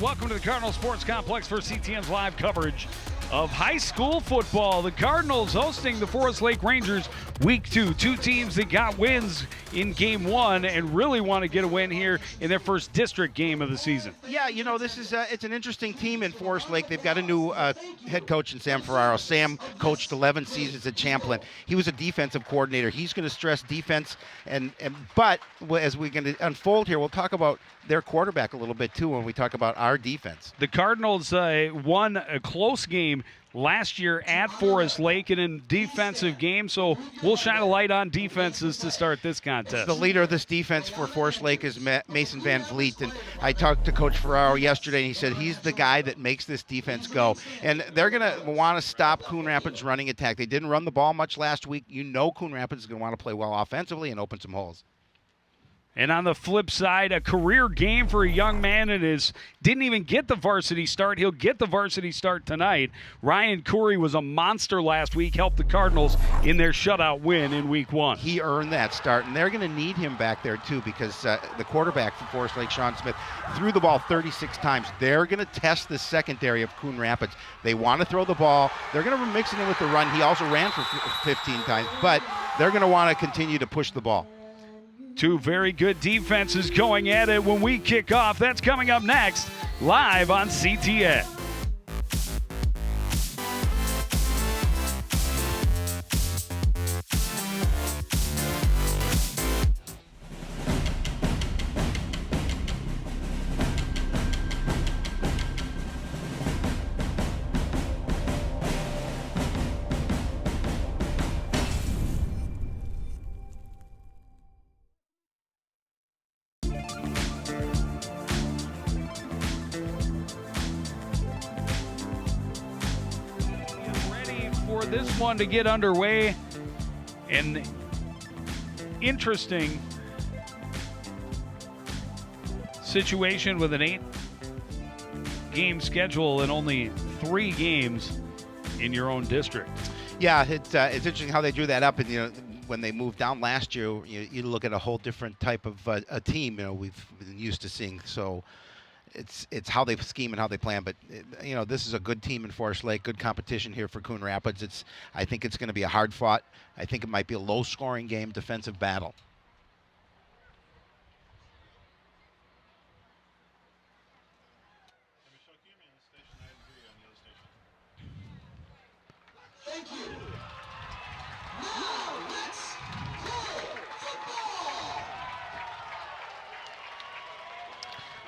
Welcome to the Cardinal Sports Complex for CTN's live coverage of high school football. The Cardinals hosting the Forest Lake Rangers week 2. Two teams that got wins in game 1 and really want to get a win here in their first district game of the season. Yeah, you know, this is it's an interesting team in Forest Lake. They've got a new head coach in Sam Ferraro. Sam coached 11 seasons at Champlain. He was a defensive coordinator. He's going to stress defense, but as we're going to unfold here, we'll talk about their quarterback a little bit too when we talk about our defense. The Cardinals won a close game last year at Forest Lake in a defensive game, so we'll shine a light on defenses to start this contest. The leader of this defense for Forest Lake is Mason Van Vliet, and I talked to Coach Ferraro yesterday, and he said he's the guy that makes this defense go. And they're going to want to stop Coon Rapids' running attack. They didn't run the ball much last week. You know Coon Rapids is going to want to play well offensively and open some holes. And on the flip side, a career game for a young man and didn't even get the varsity start. He'll get the varsity start tonight. Ryan Curry was a monster last week, helped the Cardinals in their shutout win in week 1. He earned that start, and they're going to need him back there too because the quarterback for Forest Lake, Sean Smith, threw the ball 36 times. They're going to test the secondary of Coon Rapids. They want to throw the ball. They're going to mix it in with the run. He also ran for 15 times, but they're going to want to continue to push the ball. Two very good defenses going at it when we kick off. That's coming up next, live on CTN. This one to get underway. An interesting situation with an 8-game schedule and only 3 games in your own district. Yeah, it's interesting how they drew that up. And you know, when they moved down last year, you look at a whole different type of a team. You know, we've been used to seeing. So it's how they scheme and how they plan. But you know, this is a good team in Forest Lake. Good competition here for Coon Rapids. I think it's going to be a hard fought. I think it might be a low scoring game, defensive battle. Thank you.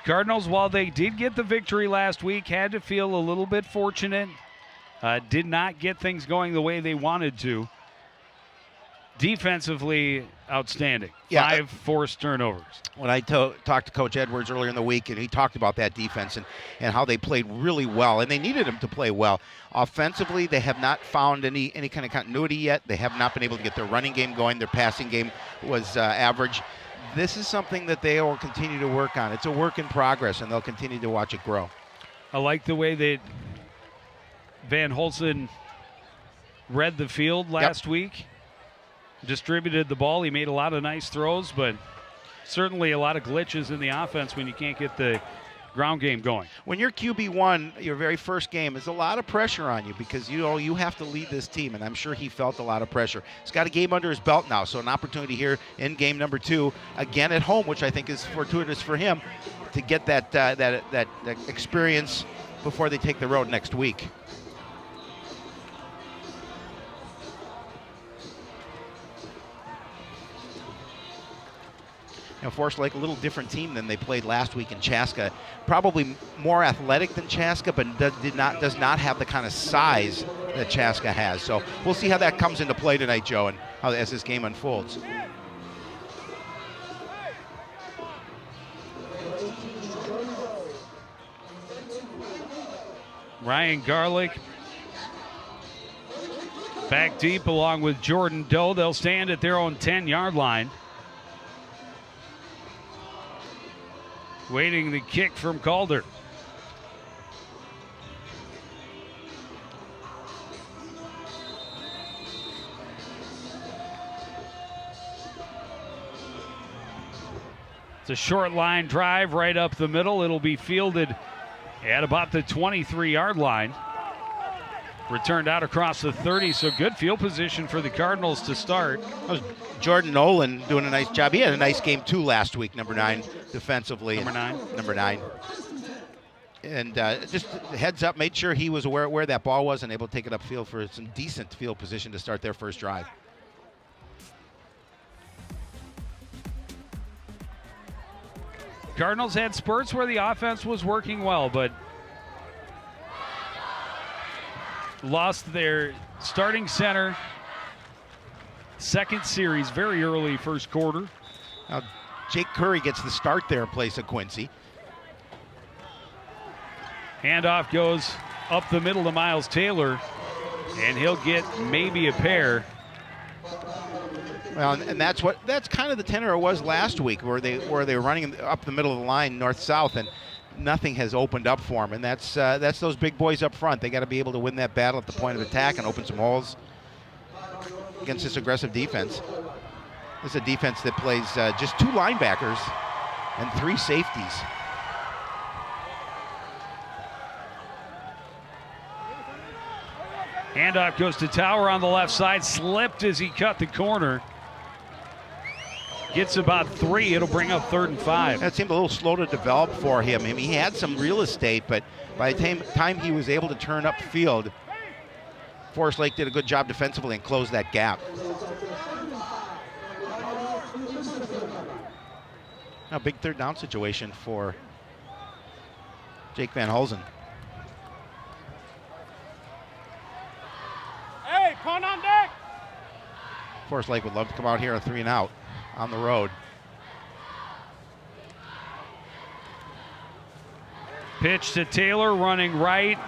Cardinals, while they did get the victory last week, had to feel a little bit fortunate. Did not get things going the way they wanted to. Defensively, outstanding. Yeah, 5 forced turnovers. When I talked to Coach Edwards earlier in the week, and he talked about that defense and how they played really well, and they needed them to play well. Offensively, they have not found any kind of continuity yet. They have not been able to get their running game going. Their passing game was average. This is something that they will continue to work on. It's a work in progress, and they'll continue to watch it grow. I like the way that Van Holsen read the field last week. Distributed the ball. He made a lot of nice throws, but certainly a lot of glitches in the offense when you can't get the ground game going. When you're QB1, your very first game, there's a lot of pressure on you because you have to lead this team, and I'm sure he felt a lot of pressure. He's got a game under his belt now, so an opportunity here in game number 2, again at home, which I think is fortuitous for him to get that experience before they take the road next week. You know, Forest Lake, a little different team than they played last week in Chaska. Probably more athletic than Chaska, but does not have the kind of size that Chaska has. So we'll see how that comes into play tonight, Joe, and as this game unfolds. Ryan Garlick back deep along with Jordan Doe. They'll stand at their own 10-yard line. Waiting the kick from Calder. It's a short line drive right up the middle. It'll be fielded at about the 23-yard line. Returned out across the 30, so good field position for the Cardinals to start. That was Jordan Nolan doing a nice job. He had a nice game too last week, number 9 defensively. Number nine. And just heads up, made sure he was aware where that ball was and able to take it upfield for some decent field position to start their first drive. Cardinals had spurts where the offense was working well, but lost their starting center second series very early first quarter. Now, Jake Curry gets the start there in place of Quincy. Handoff goes up the middle to Miles Taylor, and he'll get maybe a pair. Well, and that's kind of the tenor it was last week, where they were running up the middle of the line, north-south, and nothing has opened up for them. And that's those big boys up front. They got to be able to win that battle at the point of attack and open some holes against this aggressive defense. This is a defense that plays just 2 linebackers and 3 safeties. Handoff goes to Tower on the left side, slipped as he cut the corner. Gets about 3. It'll bring up 3rd and 5. That seemed a little slow to develop for him. I mean, he had some real estate, but by the time he was able to turn up field, Forest Lake did a good job defensively and closed that gap. Now, big 3rd down situation for Jake Van Hulsen. Hey, punt on deck! Forest Lake would love to come out here a 3 and out on the road. Pitch to Taylor, running right.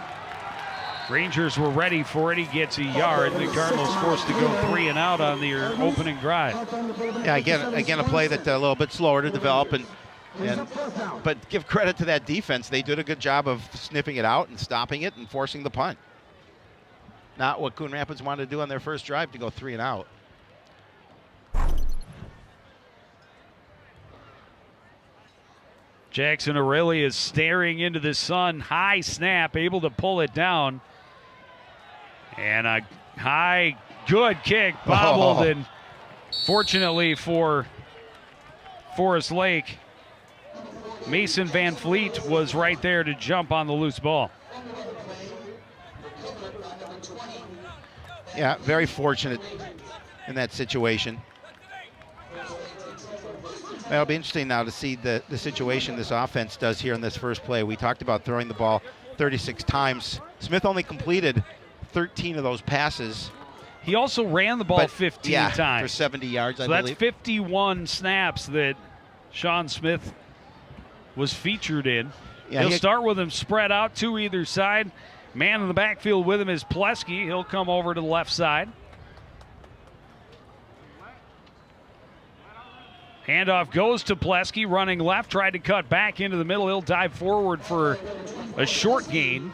Rangers were ready for it. He gets a yard. The Cardinals forced to go 3 and out on their opening drive. Yeah, again a play that's a little bit slower to develop, but give credit to that defense. They did a good job of sniffing it out and stopping it and forcing the punt. Not what Coon Rapids wanted to do on their first drive, to go 3 and out. Jackson Aurelia is staring into the sun. High snap, able to pull it down. And a high, good kick, bobbled. And fortunately for Forest Lake, Mason Van Fleet was right there to jump on the loose ball. Yeah, very fortunate in that situation. It'll be interesting now to see the situation this offense does here in this first play. We talked about throwing the ball 36 times. Smith only completed 13 of those passes. He also ran the ball 15 times. For 70 yards, I believe. believe. That's 51 snaps that Sean Smith was featured in. Yeah, He'll start with him spread out to either side. Man in the backfield with him is Plesky. He'll come over to the left side. Handoff goes to Plesky, running left, tried to cut back into the middle. He'll dive forward for a short gain.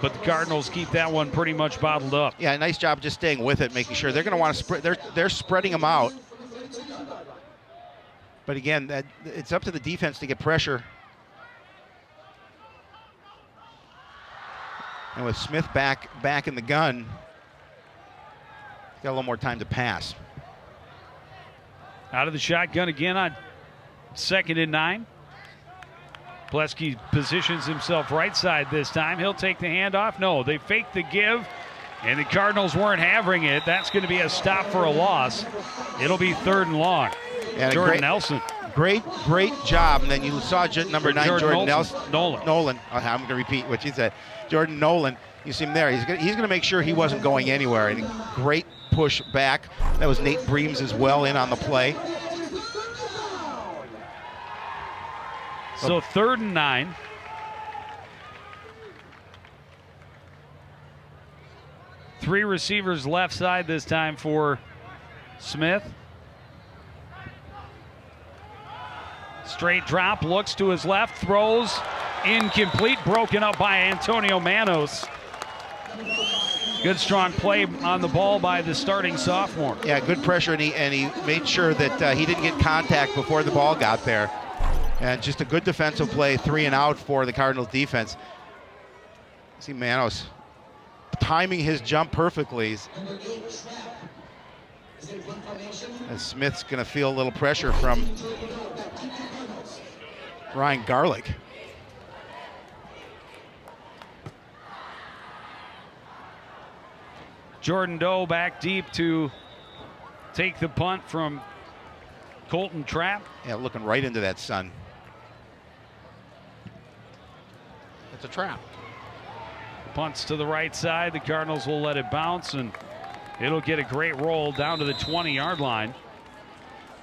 But the Cardinals keep that one pretty much bottled up. Yeah, nice job just staying with it, making sure they're going to want to spread. They're spreading them out. But again, it's up to the defense to get pressure. And with Smith back in the gun, got a little more time to pass. Out of the shotgun again on 2nd and 9. Plesky positions himself right side this time. He'll take the handoff. No, they faked the give, and the Cardinals weren't having it. That's going to be a stop for a loss. It'll be 3rd and long. And Jordan Nelson. Great job. And then you saw number 9, Jordan Nolan. I'm going to repeat what you said. Jordan Nolan, you see him there. He's going to make sure he wasn't going anywhere. And great push back. That was Nate Breams as well in on the play. So 3rd and 9. Three receivers left side this time for Smith. Straight drop, looks to his left, throws, incomplete, broken up by Antonio Manos. Good strong play on the ball by the starting sophomore. Yeah, good pressure, and he made sure that he didn't get contact before the ball got there. And just a good defensive play, 3 and out for the Cardinals defense. See Manos timing his jump perfectly. As Smith's going to feel a little pressure from Ryan Garlick. Jordan Doe back deep to take the punt from Colton Trapp. Yeah, looking right into that sun. It's a trap. Punts to the right side. The Cardinals will let it bounce, and it'll get a great roll down to the 20-yard line.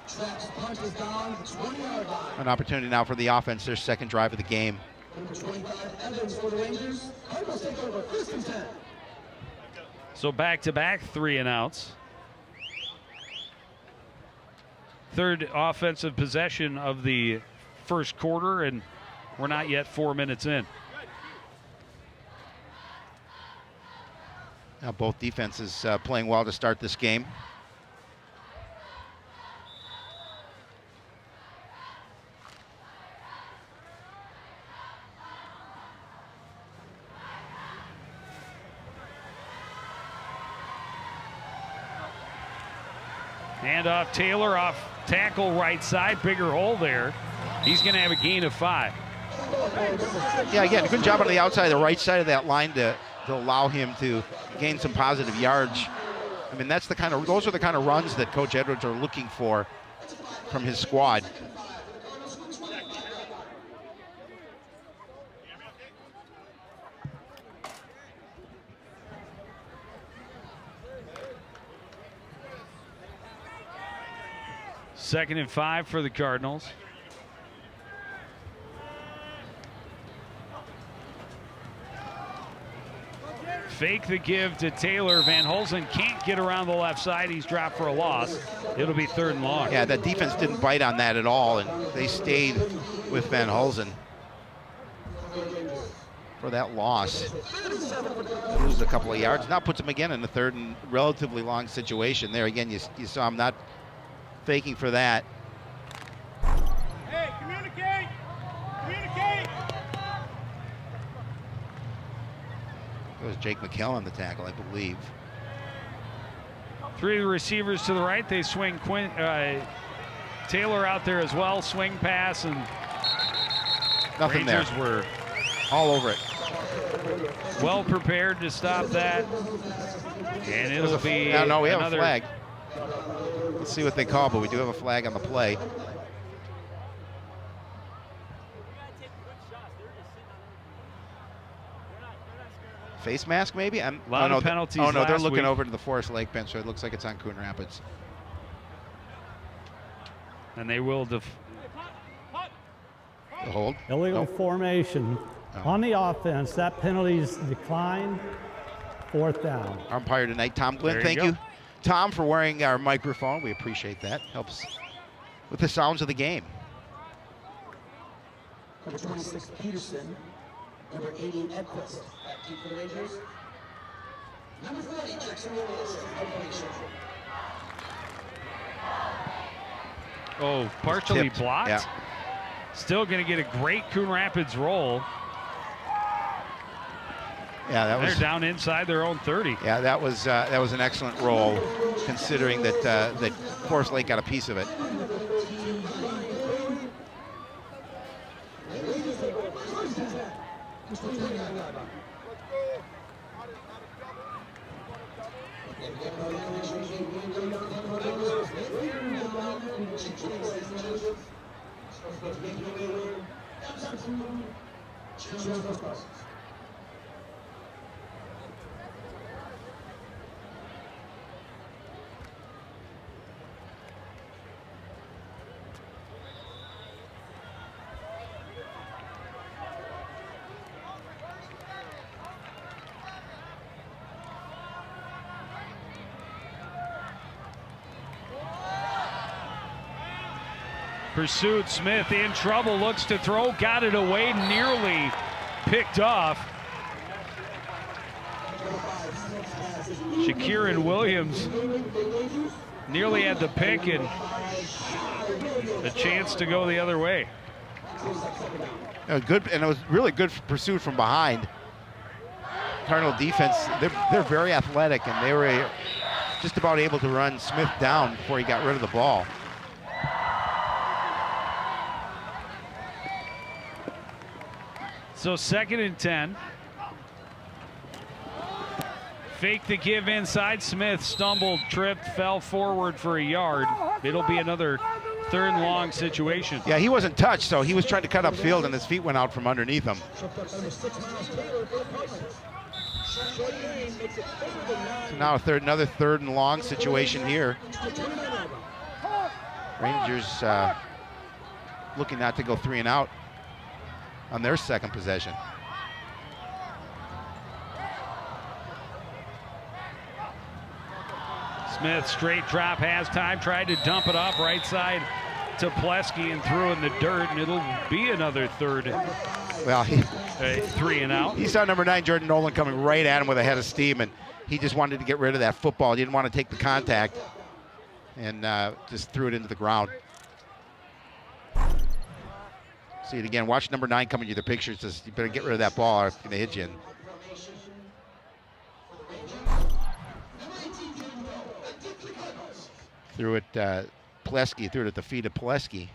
Trapp's punt is down, 20-yard line. An opportunity now for the offense, their second drive of the game. Number 25, Evans for the Rangers. Cardinals take over, 1st and 10. So back-to-back 3 and outs. Third offensive possession of the first quarter, and we're not yet 4 minutes in. Now both defenses playing well to start this game. Hand off Taylor, off tackle right side, bigger hole there. He's going to have a gain of 5. Yeah, again, good job on the outside, the right side of that line to allow him to gain some positive yards. I mean, those are the kind of runs that Coach Edwards are looking for from his squad. Second and 5 for the Cardinals. Fake the give to Taylor. Van Holzen can't get around the left side. He's dropped for a loss. It'll be 3rd and long. Yeah, that defense didn't bite on that at all, and they stayed with Van Holzen for that loss. Loses a couple of yards. Now puts him again in the 3rd and relatively long situation. There again, you saw him not faking for that. Hey, communicate! Communicate! It was Jake McKell on the tackle, I believe. 3 receivers to the right. They swing Taylor out there as well. Swing pass, and Nothing Rangers there. were All over it. well prepared to stop that. And it'll be no, we have another a flag. Let's see what they call, but we do have a flag on the play. Face mask, maybe? A lot of penalties Oh, no, they're last looking week. over to the Forest Lake bench, so it looks like it's on Coon Rapids. And they will The hold? Illegal Nope. formation No. on the offense. That penalty's declined. 4th down. Umpire tonight, Tom Glynn. There Thank you you, go. Tom, for wearing our microphone. We appreciate that. Helps with the sounds of the game. Number 26, Peterson. Number 18, Edquist. Back deep for the Rangers. Number 40, Jackson Williams. Oh, partially Tipped. blocked. Yeah. Still going to get a great Coon Rapids roll. Yeah, that They're was down inside their own 30. Yeah, that was an excellent roll, considering that that Forest Lake got a piece of it. Pursued, Smith in trouble, looks to throw, got it away, nearly picked off. Shakirin Williams nearly had the pick and a chance to go the other way. Good, and it was really good pursuit from behind. Cardinal defense, they're very athletic, and they were just about able to run Smith down before he got rid of the ball. So 2nd and 10. Fake the give inside. Smith stumbled, tripped, fell forward for a yard. It'll be another 3rd and long situation. Yeah, he wasn't touched, so he was trying to cut upfield, and his feet went out from underneath him. So now another 3rd and long situation here. Rangers looking not to go 3 and out on their 2nd possession. Smith straight drop, has time, tried to dump it off right side to Plesky and threw in the dirt, and it'll be another 3rd. Well, 3 and out. He saw number 9 Jordan Nolan coming right at him with a head of steam, and he just wanted to get rid of that football. He didn't want to take the contact, and just threw it into the ground. See it again. Watch number 9 coming to the picture. It says, you better get rid of that ball or it's going to hit you. Threw it, Plesky threw it at the feet of Plesky.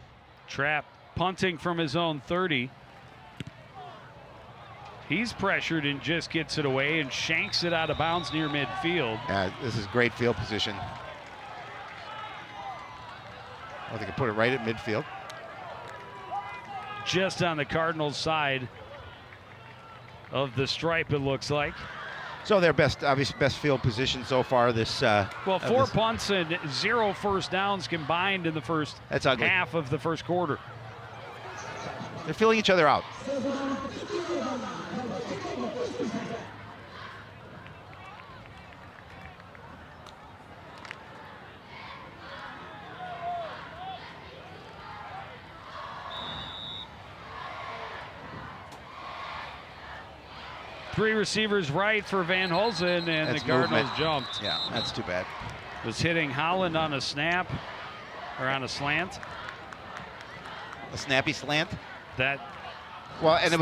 Trap punting from his own 30. He's pressured and just gets it away and shanks it out of bounds near midfield. Yeah, this is great field position. Oh, they can put it right at midfield. Just on the Cardinals' side of the stripe, it looks like. So their obviously best field position so far this. Well, 4 punts and 0 first downs combined in the first half of the first quarter. They're feeling each other out. Three receivers right for Van Hulsen, and That's the Cardinals movement. jumped. Yeah, that's too bad. Was hitting Holland on a snap, or on a slant. A snappy slant. Well, and it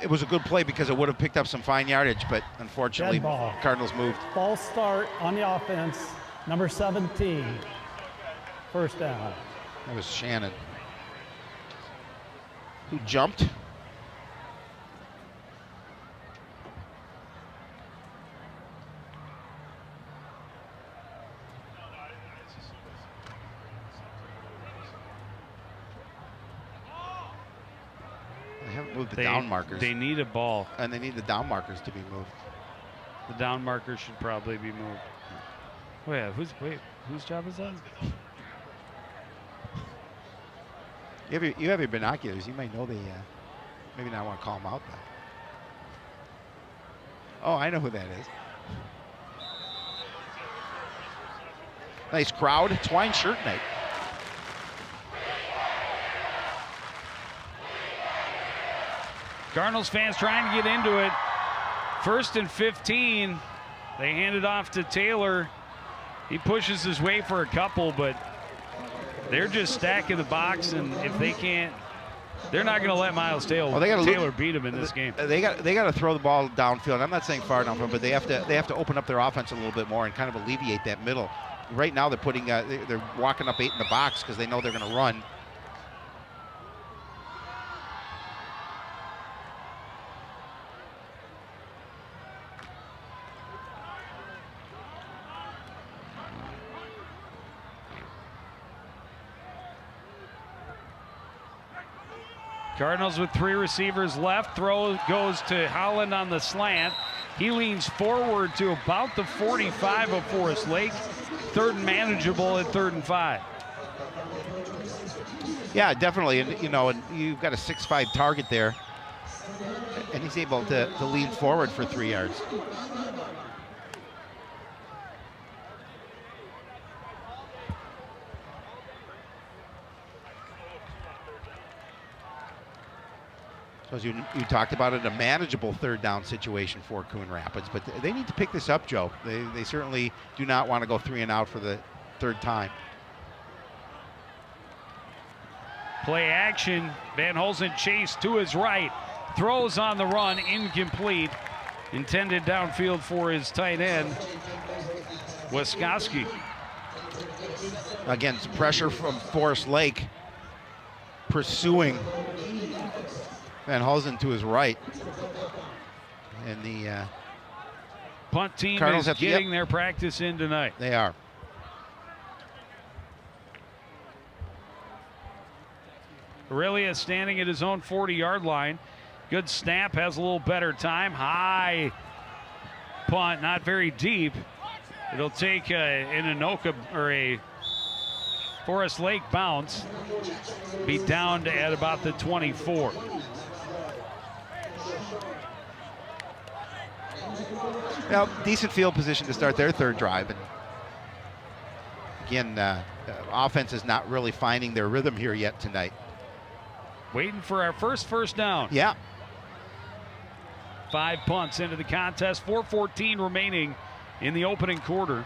was a good play because it would have picked up some fine yardage, but unfortunately, Cardinals moved. False start on the offense, number 17. 1st down. That was Shannon, who jumped. Move the down markers. They need a ball. And they need the down markers to be moved. The down markers should probably be moved. Oh yeah, whose job is that? You have your binoculars. You might know maybe not want to call them out though. Oh, I know who that is. Nice crowd. It's wine shirt night. Cardinals fans trying to get into it. 1st and 15. They hand it off to Taylor. He pushes his way for a couple, but they're just stacking the box, and if they can't, they're not going to let Miles Taylor beat him in this game. They got to throw the ball downfield. I'm not saying far downfield, but they have to open up their offense a little bit more and kind of alleviate that middle. Right now they're putting they're walking up 8 in the box because they know they're going to run. Cardinals with 3 receivers left. Throw goes to Holland on the slant. He leans forward to about the 45 of Forest Lake. 3rd and manageable at 3rd and 5. Yeah, definitely. And and you've got a 6'5" target there, and he's able to lean forward for 3 yards. So as you talked about it, a manageable 3rd down situation for Coon Rapids, but they need to pick this up, Joe. They certainly do not want to go 3 and out for the 3rd time. Play action. Van Holzen chased to his right. Throws on the run, incomplete. Intended downfield for his tight end, Wiskoski. Again, some pressure from Forest Lake pursuing Van Holzen to his right. And the punt team Cardinals is getting their practice in tonight. They are. Aurelia standing at his own 40-yard line. Good snap, has a little better time. High punt, not very deep. It'll take an Anoka or a Forest Lake bounce. Be down to at about the 24. Now, decent field position to start their third drive. And again, offense is not really finding their rhythm here yet tonight. Waiting for our first down. Yeah. 5 punts into the contest. 4:14 remaining in the opening quarter.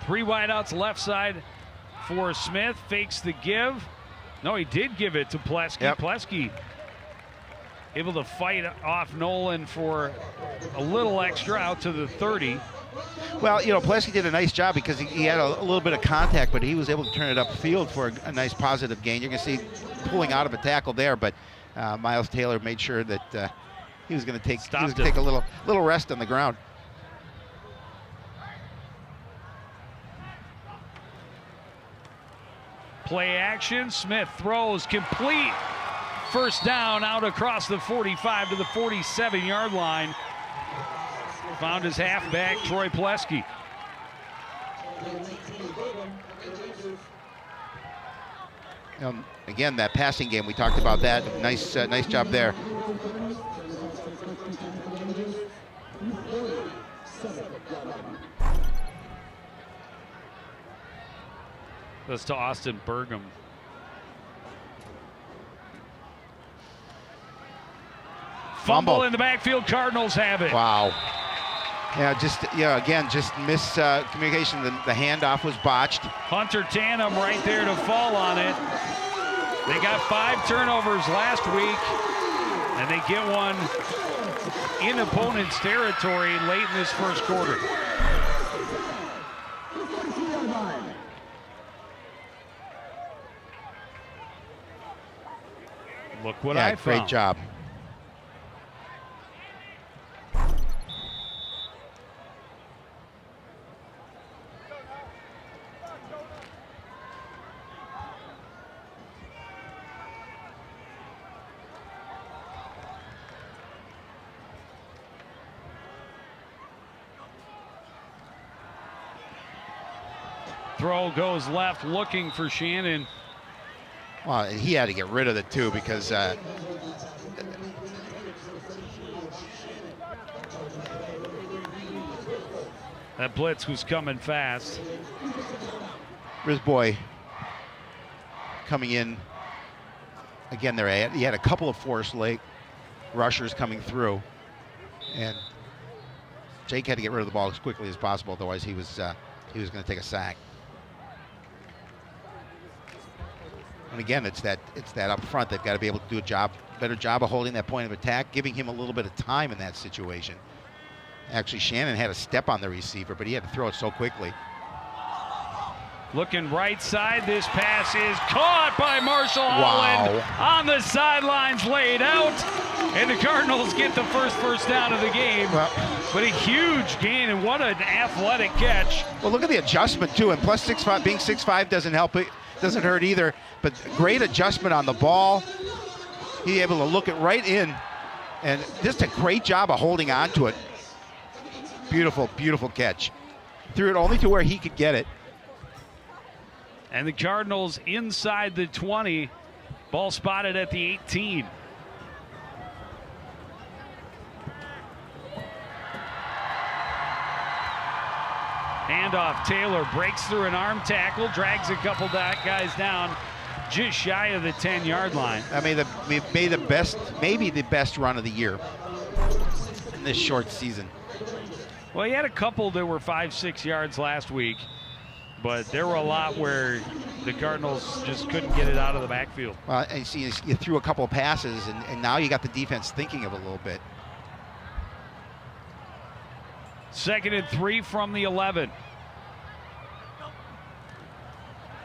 Three wideouts left side for Smith. Fakes the give. No, he did give it to Plesky. Yep. Plesky able to fight off Nolan for a little extra out to the 30. Well, you know, Plesky did a nice job because he had a little bit of contact, but he was able to turn it upfield for a nice positive gain. You can see pulling out of a tackle there, but Miles Taylor made sure that he was going to take a little rest on the ground. Play action. Smith throws complete. First down out across the 45 to the 47-yard line. Found his halfback, Troy Plesky. Again, that passing game, we talked about that. Nice job there. That's to Austin Burgum. Fumble in the backfield. Cardinals have it. Wow. Again, just miscommunication. The handoff was botched. Hunter Tannum right there to fall on it. They got 5 turnovers last week, and they get one in opponent's territory late in this first quarter. Look what I found. Great job. Throw goes left, looking for Shannon. Well, and he had to get rid of it too because that blitz was coming fast. Risboy coming in again. He had a couple of Forest Lake rushers coming through, and Jake had to get rid of the ball as quickly as possible. Otherwise, he was going to take a sack. And again, it's that up front. They've got to be able to do a better job of holding that point of attack, giving him a little bit of time in that situation. Actually, Shannon had a step on the receiver, but he had to throw it so quickly. Looking right side, this pass is caught by Marshall Holland on the sidelines, laid out, and the Cardinals get the first down of the game. But a huge gain, and what an athletic catch. Well, look at the adjustment too, and plus 6'5", being 6'5" doesn't help. It doesn't hurt either. But great adjustment on the ball. He able to look it right in, and just a great job of holding on to it. Beautiful, beautiful catch. Threw it only to where he could get it. And the Cardinals inside the 20. Ball spotted at the 18. Handoff, Taylor breaks through an arm tackle, drags a couple guys down. just shy of the 10-yard line. I mean, maybe the best run of the year in this short season. Well, he had a couple that were 5-6 yards last week, but there were a lot where the Cardinals just couldn't get it out of the backfield. And you see, you threw a couple of passes, and now you got the defense thinking of it a little bit. 2nd and 3 from the 11.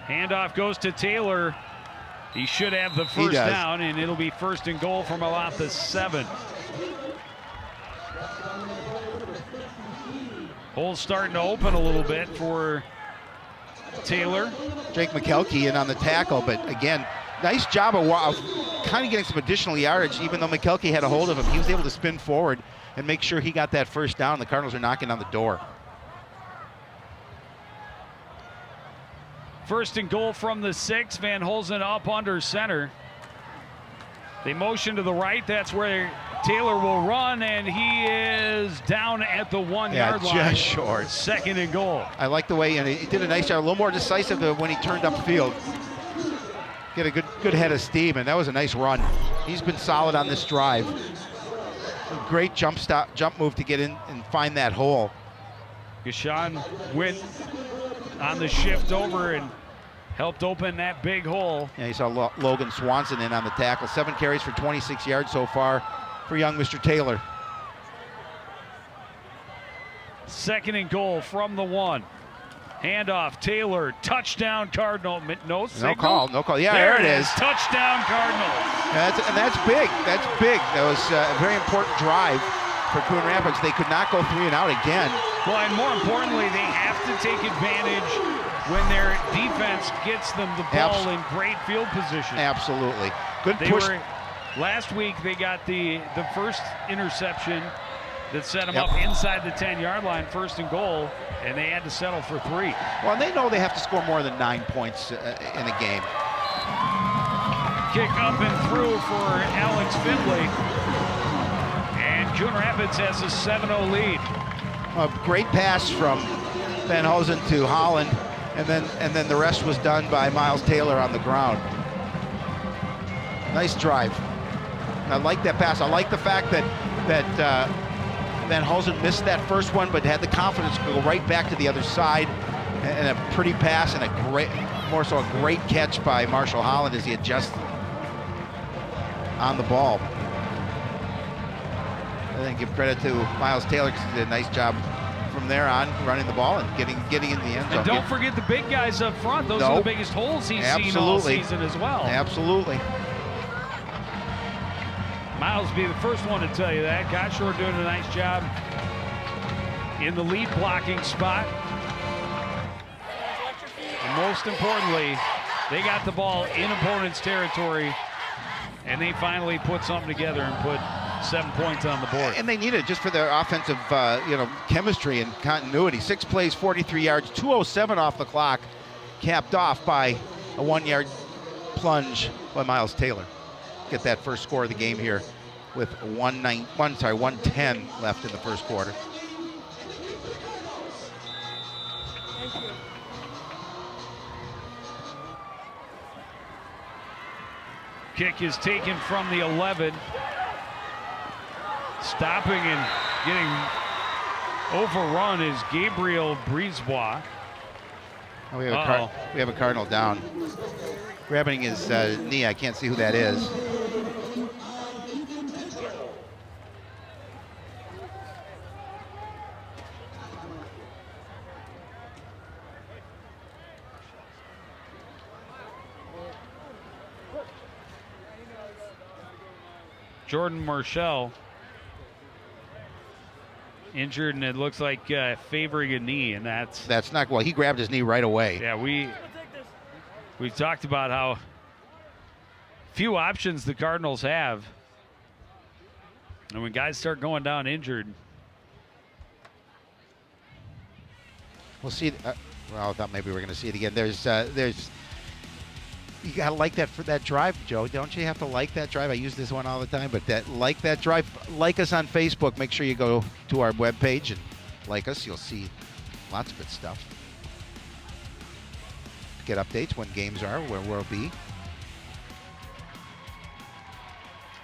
Handoff goes to Taylor. He should have the first down, and it'll be 1st and goal from about the 7. Hole's starting to open a little bit for Taylor. Jake McKelkey in on the tackle, but again, nice job of kind of getting some additional yardage. Even though McKelkey had a hold of him, he was able to spin forward and make sure he got that first down. The Cardinals are knocking on the door. 1st and goal from the 6. Van Holzen up under center. They motion to the right. That's where Taylor will run, and he is down at the 1-yard line. Just short. 2nd and goal. I like the way, and he did a nice job, a little more decisive when he turned upfield. Get a good head of steam, and that was a nice run. He's been solid on this drive. A great jump move to get in and find that hole. Gashawn went on the shift over and helped open that big hole. Yeah, you saw Logan Swanson in on the tackle. 7 carries for 26 yards so far for young Mr. Taylor. 2nd and goal from the 1. Handoff, Taylor, touchdown Cardinal. No signal. No call. Yeah, there it is. Touchdown Cardinals. And that's big. That's big. That was a very important drive for Coon Rapids. They could not go 3 and out again. Well, and more importantly, they have to take advantage when their defense gets them the ball in great field position. Absolutely. Good push. Last week, they got the first interception that set them up inside the 10-yard line, 1st and goal, and they had to settle for 3. Well, and they know they have to score more than 9 points in a game. Kick up and through for Alex Finley. And Coon Rapids has a 7-0 lead. A great pass from Van Holzen to Holland, and then the rest was done by Miles Taylor on the ground. Nice drive. I like that pass. I like the fact that Van Holzen missed that first one, but had the confidence to go right back to the other side, and a pretty pass and a great catch by Marshall Holland as he adjusts on the ball. I think give credit to Miles Taylor because he did a nice job from there on running the ball and getting in the end zone. And don't forget the big guys up front. Those are the biggest holes he's seen all season as well. Absolutely. Miles will be the first one to tell you that. Gottschor doing a nice job in the lead blocking spot. And most importantly, they got the ball in opponent's territory, and they finally put something together and put 7 points on the board. And they need it just for their offensive chemistry and continuity. 6 plays, 43 yards, 2:07 off the clock, capped off by a 1-yard plunge by Miles Taylor. Get that first score of the game here with 1:10 left in the first quarter. Kick is taken from the 11. Stopping and getting overrun is Gabriel Brisebois. Oh, we have a Cardinal down. Grabbing his knee. I can't see who that is. Jordan Marshall injured, and it looks like favoring a knee, and that's not well. He grabbed his knee right away. Yeah, we've talked about how few options the Cardinals have, and when guys start going down injured, we'll see. Well, I thought maybe we were going to see it again. There's. You gotta like that drive, Joe. Don't you have to like that drive? I use this one all the time, but like that drive. Like us on Facebook. Make sure you go to our webpage and like us. You'll see lots of good stuff. Get updates when games are, where we'll be.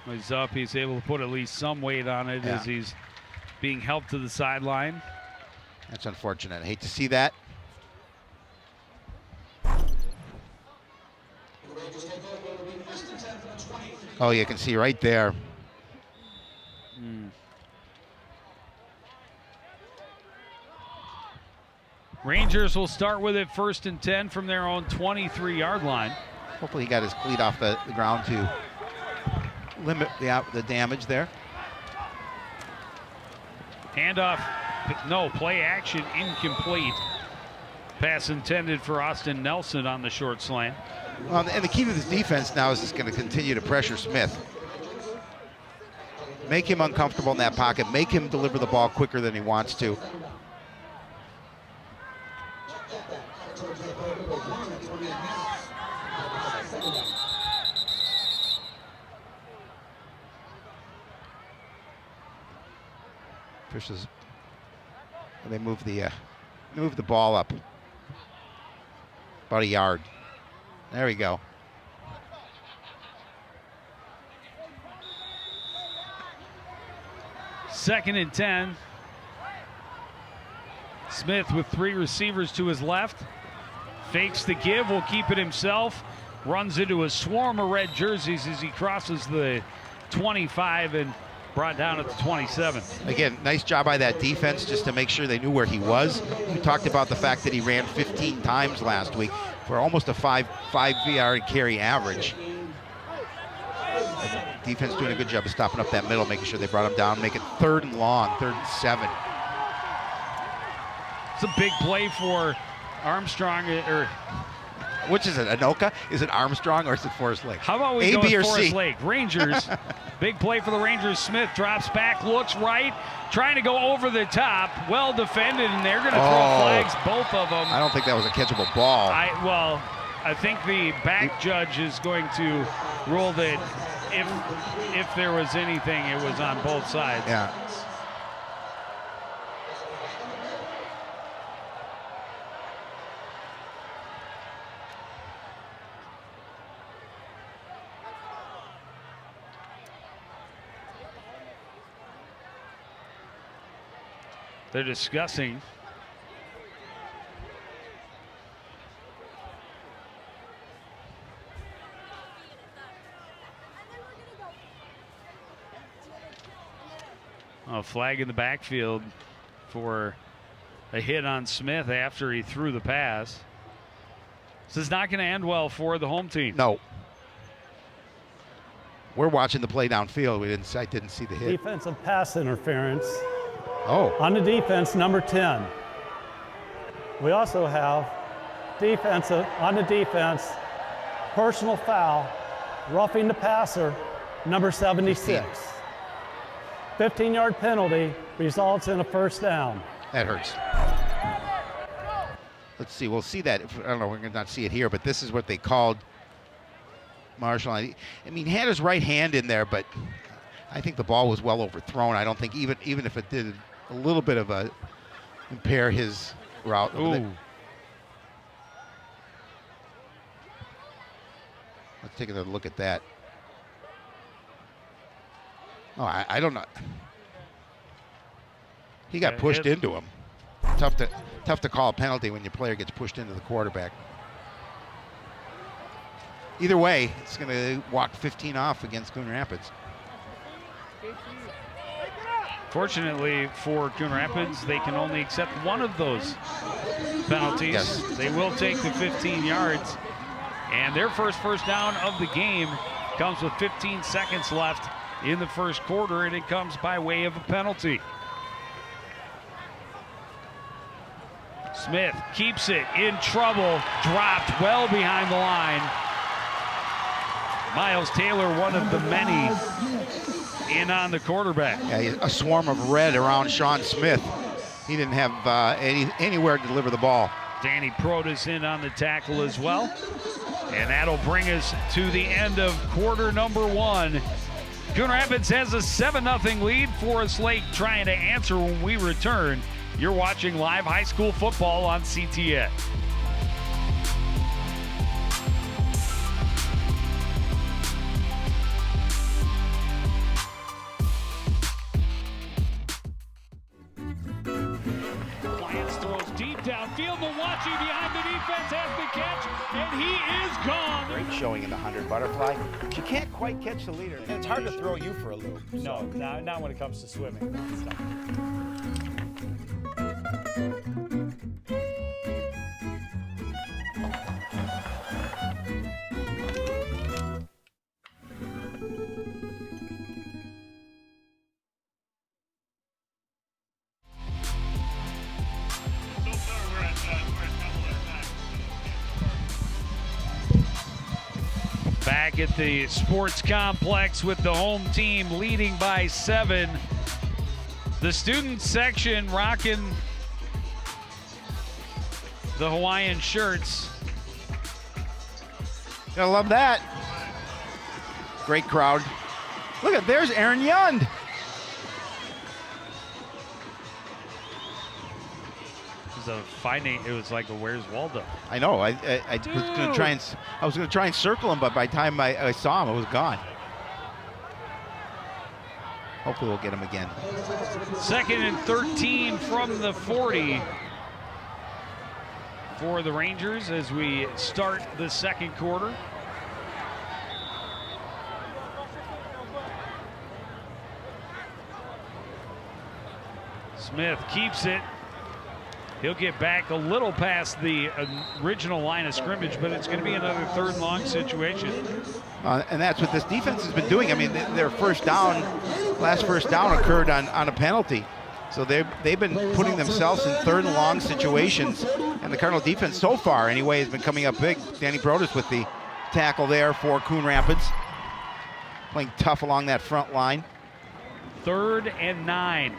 He's up. He's able to put at least some weight on it as he's being helped to the sideline. That's unfortunate. I hate to see that. Oh, you can see right there. Rangers will start with it 1st and 10 from their own 23-yard line. Hopefully he got his cleat off the ground to limit the damage there. Handoff, no, play action, incomplete. Pass intended for Austin Nelson on the short slant. And the key to this defense now is just going to continue to pressure Smith. Make him uncomfortable in that pocket. Make him deliver the ball quicker than he wants to. Pushes. They move the ball up about a yard. There we go. Second and 10. Smith with 3 receivers to his left. Fakes the give, will keep it himself. Runs into a swarm of red jerseys as he crosses the 25 and brought down at the 27. Again, nice job by that defense just to make sure they knew where he was. We talked about the fact that he ran 15 times last week for almost a 5-yard carry average. Defense doing a good job of stopping up that middle, making sure they brought him down, make it 3rd and long, 3rd and 7. It's a big play for Armstrong, or which is it, Anoka? Is it Armstrong or is it Forrest Lake? how about we go with Forrest Lake? Rangers, big play for the Rangers. Smith drops back, looks right, trying to go over the top. Well defended, and they're going to throw flags, both of them. I don't think that was a catchable ball. I think the back judge is going to rule that if there was anything, it was on both sides. Yeah. They're discussing. A flag in the backfield for a hit on Smith after he threw the pass. This is not going to end well for the home team. No. We're watching the play downfield. I didn't see the hit. Defensive pass interference. Oh. On the defense, number 10. We also have on the defense, personal foul, roughing the passer, number 76. 15-yard penalty results in a 1st down. That hurts. Let's see. We'll see that. I don't know. We're going to not see it here, but this is what they called Marshall. I mean, he had his right hand in there, but I think the ball was well overthrown. I don't think even if it did a little bit of a impair his route. Ooh. Let's take another look at that. Oh, I don't know. He got pushed into him. Tough to call a penalty when your player gets pushed into the quarterback. Either way, it's going to walk 15 off against Coon Rapids. Fortunately for Coon Rapids, they can only accept one of those penalties. Yes. They will take the 15 yards. And their first down of the game comes with 15 seconds left in the first quarter, and it comes by way of a penalty. Smith keeps it in trouble, dropped well behind the line. Miles Taylor, one of the many in on the quarterback. Yeah, a swarm of red around Sean Smith. He didn't have anywhere to deliver the ball. Danny Protas in on the tackle as well. And that'll bring us to the end of quarter number 1. Coon Rapids has a 7-0 lead. Forest Lake trying to answer when we return. You're watching live high school football on CTN. downfield. Malachi behind the defense has the catch, and he is gone. Great showing in the 100 butterfly. She can't quite catch the leader. And it's hard to throw you for a loop. No, not when it comes to swimming. Back at the sports complex with the home team leading by 7. The student section rocking the Hawaiian shirts. Gotta love that. Great crowd. Look at, there's Aaron Yund. It was like a Where's Waldo? I know. I was gonna try and circle him, but by the time I saw him, it was gone. Hopefully, we'll get him again. 2nd and 13 from the 40 for the Rangers as we start the second quarter. Smith keeps it. He'll get back a little past the original line of scrimmage, but it's going to be another 3rd and long situation. And that's what this defense has been doing. I mean, their last first down occurred on a penalty. So they've been putting themselves in 3rd and long situations. And the Cardinal defense so far, anyway, has been coming up big. Danny Brodus with the tackle there for Coon Rapids. Playing tough along that front line. 3rd and 9.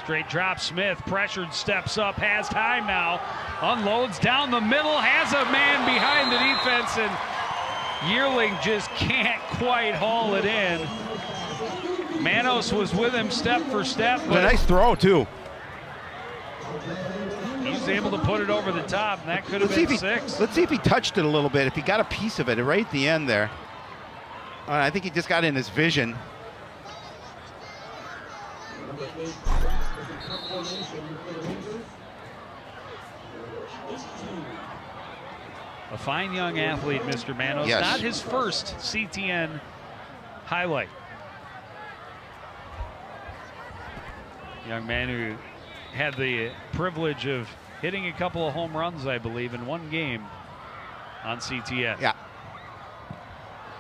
Straight drop, Smith, pressured, steps up, has time now, unloads down the middle, has a man behind the defense, and Yearling just can't quite haul it in. Manos was with him step for step. But a nice throw, too. He's able to put it over the top, and that could have been 6. Let's see if he touched it a little bit, if he got a piece of it right at the end there. I think he just got in his vision. A fine young athlete, Mr. Manos. Yes. Not his first CTN highlight. Young man who had the privilege of hitting a couple of home runs, I believe, in one game on CTN. Yeah.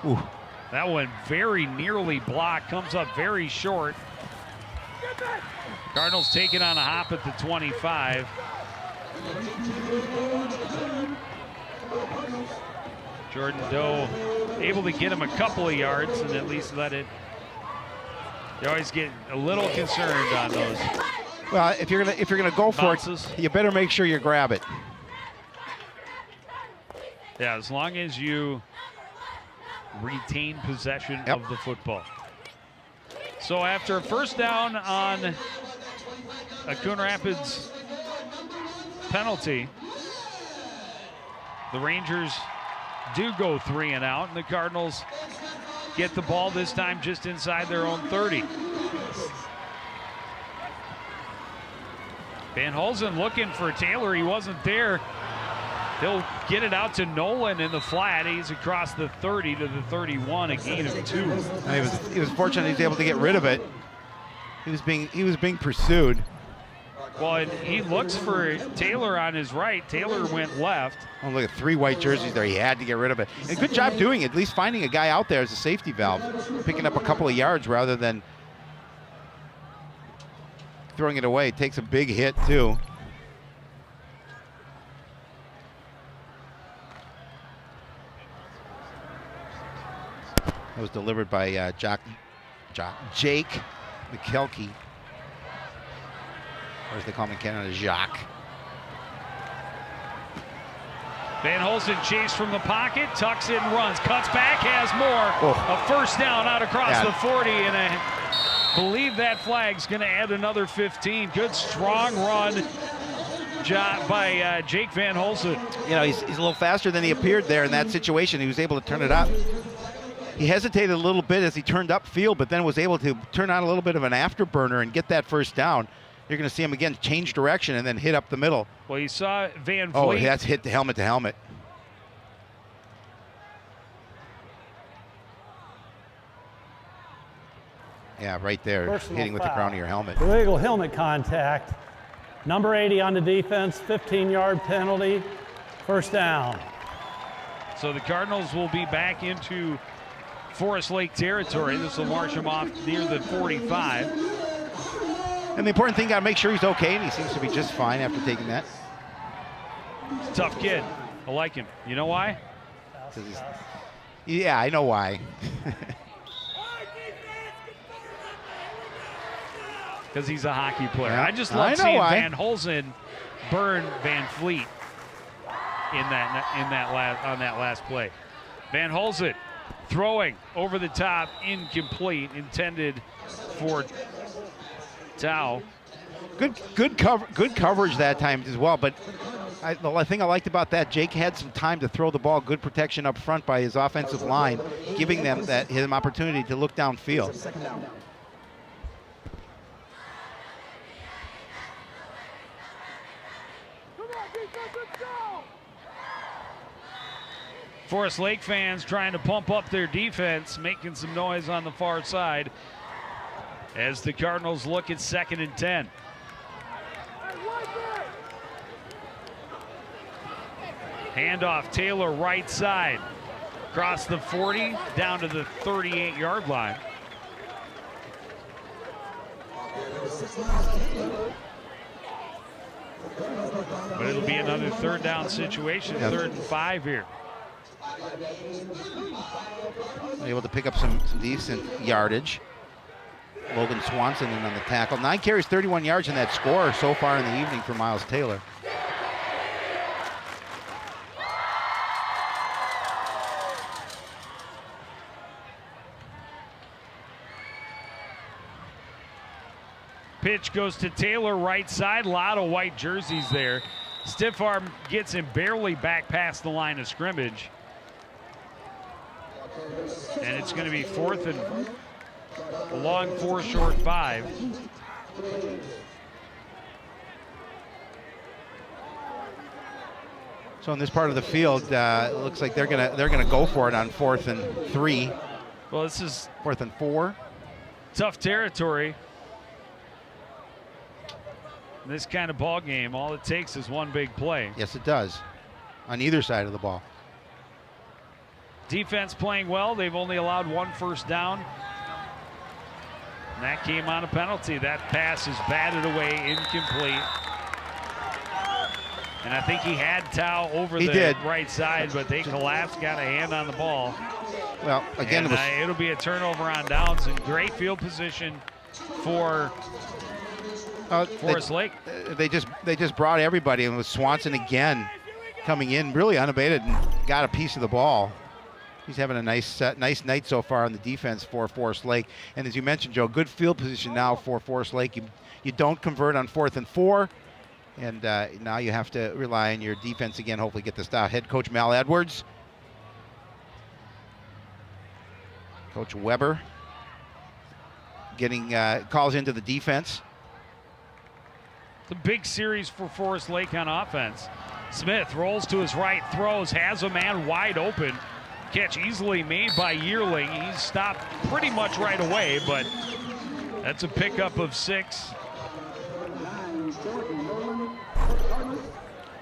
Ooh. That one very nearly blocked, comes up very short. Cardinals take it on a hop at the 25. Jordan Doe able to get him a couple of yards and at least let it. You always get a little concerned on those. Well, if you're gonna go for bounces. it, you better make sure you grab it. Yeah, as long as you retain possession of the football. So after a first down on a Coon Rapids penalty, the Rangers do go 3 and out, and the Cardinals get the ball this time just inside their own 30. Van Holzen looking for Taylor. He wasn't there. He'll get it out to Nolan in the flat. He's across the 30 to the 31, a gain of 2. He was fortunate he was able to get rid of it. He was being pursued. Well, and he looks for Taylor on his right. Taylor went left. Oh, look at 3 white jerseys there. He had to get rid of it. And good job doing it, at least finding a guy out there as a safety valve, picking up a couple of yards rather than throwing it away. It takes a big hit, too. That was delivered by Jake McKelkey. Or as they call him in Canada, Jacques. Van Holzen chased from the pocket, tucks in, runs, cuts back, has more. Oh. A first down out across the 40, and I believe that flag's going to add another 15. Good strong run by Jake Van Holzen. You know, he's a little faster than he appeared there in that situation. He was able to turn it up. he hesitated a little bit as he turned upfield, but then was able to turn on a little bit of an afterburner and get that first down. You're going to see him again change direction and then hit up the middle. Well, you saw Van Vliet. Oh, that's hit the helmet to helmet. Yeah, right there, Personal hitting with the foul. crown of your helmet. Illegal helmet contact. Number 80 on the defense, 15-yard penalty, first down. So the Cardinals will be back into Forest Lake territory. This will march him off near the 45. And the important thing, got to make sure he's okay, and he seems to be just fine after taking that. Tough kid. I like him. You know why? Yeah, I know why. Because he's a hockey player. Yeah, I just I love know seeing why. Van Holzen burn Van Vliet on that last play. Van Holzen throwing over the top, incomplete, intended for Tao. Good coverage that time as well. But the thing I liked about that, Jake had some time to throw the ball. Good protection up front by his offensive line, giving them him opportunity to look downfield. Forest Lake fans trying to pump up their defense, making some noise on the far side as the Cardinals look at 2nd and 10. Handoff, Taylor right side. Across the 40, down to the 38-yard line. But it'll be another 3rd down situation, 3rd and 5 here. Able to pick up some decent yardage. Logan Swanson in on the tackle. 9 carries, 31 yards in that score so far in the evening for Miles Taylor. Pitch goes to Taylor, right side. A lot of white jerseys there. Stiff arm gets him barely back past the line of scrimmage. And it's going to be 4th and a long 4, short 5. So in this part of the field, it looks like they're gonna go for it on 4th and 3. Well, this is 4th and 4. tough territory. In this kind of ball game, all it takes is one big play. Yes, it does. On either side of the ball. Defense playing well. They've only allowed 1 first down. And that came on a penalty. That pass is batted away, incomplete. And I think he had Tao over the right side, but they collapsed, got a hand on the ball. Well, again, and, it'll be a turnover on downs and great field position for Forest Lake. They just brought everybody, and with Swanson again coming in really unabated and got a piece of the ball. He's having a nice night so far on the defense for Forest Lake. And as you mentioned, Joe, good field position now for Forest Lake. You don't convert on 4th and 4, and now you have to rely on your defense again. Hopefully, get this down. Head coach Mal Edwards, Coach Weber, getting calls into the defense. It's a big series for Forest Lake on offense. Smith rolls to his right, throws, has a man wide open. Catch easily made by Yearling. He's stopped pretty much right away, but that's a pickup of 6.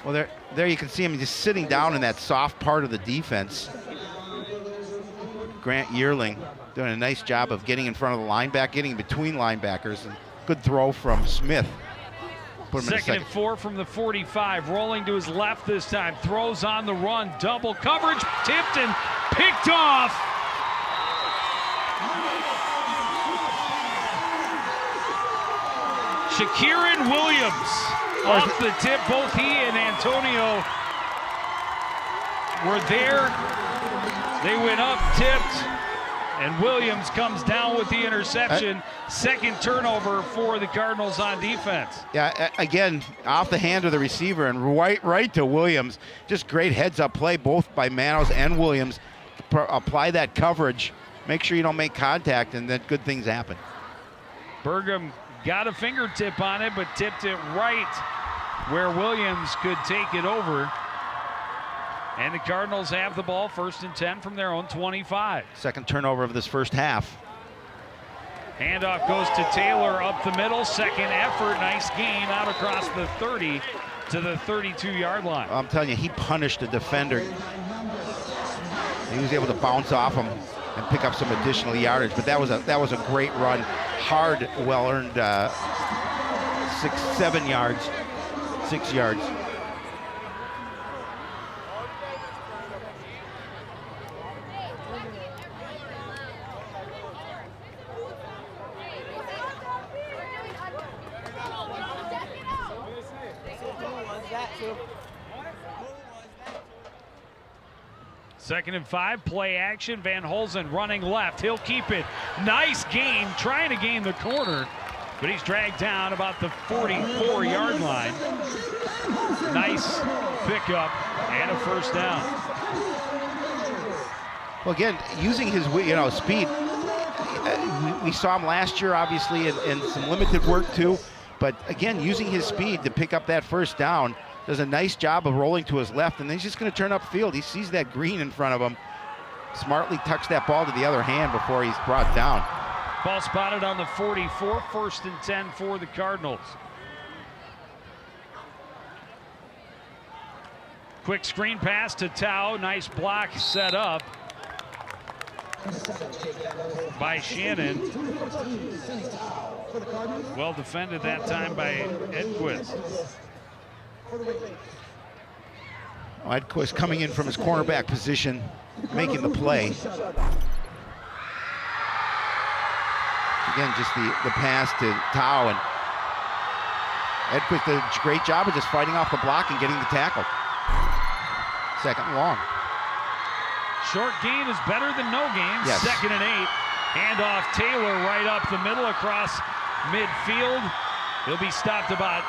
Well, there you can see him just sitting down in that soft part of the defense. Grant Yearling doing a nice job of getting in front of the linebacker, getting between linebackers, and good throw from Smith. Put him in 2nd and 4 from the 45, rolling to his left this time, throws on the run, double coverage, tipped and picked off. Shakirin Williams off the tip. Both he and Antonio were there. They went up, tipped, and Williams comes down with the interception. 2nd turnover for the Cardinals on defense. Yeah, again, off the hand of the receiver and right to Williams. Just great heads-up play, both by Manos and Williams. apply that coverage. Make sure you don't make contact, and then good things happen. Burgum got a fingertip on it, but tipped it right where Williams could take it over. And the Cardinals have the ball, 1st and 10 from their own 25. Second turnover of this first half. Handoff goes to Taylor up the middle. Second effort, nice gain out across the 30 to the 32-yard line. I'm telling you, he punished the defender. He was able to bounce off him and pick up some additional yardage, but that was a great run. Hard, well-earned 6 yards. Second and 5, play action. Van Holzen running left. He'll keep it. Nice gain, trying to gain the corner, but he's dragged down about the 44-yard line. Nice pickup and a first down. Well, again, using his speed. We saw him last year, obviously, in some limited work too. But again, using his speed to pick up that first down. Does a nice job of rolling to his left, and then he's just going to turn upfield. He sees that green in front of him. Smartly tucks that ball to the other hand before he's brought down. Ball spotted on the 44, 1st and 10 for the Cardinals. Quick screen pass to Tao. Nice block set up by Shannon. Well defended that time by Edquist. Edquist coming in from his cornerback position, making the play. Again, just the pass to Tao, and Edquist did a great job of just fighting off the block and getting the tackle. Second and long. Short gain is better than no gain. Yes. 2nd and 8. Handoff Taylor right up the middle across midfield. He'll be stopped about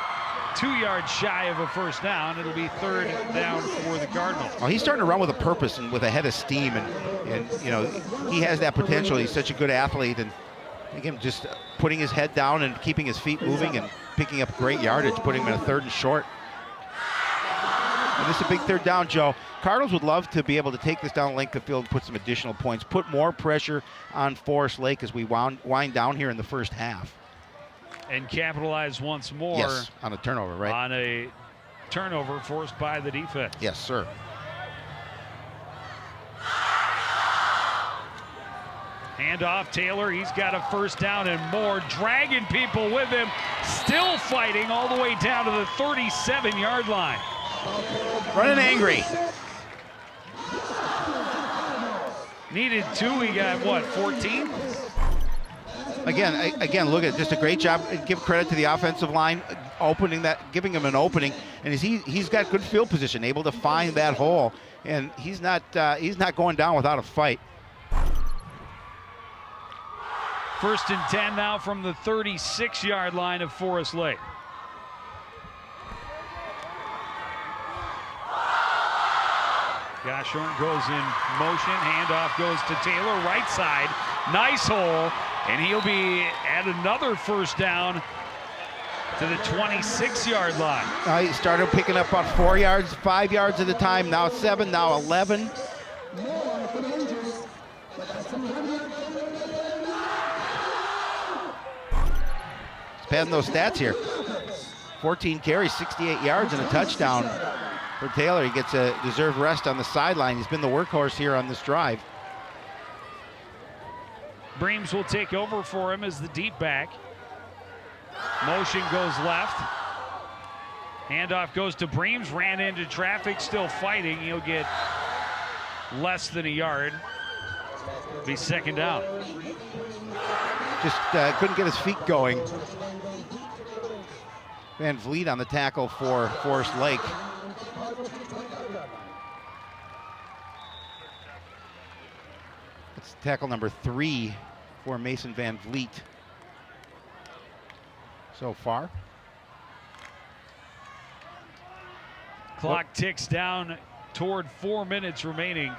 2 yards shy of a first down. It'll be 3rd down for the Cardinals. Oh, he's starting to run with a purpose and with a head of steam, and he has that potential. He's such a good athlete, and again, just putting his head down and keeping his feet moving and picking up great yardage, putting him in a 3rd and short. And this is a big 3rd down, Joe. Cardinals would love to be able to take this down the length of the field and put some additional points, put more pressure on Forest Lake as we wind down here in the first half. And capitalize once more. Yes, on a turnover, right? On a turnover forced by the defense. Yes, sir. Handoff Taylor, he's got a first down and more, dragging people with him, still fighting all the way down to the 37-yard line. Running angry. Needed 2, he got what, 14? Again, look at just a great job. Give credit to the offensive line, giving him an opening, and he's got good field position, able to find that hole, and he's not going down without a fight. 1st and 10 now from the 36-yard line of Forest Lake. Goshorn goes in motion, handoff goes to Taylor, right side, nice hole, and he'll be at another first down to the 26-yard line. He started picking up about 4 yards, 5 yards at a time, now 7, now 11. He's padding those stats here. 14 carries, 68 yards, and a touchdown. For Taylor, he gets a deserved rest on the sideline. He's been the workhorse here on this drive. Breams will take over for him as the deep back. Motion goes left. Handoff goes to Breams, ran into traffic, still fighting. He'll get less than a yard. Be 2nd down. Just couldn't get his feet going. Van Vliet on the tackle for Forest Lake. That's tackle number 3 for Mason Van Vliet so far. Clock ticks down toward 4 minutes remaining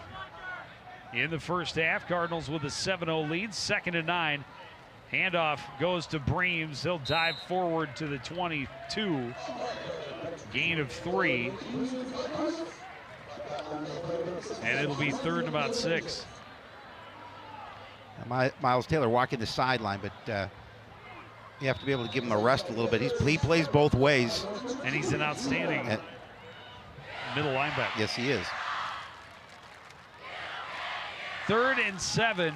in the first half. Cardinals with a 7-0 lead, 2nd and 9. Handoff goes to Breams. He'll dive forward to the 22. Gain of 3. And it'll be 3rd and about 6. Miles Taylor walking the sideline, but you have to be able to give him a rest a little bit. He plays both ways. And he's an outstanding middle linebacker. Yes, he is. 3rd and 7.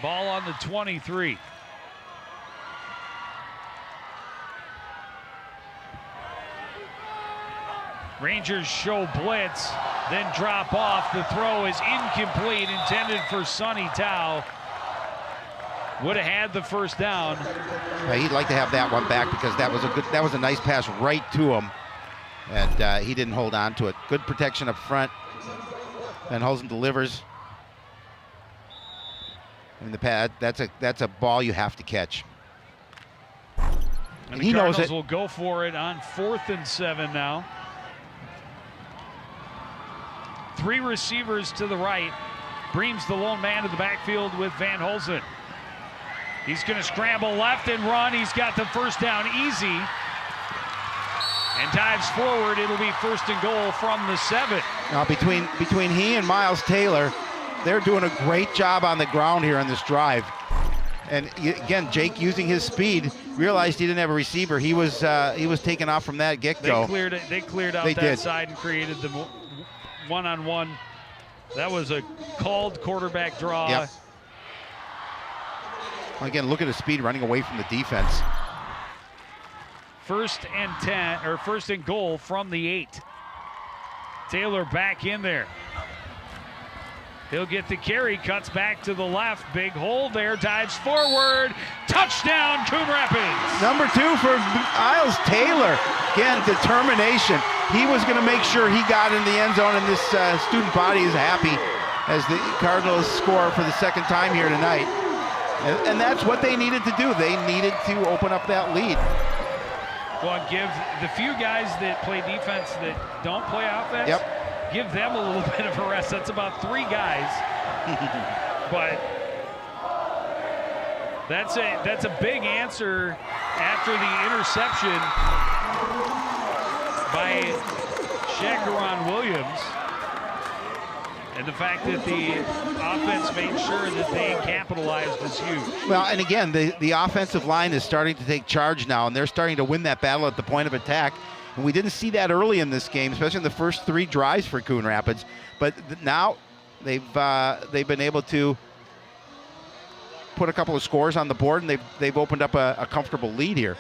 Ball on the 23. Rangers show blitz, then drop off. The throw is incomplete, intended for Sonny Tao. Would have had the first down. He'd like to have that one back because that was a nice pass right to him, and he didn't hold on to it. Good protection up front. Van Hulsen delivers. In the pad, that's a ball you have to catch. And he the knows Cardinals it. will go for it on 4th and 7 now. 3 receivers to the right. Breams the lone man to the backfield with Van Hulsen. He's going to scramble left and run. He's got the first down easy. And dives forward. It'll be 1st and goal from the 7. Now between he and Miles Taylor, they're doing a great job on the ground here on this drive. And again, Jake, using his speed, realized he didn't have a receiver. He was taken off from that get-go. They cleared out that side and created the one-on-one. That was a called quarterback draw. Yep. Again, look at his speed running away from the defense. 1st and 10, or 1st and goal from the 8. Taylor back in there. He'll get the carry, cuts back to the left. Big hole there, dives forward. Touchdown, Coon Rapids. Number 2 for Miles Taylor. Again, determination. He was going to make sure he got in the end zone, and this student body is happy as the Cardinals score for the 2nd time here tonight. And that's what they needed to do. They needed to open up that lead. Well, give the few guys that play defense that don't play offense, give them a little bit of a rest. That's about 3 guys. But that's a big answer after the interception by Shakaron Williams. And the fact that the offense made sure that they capitalized is huge. Well, and again, the offensive line is starting to take charge now, and they're starting to win that battle at the point of attack. And we didn't see that early in this game, especially in the first 3 drives for Coon Rapids. But now they've been able to put a couple of scores on the board, and they've opened up a comfortable lead here.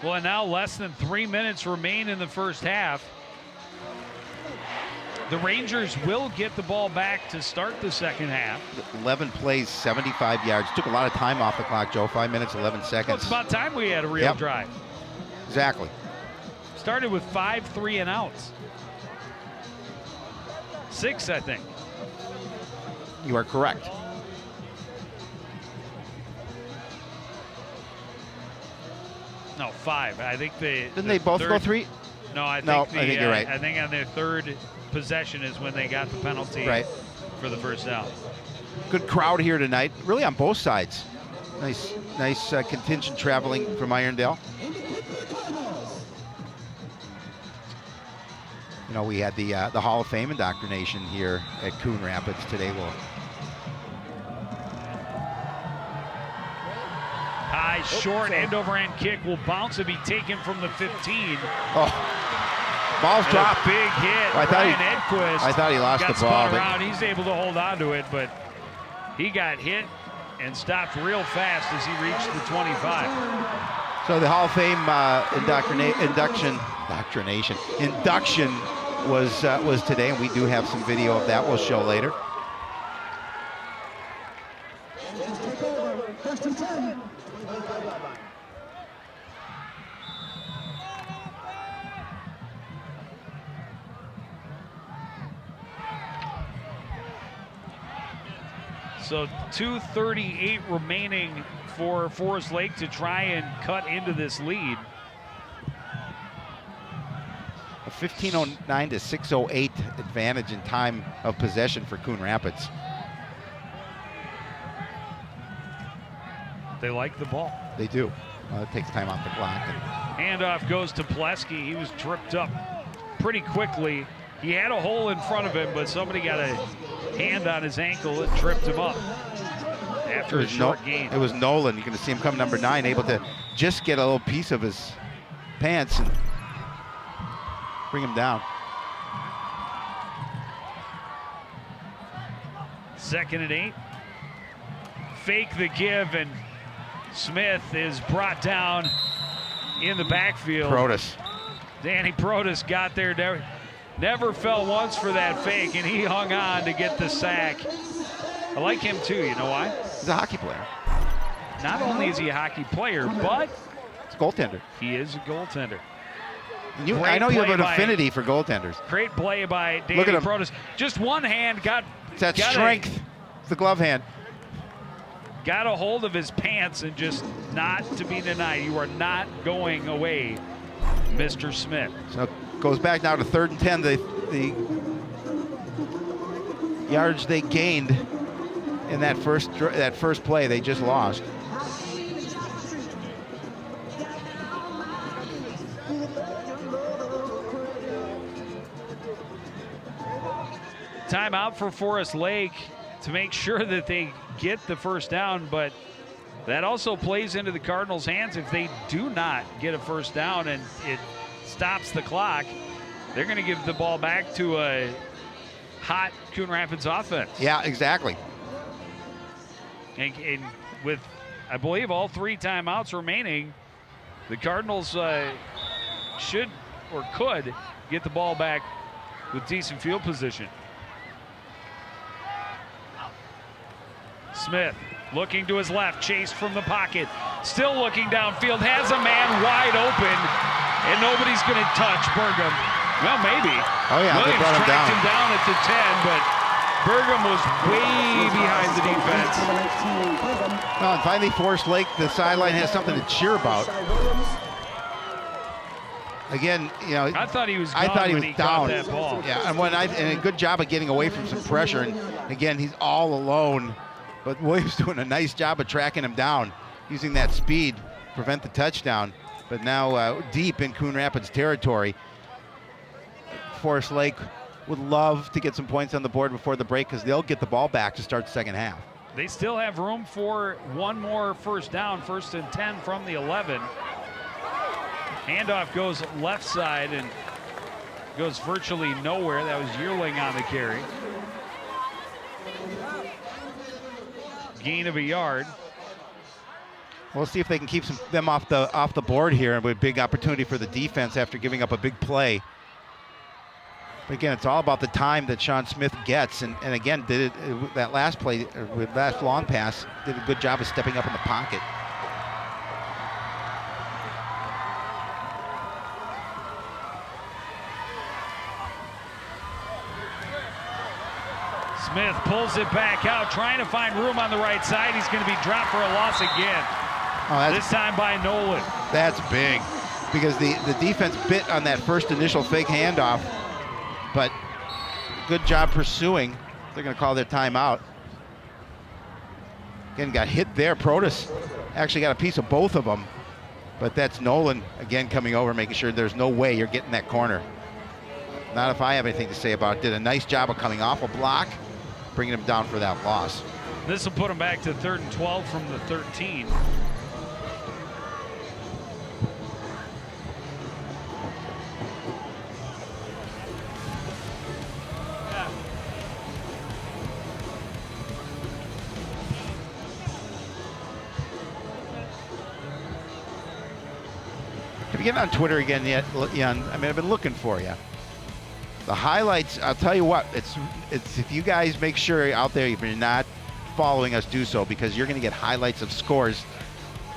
Well, and now less than 3 minutes remain in the first half. The Rangers will get the ball back to start the 2nd half. 11 plays, 75 yards. Took a lot of time off the clock, Joe. 5 minutes, 11 seconds. Well, it's about time we had a real drive. Exactly. Started with 5 3-and-outs. 6, I think. You are correct. No, 5. I think Didn't they both go 3? No, I think you're right. I think on their 3rd possession is when they got the penalty for the first down. Good crowd here tonight, really on both sides. Nice contingent traveling from Irondale. You know, we had the Hall of Fame indoctrination here at Coon Rapids today. High, short, end-over-end kick will bounce and be taken from the 15. Oh. Ball's dropped. Big hit. I thought he lost the ball. Spun around. He's able to hold on to it, but he got hit and stopped real fast as he reached the 25. So the Hall of Fame induction was today, and we do have some video of that we'll show later. So 2:38 remaining for Forest Lake to try and cut into this lead. 15:09 to 6:08 advantage in time of possession for Coon Rapids. They like the ball. They do. It takes time off the clock. Handoff goes to Plesky. He was tripped up pretty quickly. He had a hole in front of him, but somebody got a hand on his ankle and tripped him up after a short gain. It was Nolan. You're going to see him come number 9, able to just get a little piece of his pants and bring him down. 2nd and 8. Fake the give, and Smith is brought down in the backfield. Protas. Danny Protas got there, never fell once for that fake, and he hung on to get the sack. I like him too, you know why? He's a hockey player. Not only is he a hockey player, but He's a goaltender. he is a goaltender. I know you have an affinity for goaltenders. Great play by Danny Look at him. Protas. Just one hand got It's that strength. It's the glove hand. Got a hold of his pants, and just not to be denied. You are not going away, Mr. Smith. So it goes back now to 3rd and 10. The yards they gained in that first play they just lost. Timeout for Forest Lake to make sure that they get the first down, but that also plays into the Cardinals' hands. If they do not get a first down and it stops the clock, they're going to give the ball back to a hot Coon Rapids offense. Yeah, exactly. And with, I believe, all 3 timeouts remaining, the Cardinals should or could get the ball back with decent field position. Smith looking to his left, chased from the pocket, still looking downfield, has a man wide open, and nobody's going to touch Burgum. Well, maybe. Oh, yeah, they Williams brought him tracked down. him down at the 10, but Burgum was way behind the defense. Well, and finally, Forest Lake, the sideline has something to cheer about. Again, you know, I thought he was I gone thought he when was he caught down. that ball. Yeah, and a good job of getting away from some pressure. And again, he's all alone. But Williams doing a nice job of tracking him down, using that speed to prevent the touchdown. But now deep in Coon Rapids territory, Forest Lake would love to get some points on the board before the break because they'll get the ball back to start the second half. They still have room for one more first down, 1st and 10 from the 11. Handoff goes left side and goes virtually nowhere. That was Yearling on the carry. Gain of a yard. We'll see if they can keep them off the board here, and with a big opportunity for the defense after giving up a big play. But again, it's all about the time that Sean Smith gets, and again, that last play, with that long pass, did a good job of stepping up in the pocket. Smith pulls it back out, trying to find room on the right side. He's going to be dropped for a loss again. This time by Nolan. That's big, because the defense bit on that first initial fake handoff, but good job pursuing. They're going to call their timeout. Again, got hit there. Protas actually got a piece of both of them, but that's Nolan again coming over, making sure there's no way you're getting that corner. Not if I have anything to say about it. Did a nice job of coming off a block, bringing him down for that loss. This will put him back to 3rd and 12 from the 13. Have you gotten on Twitter again yet, Jan? I mean, I've been looking for you. The highlights, I'll tell you what, it's if you guys make sure out there, if you're not following us, do so, because you're going to get highlights of scores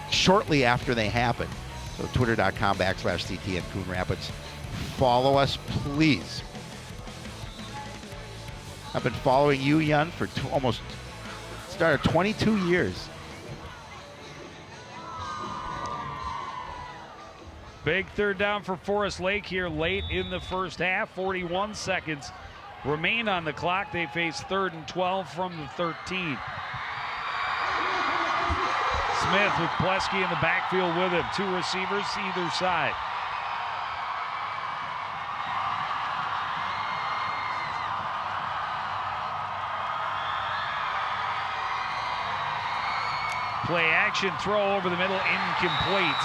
shortly after they happen. So twitter.com/CTN Coon Rapids. Follow us, please. I've been following you, Jan, for almost started 22 years. Big third down for Forest Lake here late in the first half. 41 seconds remain on the clock. They face 3rd and 12 from the 13. Smith with Plesky in the backfield with him. 2 receivers either side. Play action throw over the middle, incomplete.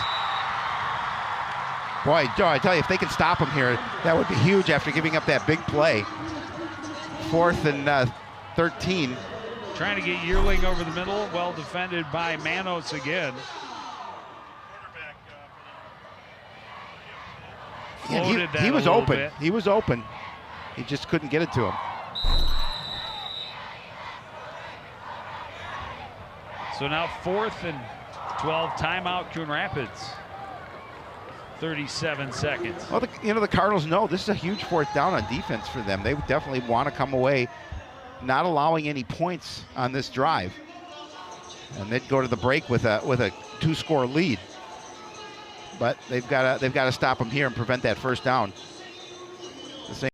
Boy, Joe, I tell you, if they can stop him here, that would be huge after giving up that big play. 4th and 13. Trying to get Yearling over the middle, well defended by Manos again. Yeah, he was open. He was open. He just couldn't get it to him. So now 4th and 12, timeout Coon Rapids. 37 seconds. Well, the Cardinals know this is a huge 4th down on defense for them. They would definitely want to come away not allowing any points on this drive. And they'd go to the break with a 2-score lead. But they've got to stop them here and prevent that first down. The same.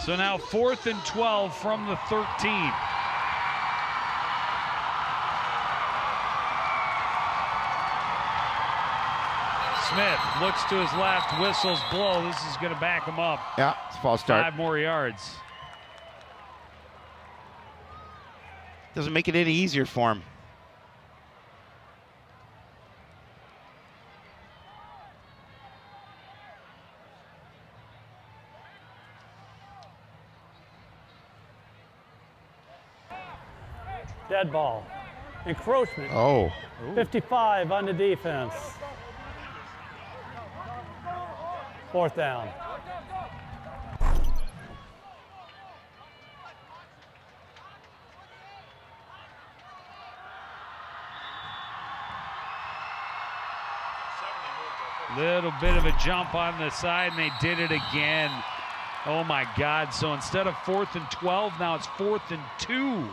So now 4th and 12 from the 13. Smith looks to his left, whistles, blow. This is going to back him up. Yeah, it's a false start. 5 more yards. Doesn't make it any easier for him. Dead ball. Encroachment. Oh. 55 on the defense. 4th down. Little bit of a jump on the side, and they did it again. Oh my God. So instead of 4th and 12, now it's 4th and 2.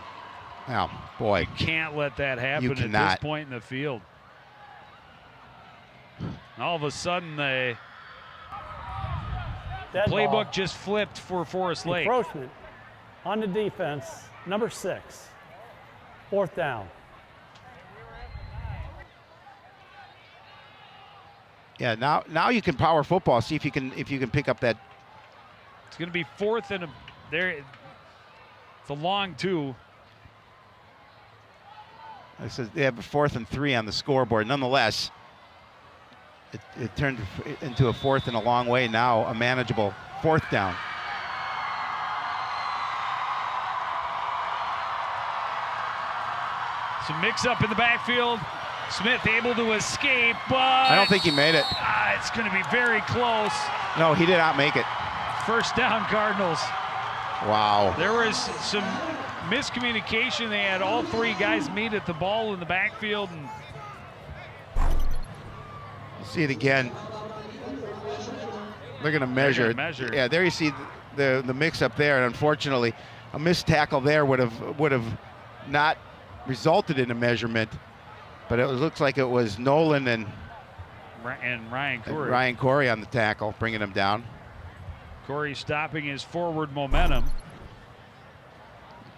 Oh, boy. Can't let that happen at this point in the field. All of a sudden, the playbook ball. just flipped for Forest Lake. Encroachment on the defense, number 6. 4th down. Yeah, now you can power football. See if you can pick up that. It's going to be 4th and there. It's a long 2. It says they have a 4th and 3 on the scoreboard. Nonetheless, it turned into a 4th and a long way. Now a manageable 4th down. Some mix up in the backfield. Smith able to escape, but I don't think he made it. It's going to be very close. No, he did not make it. First down, Cardinals. Wow. There was some miscommunication. They had all 3 guys meet at the ball in the backfield. And see it again. They're going to measure. Yeah, there you see the mix up there, and unfortunately, a missed tackle there would have not resulted in a measurement. But it looks like it was Nolan and Ryan Corey. Ryan Corey on the tackle, bringing him down. Corey stopping his forward momentum.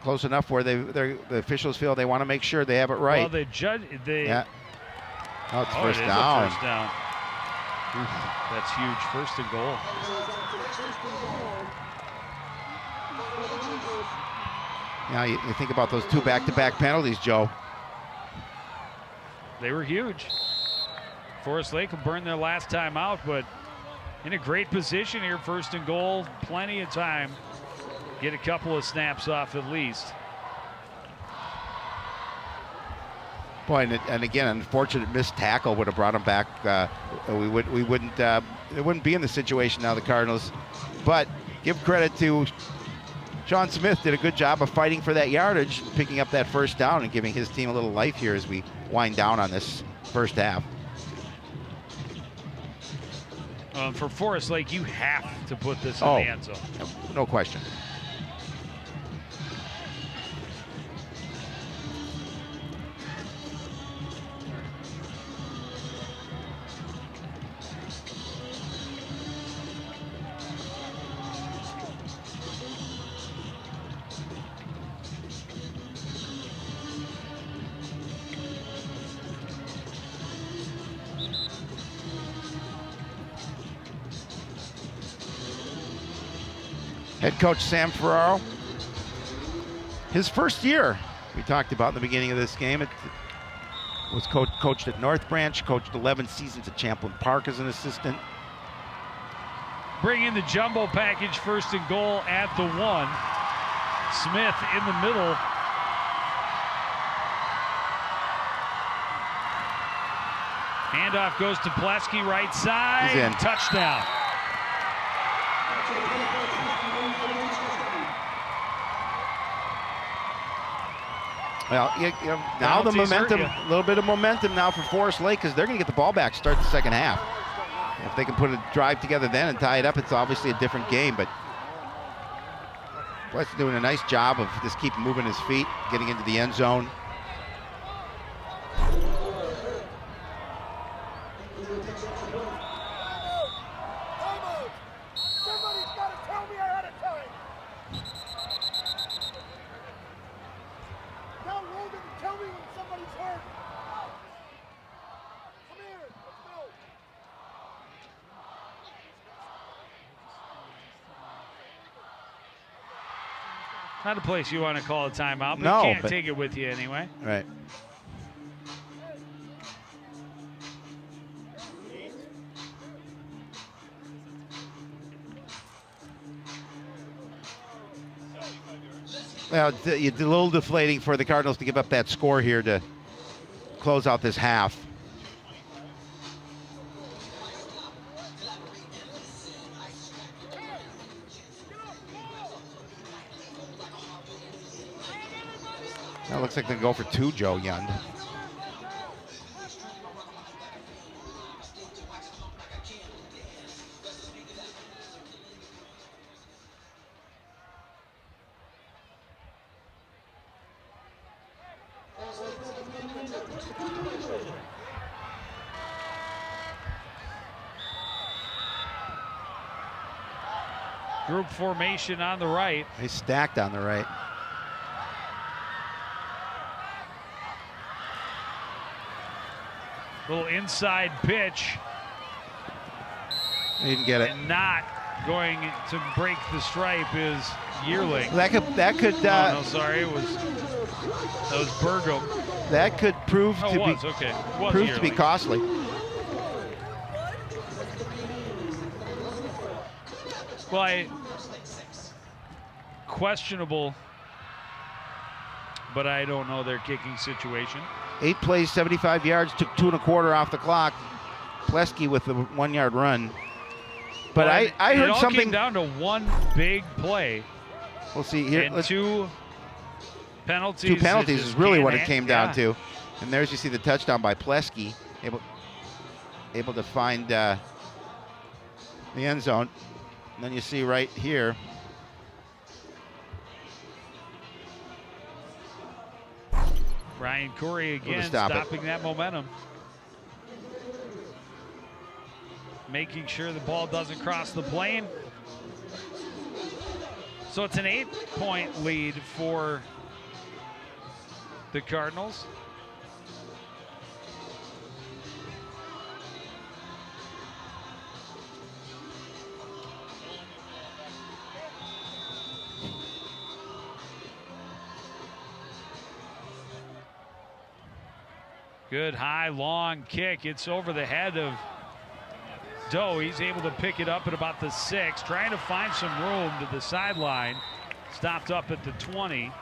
Close enough where the officials feel they want to make sure they have it right. Well, the judge, yeah. Oh, it's first it is down. A first down. Oof, that's huge. 1st and goal. Yeah, you think about those 2 back-to-back penalties, Joe. They were huge. Forest Lake will burn their last time out, but in a great position here, 1st and goal, plenty of time. Get a couple of snaps off at least. Boy, and again, unfortunate missed tackle would have brought him back. We wouldn't. It wouldn't be in the situation now, the Cardinals. But give credit to Sean Smith. Did a good job of fighting for that yardage, picking up that 1st down, and giving his team a little life here as we wind down on this 1st half. For Forest Lake, you have to put this in the end zone. No question. Head coach Sam Ferraro, his 1st year, we talked about in the beginning of this game. It was coached at North Branch, coached 11 seasons at Champlain Park as an assistant. Bring in the jumbo package, 1st and goal at the 1. Smith in the middle. Handoff goes to Plesky, right side. He's in. Touchdown. Well, now the momentum, a little bit of momentum now for Forest Lake, because they're going to get the ball back, start the 2nd half. If they can put a drive together then and tie it up, it's obviously a different game. But West doing a nice job of just keep moving his feet, getting into the end zone. Not a place you want to call a timeout, but No, you can't take it with you anyway. Right. Well, it's a little deflating for the Cardinals to give up that score here to close out this half. That looks like they go for 2, Joe Yund. Group formation on the right. They stacked on the right. Little inside pitch. He didn't get it. And not going to break the stripe is Yearling. That could. Oh, no, sorry, that was Burgo. That could prove Oh, to it be was, okay. It was prove to be Yearling. costly. Well, questionable, but I don't know their kicking situation. 8 plays, 75 yards, took 2 1/4 off the clock. Plesky with the 1-yard run. But Well, I heard it all something. came down to one big play. We'll see here. And two penalties. 2 penalties is really what it came down yeah. to. And there's you see the touchdown by Plesky, able to find the end zone. And then you see right here. Ryan Corey again stop it. stopping that momentum. Making sure the ball doesn't cross the plane. So it's an 8-point lead for the Cardinals. Good high, long kick. It's over the head of Doe. He's able to pick it up at about the 6, trying to find some room to the sideline. Stopped up at the 20.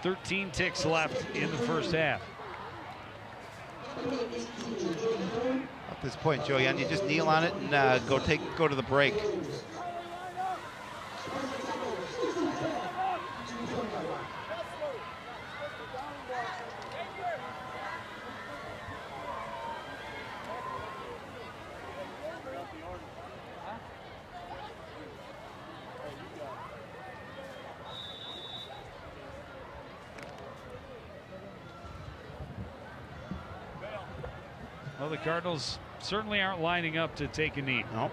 13 ticks left in the first half. At this point, Joe Young, you just kneel on it and go to the break. Well, the Cardinals certainly aren't lining up to take a knee. Nope.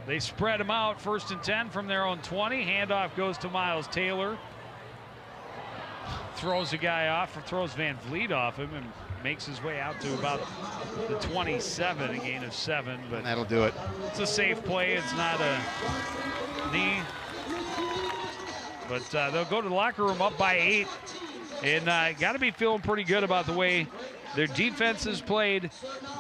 They spread them out, 1st and 10 from their own 20. Handoff goes to Miles Taylor. Throws a guy off, or throws Van Vliet off him, and makes his way out to about the 27, a gain of 7. But And that'll do it. it's a safe play. It's not a knee. But they'll go to the locker room up by 8. And got to be feeling pretty good about the way their defense has played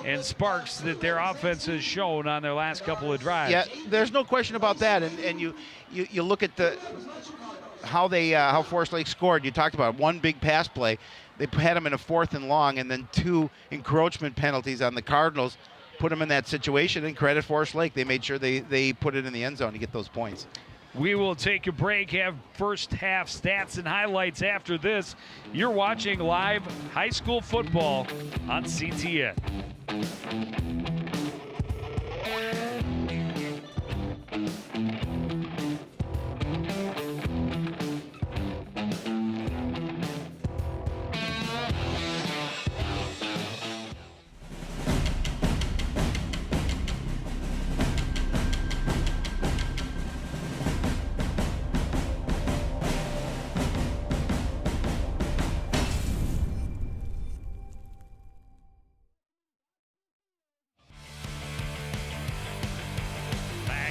and sparks that their offense has shown on their last couple of drives. Yeah, there's no question about that. And you look at how Forest Lake scored. You talked about one big pass play. They had them in a 4th and long, and then 2 encroachment penalties on the Cardinals put them in that situation. And credit Forest Lake, they made sure they put it in the end zone to get those points. We will take a break, have first half stats and highlights after this. You're watching live high school football on CTN.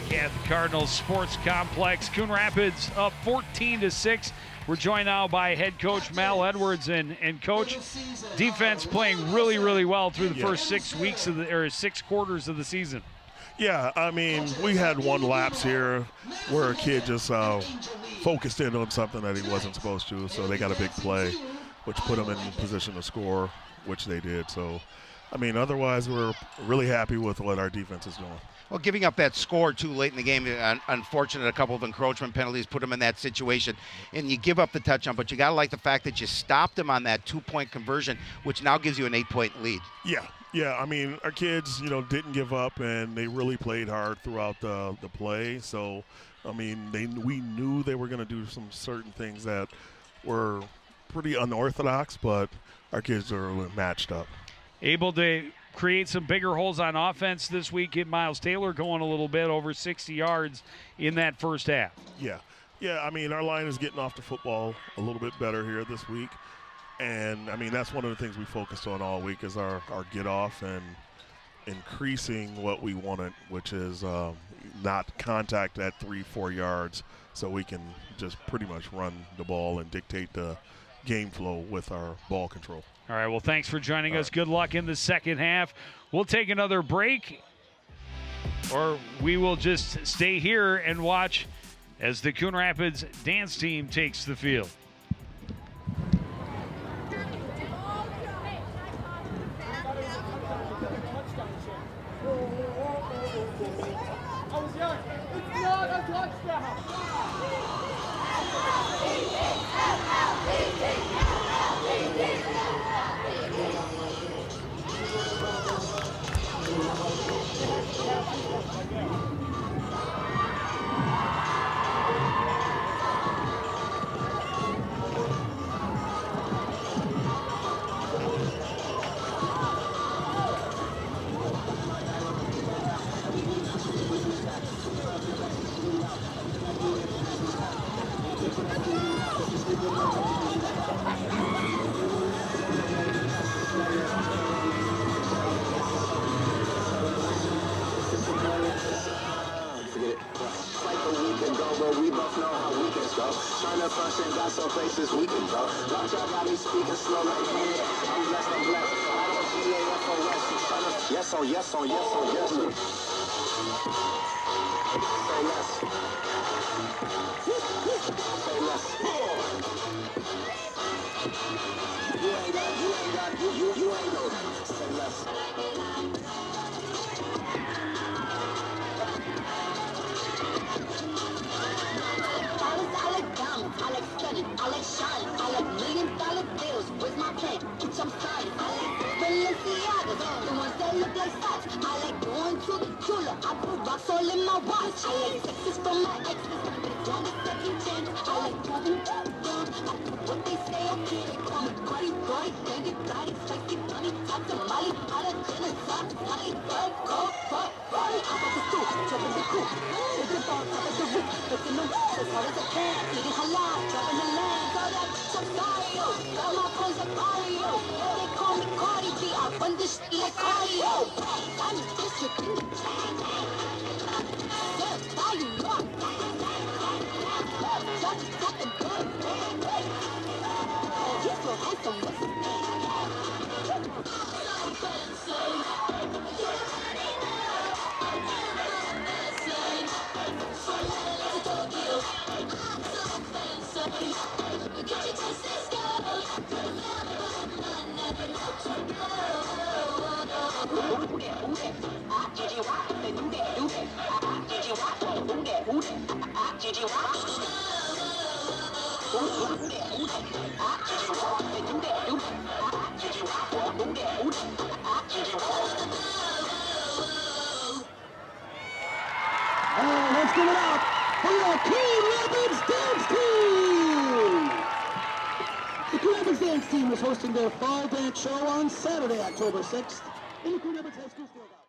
At the Cardinals Sports Complex, Coon Rapids up 14-6. We're joined now by head coach Mal Edwards, and coach, defense playing really, really well through the first 6 quarters of the season. Yeah, I mean, we had one lapse here where a kid just focused in on something that he wasn't supposed to, so they got a big play, which put them in position to score, which they did. So, I mean, otherwise we're really happy with what our defense is doing. Well, giving up that score too late in the game, unfortunate. A couple of encroachment penalties put them in that situation. And you give up the touchdown, but you got to like the fact that you stopped them on that 2-point conversion, which now gives you an 8-point lead. Yeah. I mean, our kids, didn't give up, and they really played hard throughout the play. So, I mean, we knew they were going to do some certain things that were pretty unorthodox, but our kids are matched up. Able to create some bigger holes on offense this week. Get Miles Taylor going a little bit, over 60 yards in that first half. Yeah, I mean, our line is getting off the football a little bit better here this week. And, I mean, that's one of the things we focused on all week is our get off and increasing what we wanted, which is not contact at 3-4 yards, so we can just pretty much run the ball and dictate the game flow with our ball control. All right, well, thanks for joining us. Good luck in the second half. We'll take another break, or we will just stay here and watch as the Coon Rapids dance team takes the field. It's not a touchdown. Like a week ago, but we both know how we can go. Tryna brush and got some places we can go. Watch out, got me speaking slow like me. I'm blessed, I'm blessed. I don't GAFOS. Yes, oh, yes, oh, yes, oh, yes. Say less. Say less. You ain't got, you ain't know. Say less. I like diamonds, I like study, I like shine, I like $1 million bills. Where's my pen? Bitch, I'm sorry. I like Balenciagas, the ones that look like socks. I like going to the jeweler. I put rocks all in my watch. I like sexes from my exes, but it's on the second chance. I like moving down. I do what they say I can. They call me Cardi, Cardi, Candy, Body, Spicy, Bunny, Top Tamale, out of Genesis, Molly, Bird, Cold, Party. I'm about to stoop, jumping the coop. Take the ball, top of the roof, looking them as hard as I can. Eating halal, dropping the land. All that bitch, I'm sorry, yo. Got my friends like Mario. Yeah, they call me Cardi B. I run this shit like cardio. I'm in district in the chain. Yeah, buy you up. Drop the top and go. He's so handsome, what's his name? Let's give it up for the Coon Rapids Dance Team! The Coon Rapids Dance Team is hosting their fall dance show on Saturday, October 6th in the Coon Rapids High School Fieldhouse.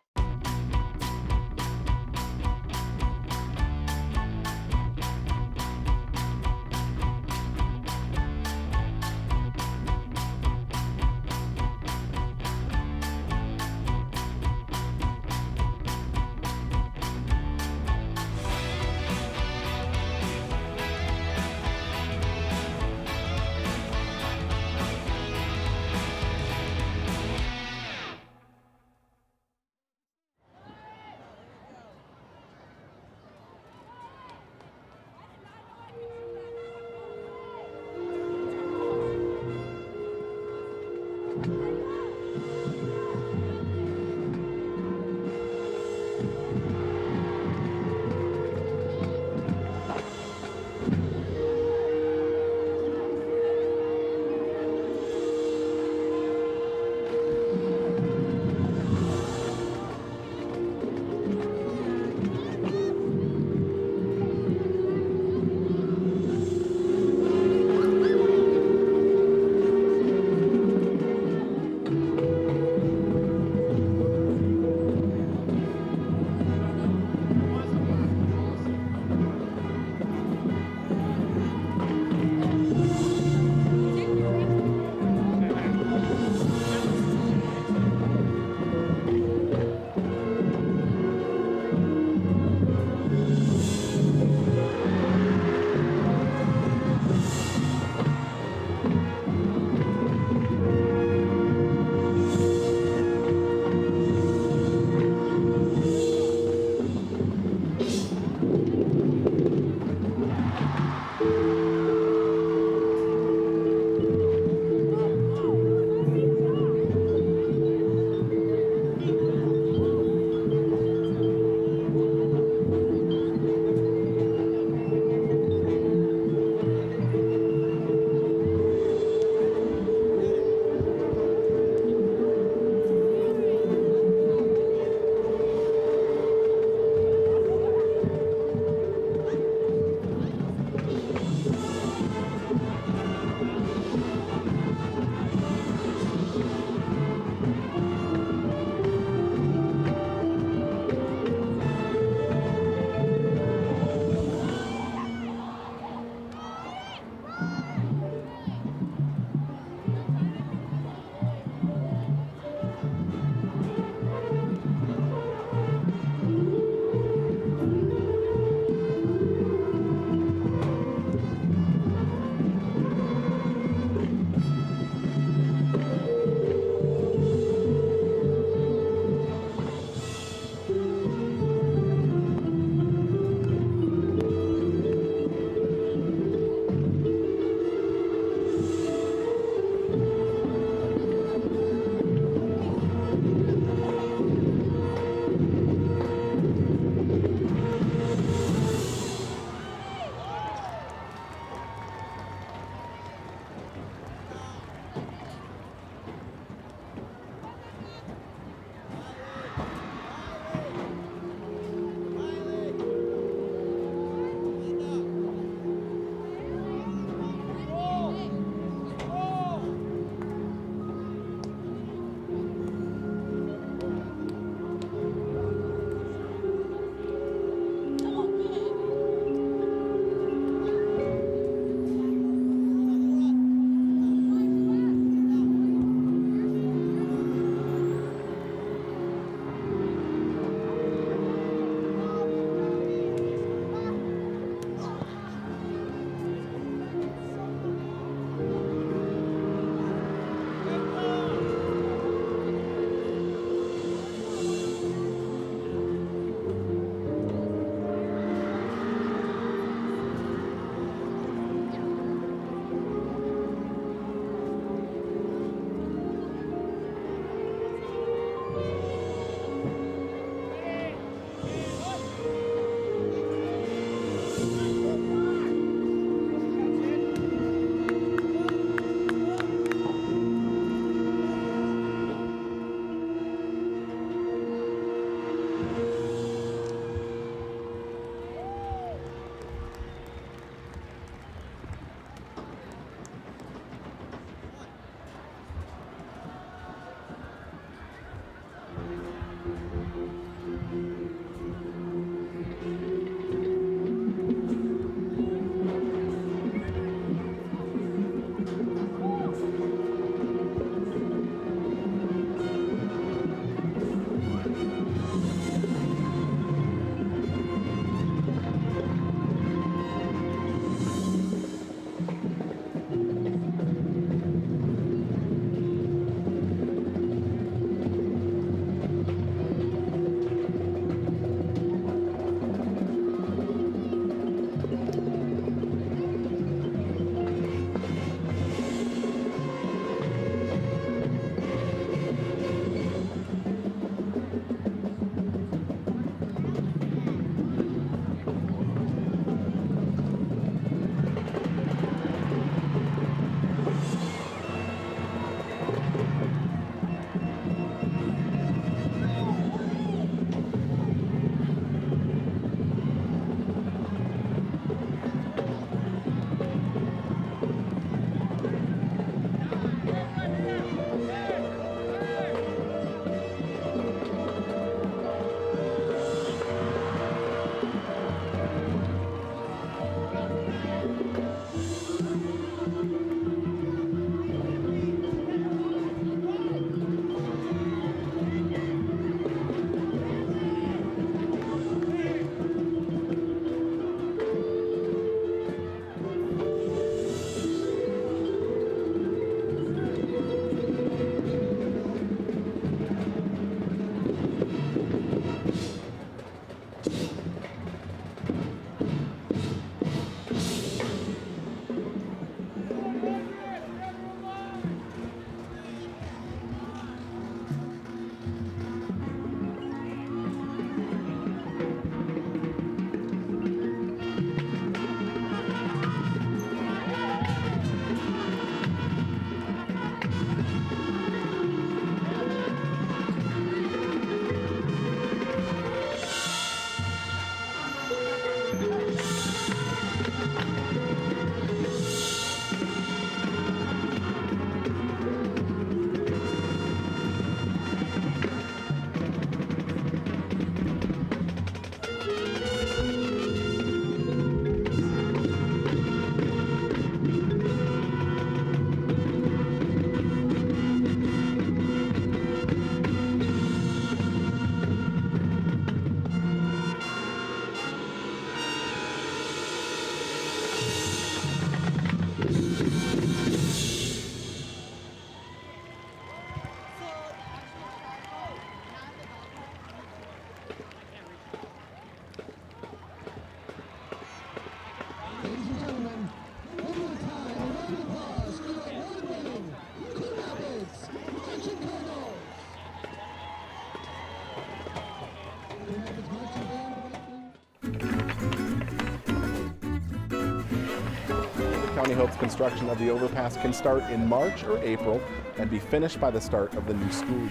County hopes construction of the overpass can start in March or April and be finished by the start of the new school year.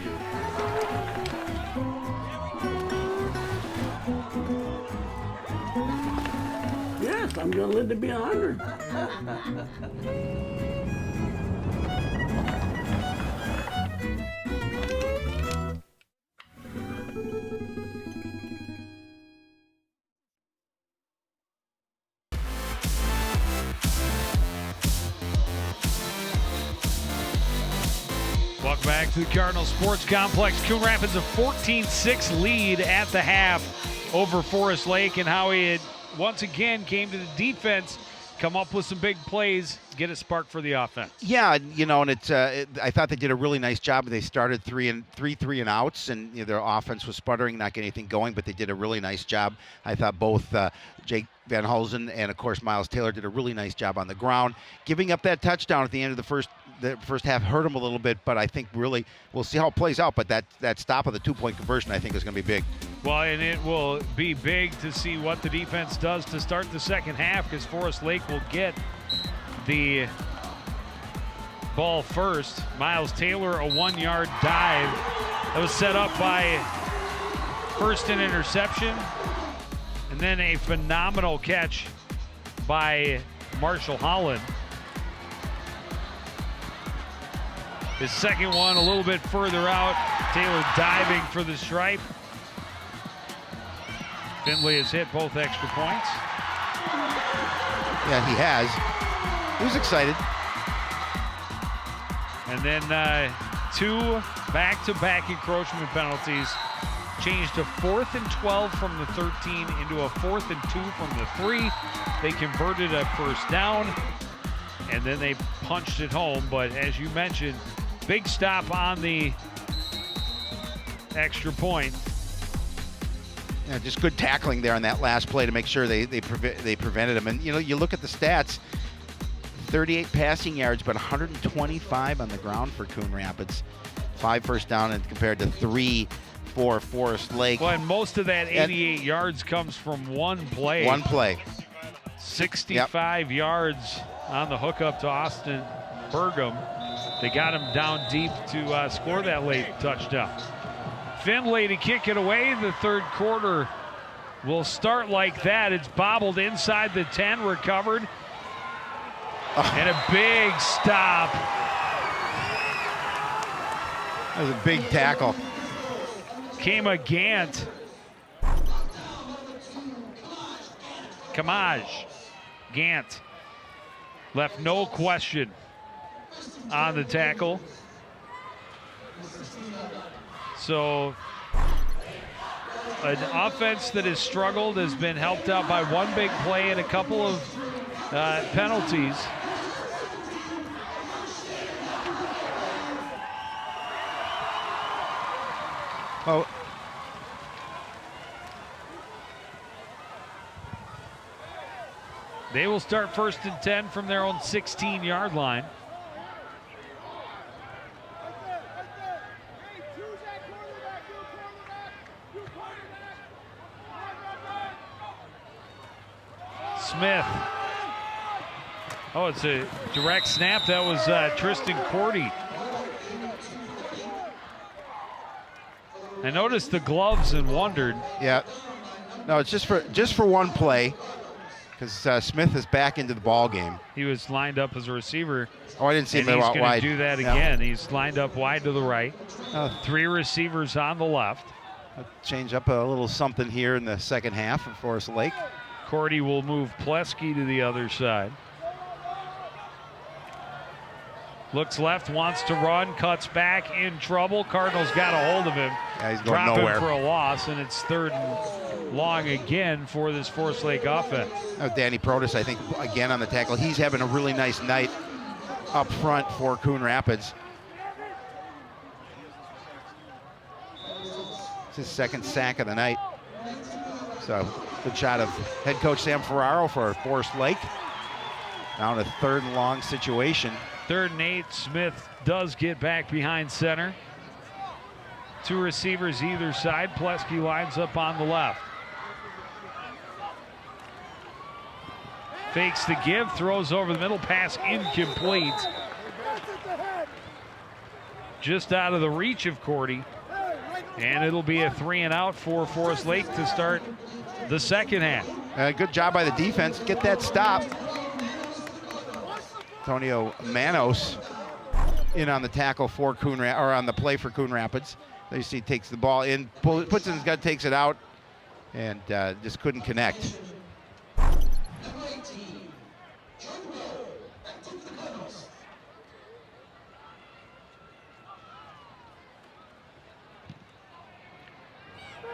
Yes, I'm gonna live to be 100. Welcome back to the Cardinal Sports Complex. Coon Rapids a 14-6 lead at the half over Forest Lake, and Howie had once again came to the defense, come up with some big plays, get a spark for the offense. Yeah, and I thought they did a really nice job. They started three and outs, and their offense was sputtering, not getting anything going, but they did a really nice job. I thought both Jake Van Hulsen and, of course, Miles Taylor did a really nice job on the ground. Giving up that touchdown at the end of the first half hurt them a little bit, but I think really we'll see how it plays out. But that stop of the 2-point conversion, I think, is going to be big. Well, and it will be big to see what the defense does to start the second half, because Forest Lake will get the ball first. Miles Taylor, a 1-yard dive that was set up by first an interception, and then a phenomenal catch by Marshall Holland. His second one a little bit further out. Taylor diving for the stripe. Findlay has hit both extra points. Yeah, he has. He was excited. And then 2 back-to-back encroachment penalties. Changed a 4th and 12 from the 13 into a 4th and 2 from the 3. They converted a first down, and then they punched it home. But as you mentioned, big stop on the extra point. Yeah, just good tackling there on that last play to make sure they prevented him. And you look at the stats: 38 passing yards, but 125 on the ground for Coon Rapids. 5 first down, and compared to 3 for Forest Lake. Well, and most of that 88 yards comes from one play. 65 yards on the hookup to Austin Burgum. They got him down deep to score that late touchdown. Findlay to kick it away. The third quarter will start like that. It's bobbled inside the 10, recovered. And a big stop. That was a big tackle. Kama Gant. Kamaj Gant left no question on the tackle. So an offense that has struggled has been helped out by one big play and a couple of penalties. Oh. They will start 1st and 10 from their own 16-yard line. Smith. Oh, it's a direct snap. That was Tristan Cordy. I noticed the gloves and wondered. Yeah. No, it's just for one play, because Smith is back into the ball game. He was lined up as a receiver. Oh, I didn't see him out wide. He's going to do that again. He's lined up wide to the right. 3 receivers on the left. Change up a little something here in the second half of Forest Lake. Cordy will move Plesky to the other side. Looks left, wants to run, cuts back, in trouble. Cardinals got a hold of him. Yeah, he's going Drop nowhere. him for a loss, and it's 3rd and long again for this Forest Lake offense. Danny Protas, I think, again on the tackle. He's having a really nice night up front for Coon Rapids. It's his 2nd sack of the night. So good shot of head coach Sam Ferraro for Forest Lake. Down a 3rd and long situation. 3rd and 8. Smith does get back behind center. 2 receivers either side. Plesky lines up on the left. Fakes the give, throws over the middle, pass incomplete. Just out of the reach of Cordy. And it'll be a 3-and-out for Forest Lake to start the second half. Good job by the defense. Get that stop. Antonio Manos in on the tackle for Coon or on the play for Coon Rapids. There you see, takes the ball in, puts it in his gut, takes it out, and just couldn't connect.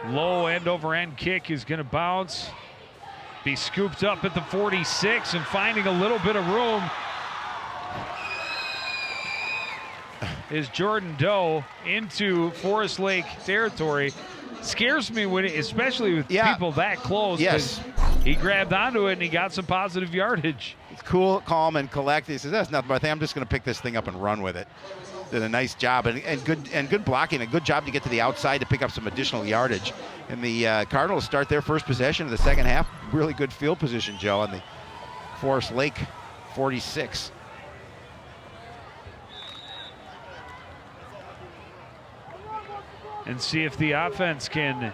Low end over end kick is going to bounce. Be scooped up at the 46 and finding a little bit of room is Jordan Doe into Forest Lake territory. Scares me when, especially with people that close. Yes. He grabbed onto it and he got some positive yardage. He's cool, calm, and collected. He says, "That's nothing, but I think I'm just going to pick this thing up and run with it." Did a nice job and good blocking. A good job to get to the outside to pick up some additional yardage. And the Cardinals start their first possession of the second half. Really good field position, Joe, on the Forest Lake 46. And see if the offense can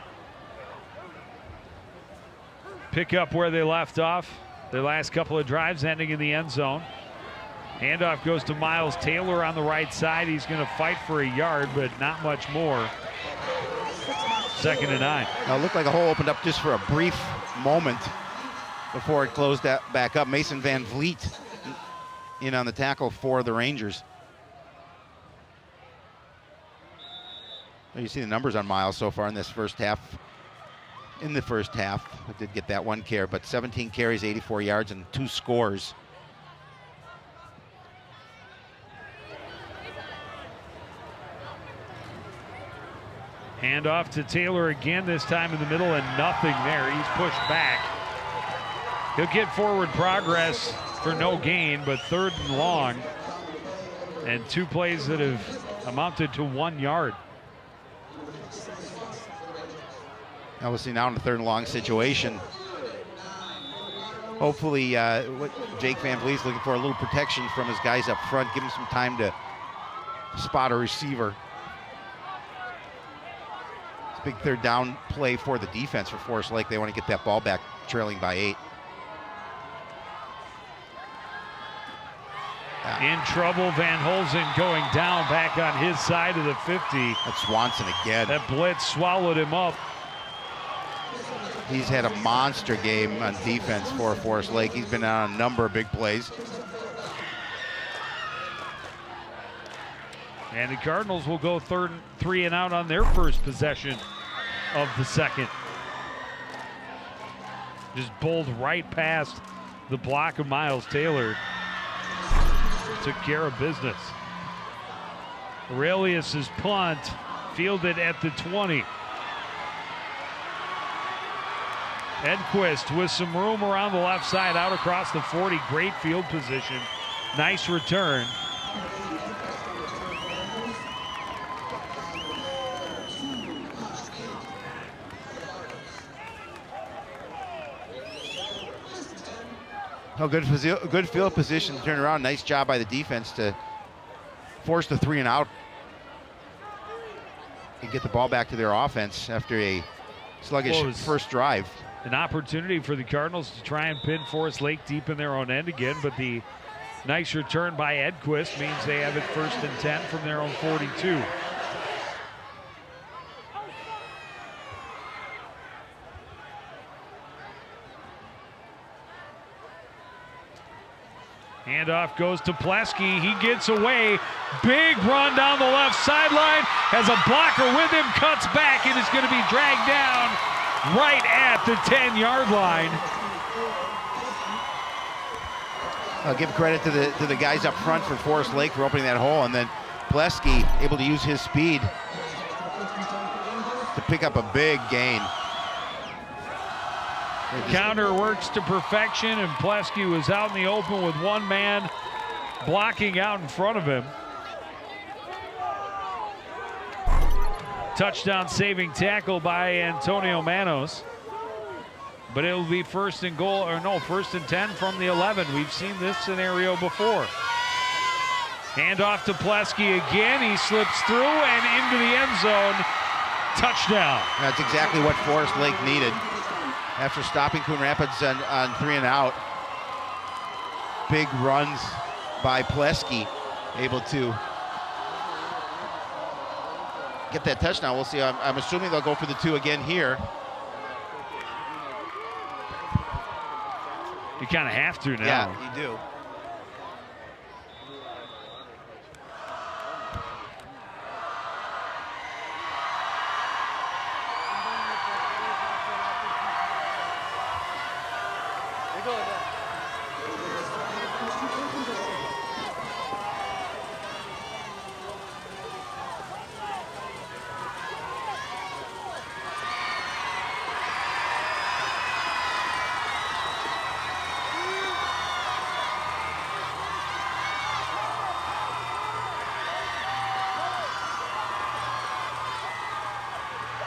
pick up where they left off. Their last couple of drives ending in the end zone. Handoff goes to Miles Taylor on the right side. He's going to fight for a yard, but not much more. 2nd and 9. Now it looked like a hole opened up just for a brief moment before it closed that back up. Mason Van Vliet in on the tackle for the Rangers. You see the numbers on Miles so far in this first half. In the first half, I did get that one carry, but 17 carries, 84 yards, and 2 scores. Hand off to Taylor again, this time in the middle, and nothing there. He's pushed back. He'll get forward progress for no gain, but 3rd and long. And 2 plays that have amounted to 1 yard. Now we'll see now in the 3rd and long situation. Hopefully, what Jake Van Vliet's looking for, a little protection from his guys up front, give him some time to spot a receiver. Big 3rd down play for the defense for Forest Lake. They want to get that ball back, trailing by 8. In trouble, Van Holzen going down back on his side of the 50. That's Swanson again. That blitz swallowed him up. He's had a monster game on defense for Forest Lake. He's been on a number of big plays. And the Cardinals will go 3 and out on their first possession of the second. Just bowled right past the block of Miles Taylor. Took care of business. Aurelius's punt fielded at the 20. Edquist with some room around the left side, out across the 40. Great field position. Nice return. Oh, good field position to turn around. Nice job by the defense to force the 3 and out and get the ball back to their offense after a sluggish first drive. An opportunity for the Cardinals to try and pin Forest Lake deep in their own end again, but the nice return by Edquist means they have it 1st and 10 from their own 42. Handoff goes to Plesky. He gets away. Big run down the left sideline. Has a blocker with him. Cuts back and is going to be dragged down right at the 10-yard line. I'll give credit to the guys up front for Forest Lake for opening that hole, and then Plesky able to use his speed to pick up a big gain. Counter works to perfection, and Plesky was out in the open with one man blocking out in front of him. Touchdown saving tackle by Antonio Manos. but it will be first and 10 from the 11. We've seen this scenario before. Hand off to Plesky again. He slips through and into the end zone. Touchdown. That's exactly what Forest Lake needed. After stopping Coon Rapids on 3 and out, big runs by Plesky, able to get that touchdown. We'll see. I'm assuming they'll go for the 2 again here. You kind of have to now. Yeah, you do.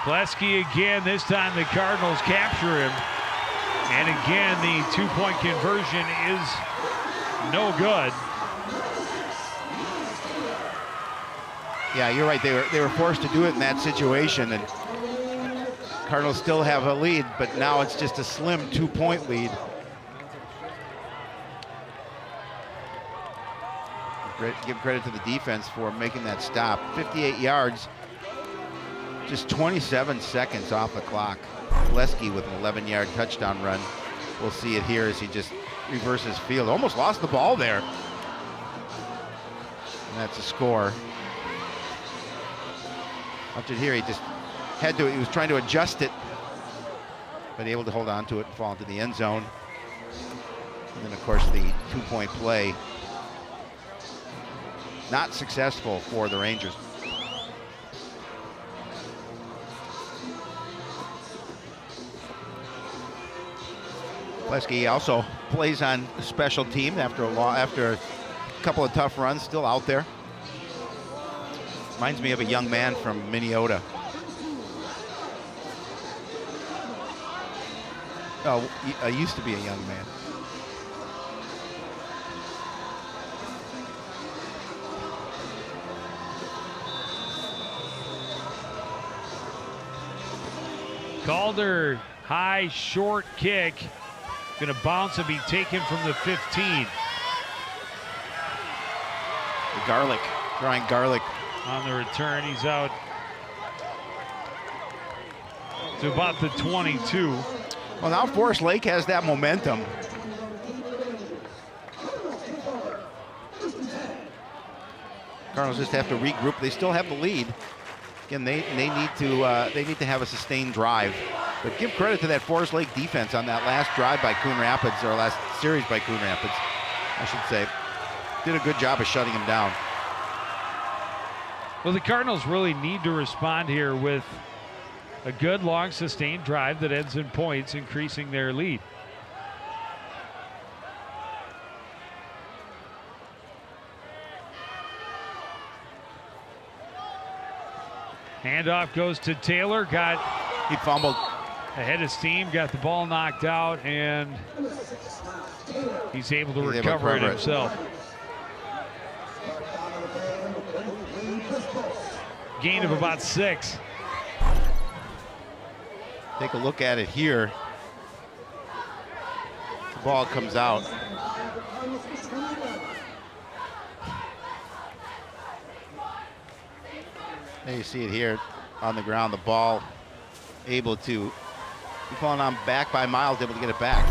Plesky again. This time the Cardinals capture him. And again, the 2-point conversion is no good. Yeah, you're right. They were forced to do it in that situation, and Cardinals still have a lead, but now it's just a slim 2-point lead. Give credit to the defense for making that stop. 58 yards, just 27 seconds off the clock. Plesky with an 11-yard touchdown run. We'll see it here as he just reverses field. Almost lost the ball there. And that's a score. Up to here, he just had to, he was trying to adjust it, but able to hold on to it and fall into the end zone. And then, of course, the 2-point play. Not successful for the Rangers. Plesky also plays on special team after a couple of tough runs, still out there. Reminds me of a young man from Minnesota. Oh, I used to be a young man. Calder, high, short kick. Going to bounce and be taken from the 15. Garlic, Brian Garlic. On the return, he's out to about the 22. Well, now Forest Lake has that momentum. Cardinals just have to regroup. They still have the lead. Again, they need to have a sustained drive. But give credit to that Forest Lake defense on that last drive by Coon Rapids, or last series by Coon Rapids, I should say. Did a good job of shutting him down. Well, the Cardinals really need to respond here with a good, long, sustained drive that ends in points, increasing their lead. Handoff goes to Taylor. He fumbled. Ahead of steam, got the ball knocked out, and he's able to recover it himself. Gain of about 6. Take a look at it here. The ball comes out. There you see it here on the ground. The ball able to be falling on back by Miles, able to get it back.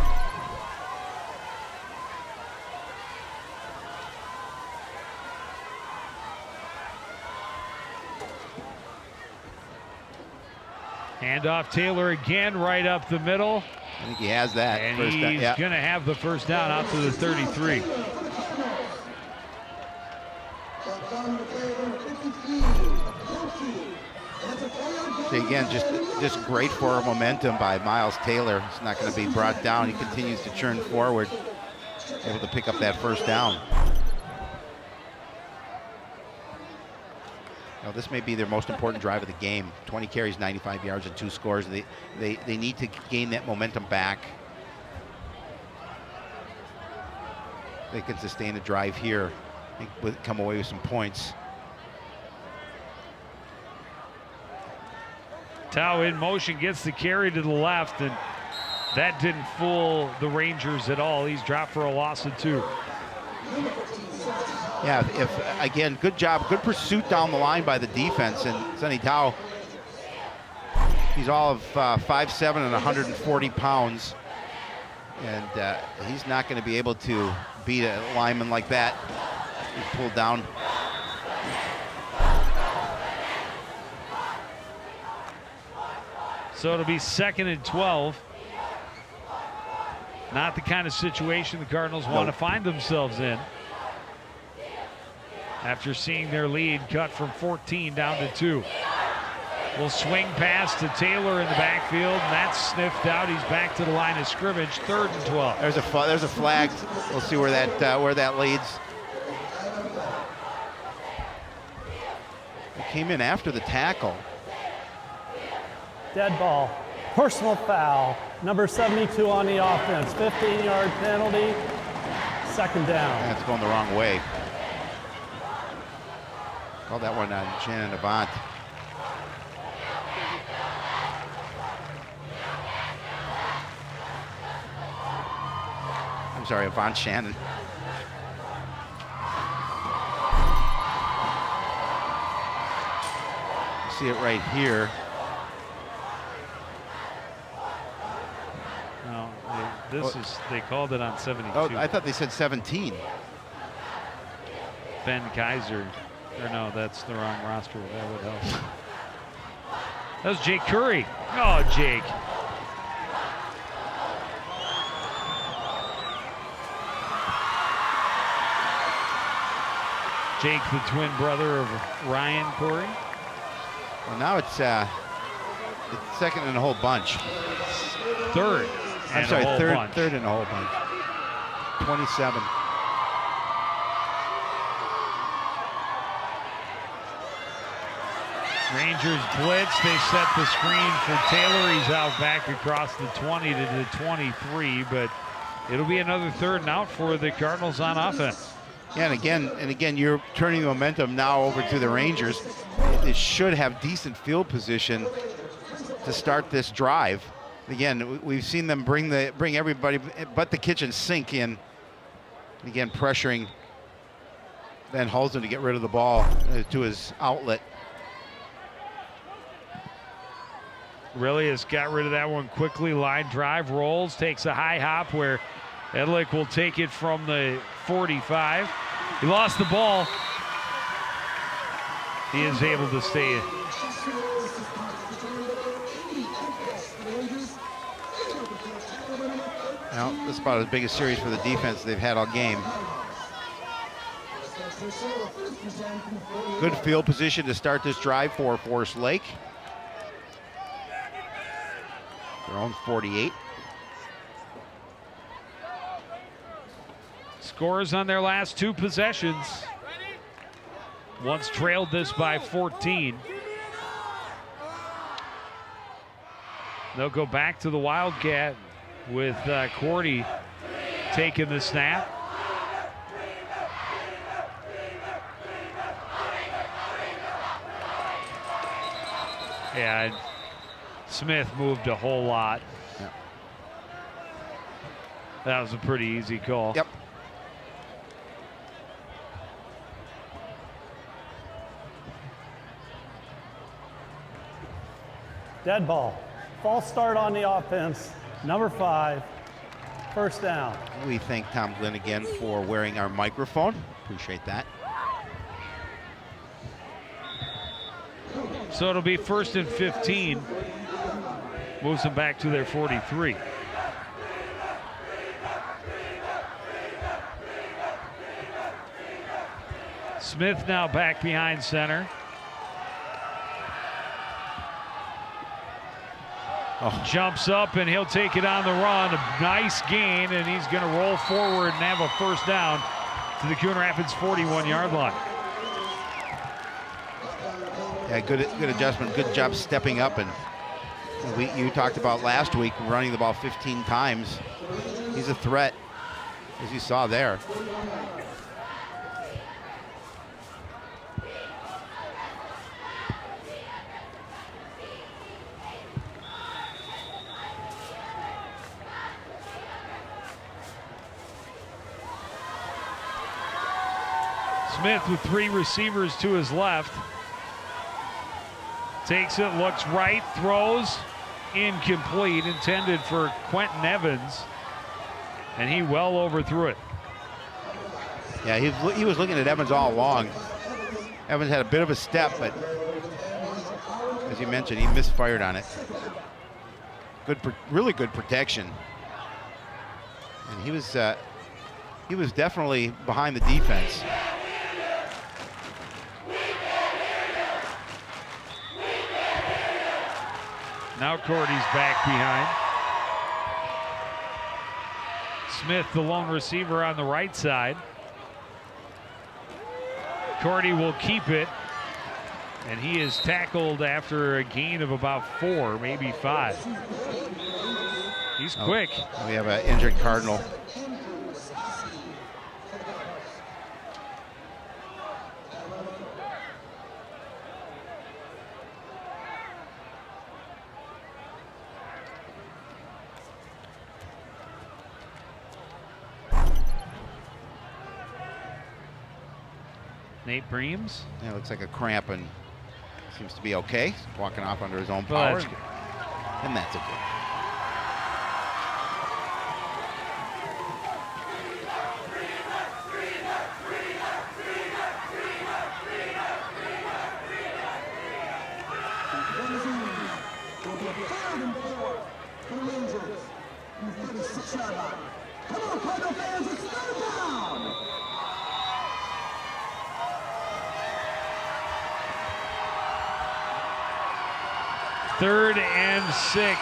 Handoff Taylor again, right up the middle. I think he has that. And he's going to have the first down out to the 33. So again, just great for momentum by Miles Taylor. It's not going to be brought down. He continues to churn forward, able to pick up that first down. Now, this may be their most important drive of the game. 20 carries, 95 yards, and 2 scores. They need to gain that momentum back. They can sustain a drive here and come away with some points. Tao in motion, gets the carry to the left, and that didn't fool the Rangers at all. He's dropped for a loss of 2. Yeah, again, good job, good pursuit down the line by the defense. And Sonny Tao, he's all of 5'7" and 140 pounds. And he's not going to be able to beat a lineman like that. He's pulled down. So it'll be 2nd and 12. Not the kind of situation the Cardinals want to find themselves in. After seeing their lead cut from 14 down to 2. Will swing pass to Taylor in the backfield, and that's sniffed out. He's back to the line of scrimmage, 3rd and 12. There's a flag. We'll see where that leads. It came in after the tackle. Dead ball. Personal foul. Number 72 on the offense. 15-yard penalty. 2nd down. That's going the wrong way. Call that one on Shannon Avant. I'm sorry, Avant Shannon. See it right here. No, they called it on 72. Oh, I thought they said 17. Ben Kaiser. Or no, that's the wrong roster. That would help. That was Jake Curry. Oh, Jake. Jake, the twin brother of Ryan Curry. Well, now it's 2nd and a whole bunch. 3rd. I'm sorry, third and a whole bunch. 27. Rangers blitz. They set the screen for Taylor. He's out back across the 20 to the 23, but it'll be another 3rd and out for the Cardinals on offense. Yeah, and again, you're turning the momentum now over to the Rangers. It should have decent field position to start this drive. Again, we've seen them bring everybody but the kitchen sink in. Again, pressuring Van Hulsen to get rid of the ball to his outlet. Really has got rid of that one quickly. Line drive, rolls, takes a high hop where Edlick will take it from the 45. He lost the ball. He is able to stay. Well, this is about as big a series for the defense they've had all game. Good field position to start this drive for Forest Lake. Their own 48. Scores on their last 2 possessions. Once trailed this by 14. They'll go back to the Wildcat with Cordy taking the snap. Yeah, and Smith moved a whole lot. Yeah. That was a pretty easy call. Yep. Dead ball. False start on the offense. Number 5. 1st down. We thank Tom Glynn again for wearing our microphone. Appreciate that. So it'll be 1st and 15. Moves them back to their 43. Smith now back behind center. Jumps up and he'll take it on the run. A nice gain, and he's going to roll forward and have a 1st down to the Coon Rapids 41-yard line. Yeah, good adjustment. Good job stepping up. And you talked about last week running the ball 15 times. He's a threat, as you saw there. Smith with 3 receivers to his left. Takes it, looks right, throws, incomplete, intended for Quentin Evans, and he well overthrew it. Yeah, he was looking at Evans all along. Evans had a bit of a step, but as you mentioned, he misfired on it. Really good protection, and he was definitely behind the defense. Now Cordy's back behind. Smith, the lone receiver on the right side. Cordy will keep it, and he is tackled after a gain of about 4, maybe 5. He's quick. We have an injured Cardinal. Nate Breams. Yeah, looks like a cramp and seems to be okay. He's walking off under his own Well, power. that's good. And that's a good. Third and 6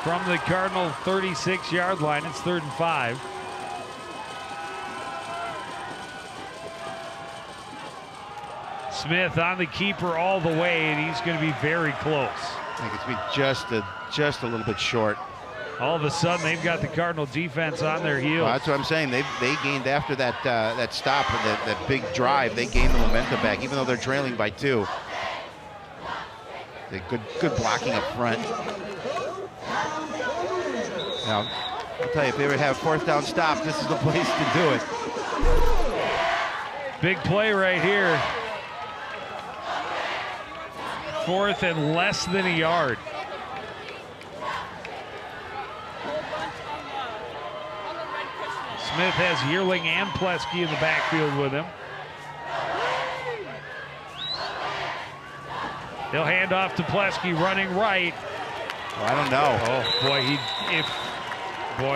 from the Cardinal 36-yard line. It's 3rd and 5. Smith on the keeper all the way, and he's going to be very close. I think it's been just a little bit short. All of a sudden, they've got the Cardinal defense on their heels. Well, that's what I'm saying. They gained after that stop, that big drive. They gained the momentum back, even though they're trailing by 2. Good blocking up front. Now, I'll tell you, if they ever have 4th down stop, this is the place to do it. Big play right here. 4th and less than a yard. Smith has Yearling and Plesky in the backfield with him. He'll hand off to Plesky running right. Well, I don't know. Oh boy,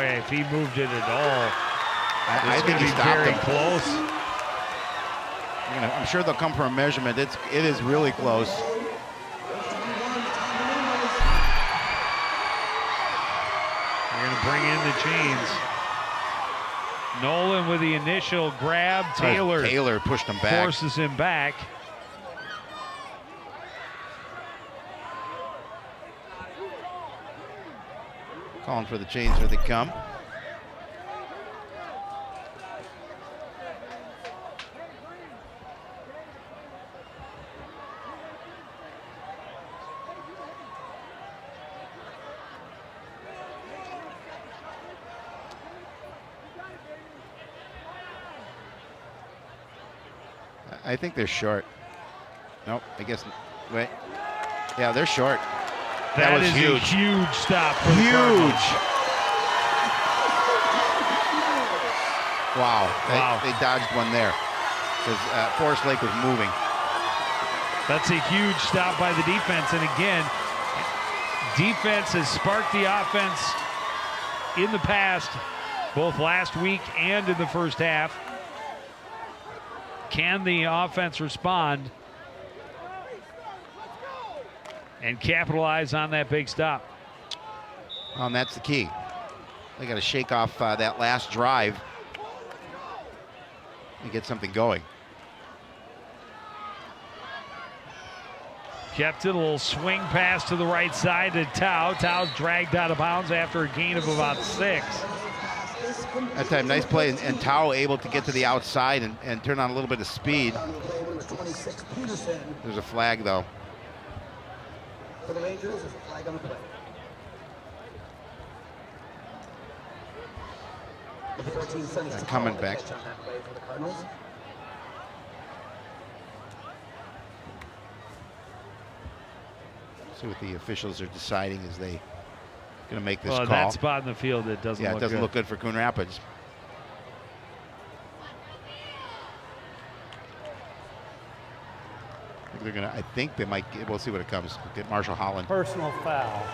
if he moved it at all, I think he stopped very him. close. I'm sure they'll come for a measurement. It is really close. They're going to bring in the chains. Nolan with the initial grab. Taylor pushed him back. Forces him back. Calling for the chains, here they come. I think they're short. Nope, I guess, wait. Yeah, they're short. That was is huge. a huge stop for the Cardinals. Huge. Wow. They dodged one there because Forest Lake was moving. That's a huge stop by the defense. And again, defense has sparked the offense in the past, both last week and in the first half. Can the offense respond and capitalize on that big stop? And that's the key. They got to shake off that last drive and get something going. Kept it, a little swing pass to the right side to Tao. Tao's dragged out of bounds after a gain of about 6. That time, nice play, and Tao able to get to the outside and turn on a little bit of speed. There's a flag, though. For the Rangers, there's a flag on the play. Coming back. See what the officials are deciding as they going to make this call. That spot in the field, it doesn't look good. Yeah, it doesn't look good for Coon Rapids. I think they might get, we'll see what it comes. Get Marshall Holland. Personal foul.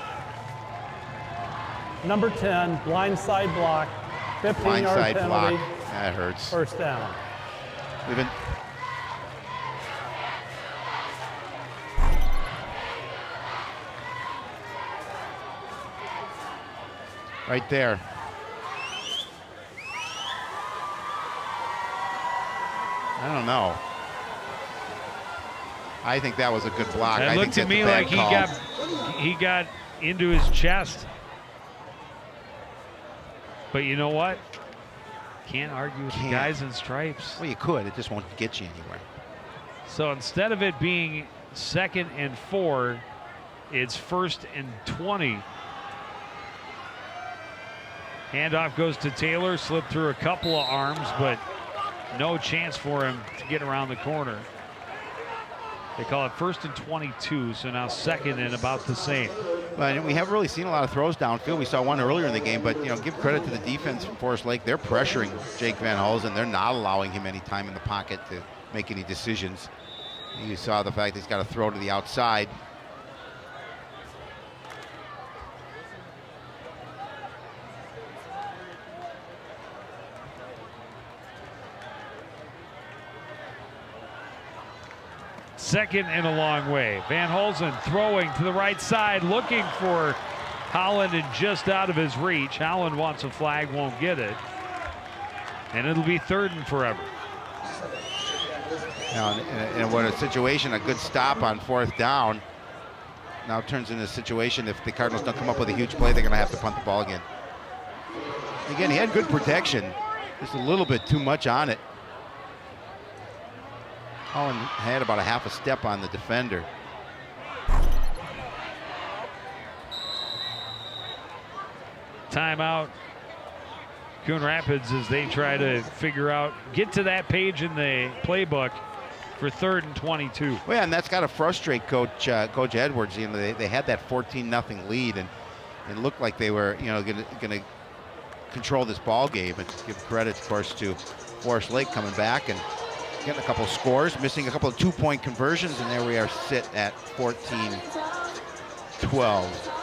Number 10, blindside block, 15-yard penalty. Block. That hurts. First down. We've been. Right there. I don't know. I think that was a good block. It looked to me like he got into his chest. But you know what? Can't argue with the guys in stripes. Well, you could. It just won't get you anywhere. So instead of it being 2nd and 4, it's 1st and 20. Handoff goes to Taylor, slipped through a couple of arms, but no chance for him to get around the corner. They call it 1st and 22, so now 2nd and about the same. But we haven't really seen a lot of throws downfield. We saw one earlier in the game, but give credit to the defense from Forest Lake. They're pressuring Jake Van Hulsen. They're not allowing him any time in the pocket to make any decisions. You saw the fact that he's got to throw to the outside. Second and a long way. Van Hulsen throwing to the right side, looking for Holland and just out of his reach. Holland wants a flag, won't get it. And it'll be 3rd and forever. Now, in what a situation, a good stop on 4th down. Now turns into a situation, if the Cardinals don't come up with a huge play, they're going to have to punt the ball again. Again, he had good protection. Just a little bit too much on it. Holland had about a half a step on the defender. Timeout. Coon Rapids as they try to figure out, get to that page in the playbook for 3rd and 22. Well, yeah, and that's got to frustrate Coach Edwards. They had that 14-0 lead, and it looked like they were, going to control this ball game. And give credit, of course, to Forest Lake coming back and getting a couple of scores, missing a couple of 2-point conversions, and there we are sit at 14-12.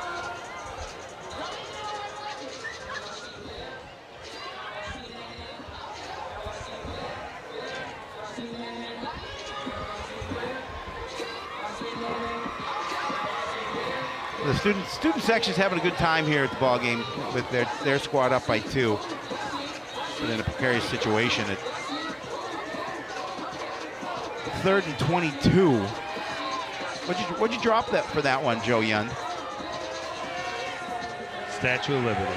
The student section's having a good time here at the ball game with their squad up by 2. But in a precarious situation at 3rd and 22. What'd you drop that for that one, Joe Young? Statue of Liberty.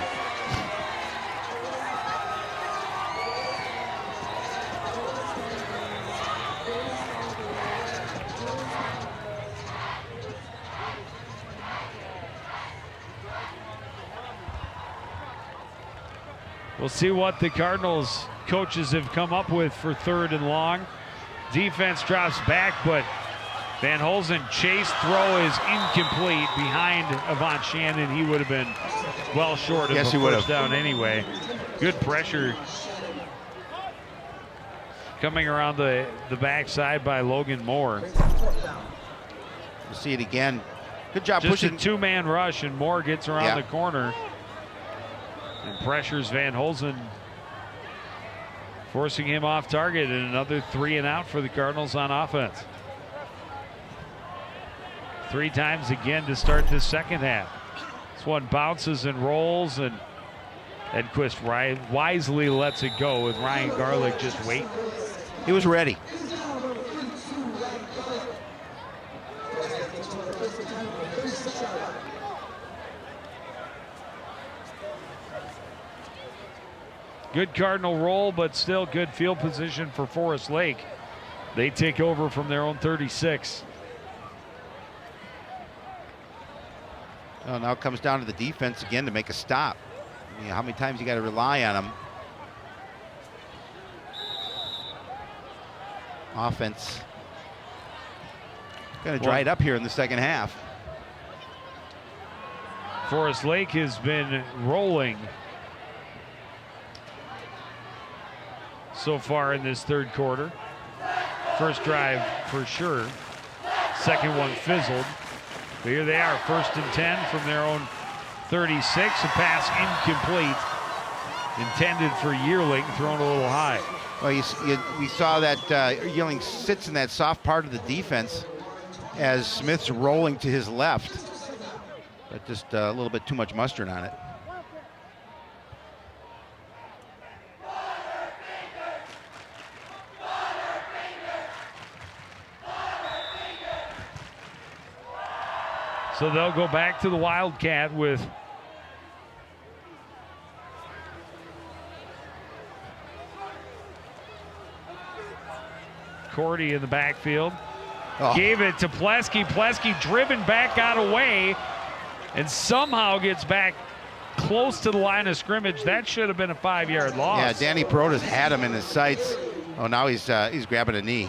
We'll see what the Cardinals coaches have come up with for 3rd and long. Defense drops back, but Van Hulsen chase throw is incomplete behind Avant Shannon. He would have been well short of a first down anyway. Good pressure coming around the backside by Logan Moore. You see it again. Good job Just pushing. a 2-man rush, and Moore gets around the corner and pressures Van Hulsen, forcing him off target, and another 3 and out for the Cardinals on offense. 3 times again to start this second half. This one bounces and rolls, and Edquist wisely lets it go with Ryan Garlick just waiting. He was ready. Good Cardinal roll, but still good field position for Forest Lake. They take over from their own 36. Well, now it comes down to the defense again to make a stop. How many times you got to rely on them? Offense going to dry it up here in the second half. Forest Lake has been rolling so far in this third quarter. First drive for sure. Second one fizzled. But here they are, 1st and 10 from their own 36. A pass incomplete. Intended for Yearling, thrown a little high. Well, we saw that Yearling sits in that soft part of the defense as Smith's rolling to his left. But just a little bit too much mustard on it. So they'll go back to the Wildcat with Cordy in the backfield. Oh. Gave it to Plesky. Plesky driven back out away and somehow gets back close to the line of scrimmage. That should have been a 5-yard loss. Yeah, Danny Perota's had him in his sights. Oh, now he's grabbing a knee.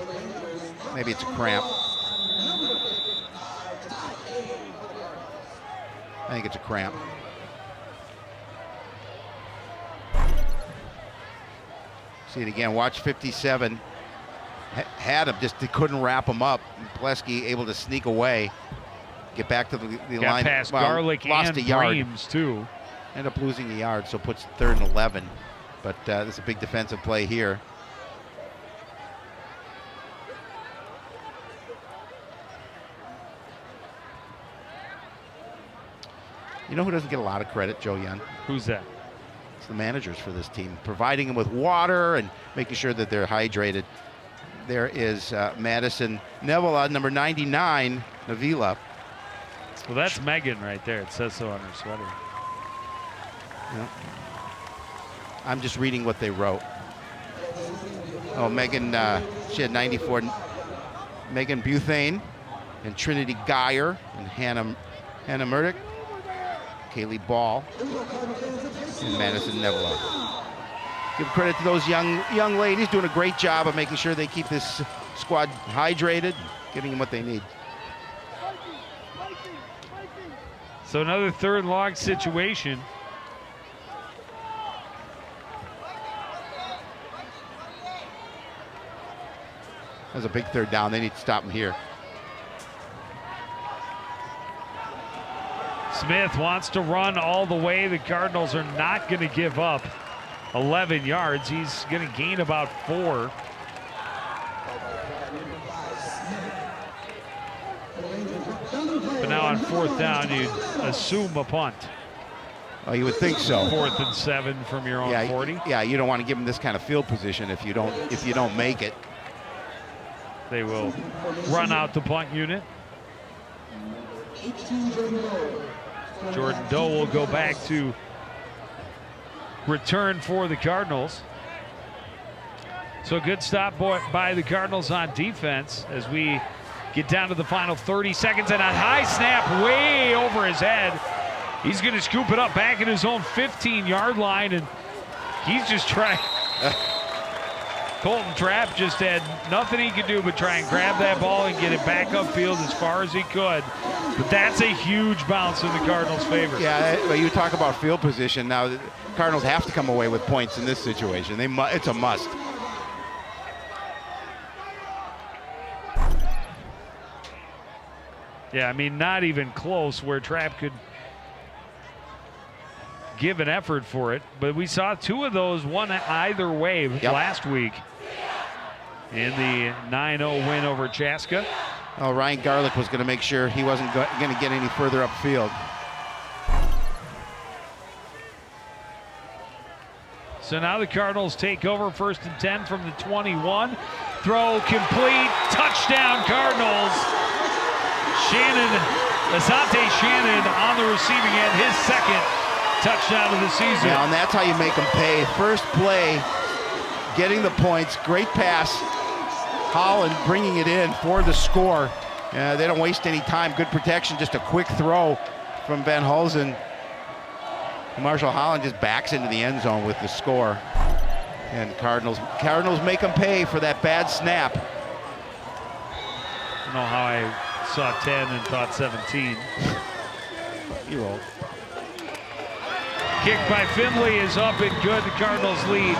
Maybe it's a cramp. I think it's a cramp. See it again. Watch 57. Had him, just couldn't wrap him up. Plesky able to sneak away, get back to the line. Past well, Garlic lost and a yard. Breams too. End up losing a yard, so puts 3rd and 11. But this is a big defensive play here. You know who doesn't get a lot of credit, Joe Young? Who's that? It's the managers for this team, providing them with water and making sure that they're hydrated. There is Madison Nevela, number 99, Navila. Well, that's Megan right there. It says so on her sweater. Yeah. I'm just reading what they wrote. Oh, Megan, she had 94. Megan Butane and Trinity Geyer and Hannah Murdoch, Kaylee Ball, and Madison Nevela. Give credit to those young ladies doing a great job of making sure they keep this squad hydrated, giving them what they need. So another 3rd and long situation. That's a big 3rd down. They need to stop them here. Smith wants to run all the way. The Cardinals are not going to give up 11 yards. He's going to gain about 4. But now on 4th down, you'd assume a punt. Oh, you would think so. 4th and 7 from your own 40. Yeah, you don't want to give them this kind of field position if you don't make it. They will run out the punt unit. Jordan Doe will go back to return for the Cardinals. So good stop by the Cardinals on defense as we get down to the final 30 seconds, and a high snap way over his head. He's going to scoop it up back at his own 15-yard line, and he's just trying. Colton Trapp just had nothing he could do but try and grab that ball and get it back upfield as far as he could. But that's a huge bounce in the Cardinals' favor. Yeah, well, you talk about field position. Now, the Cardinals have to come away with points in this situation. It's a must. Yeah, I mean, not even close where Trapp could give an effort for it. But we saw 2 of those, one either way last week in the 9-0 win over Chaska. Oh, Ryan Garlic was going to make sure he wasn't going to get any further upfield. So now the Cardinals take over, 1st and 10 from the 21. Throw complete, touchdown Cardinals. Asante Shannon on the receiving end, his 2nd touchdown of the season. Yeah, and that's how you make them pay. First play, getting the points, great pass. Holland bringing it in for the score. They don't waste any time. Good protection, just a quick throw from Van Hulsen. Marshall Holland just backs into the end zone with the score. And Cardinals make them pay for that bad snap. I don't know how I saw 10 and thought 17. You rolled. Kick by Finley is up and good. The Cardinals lead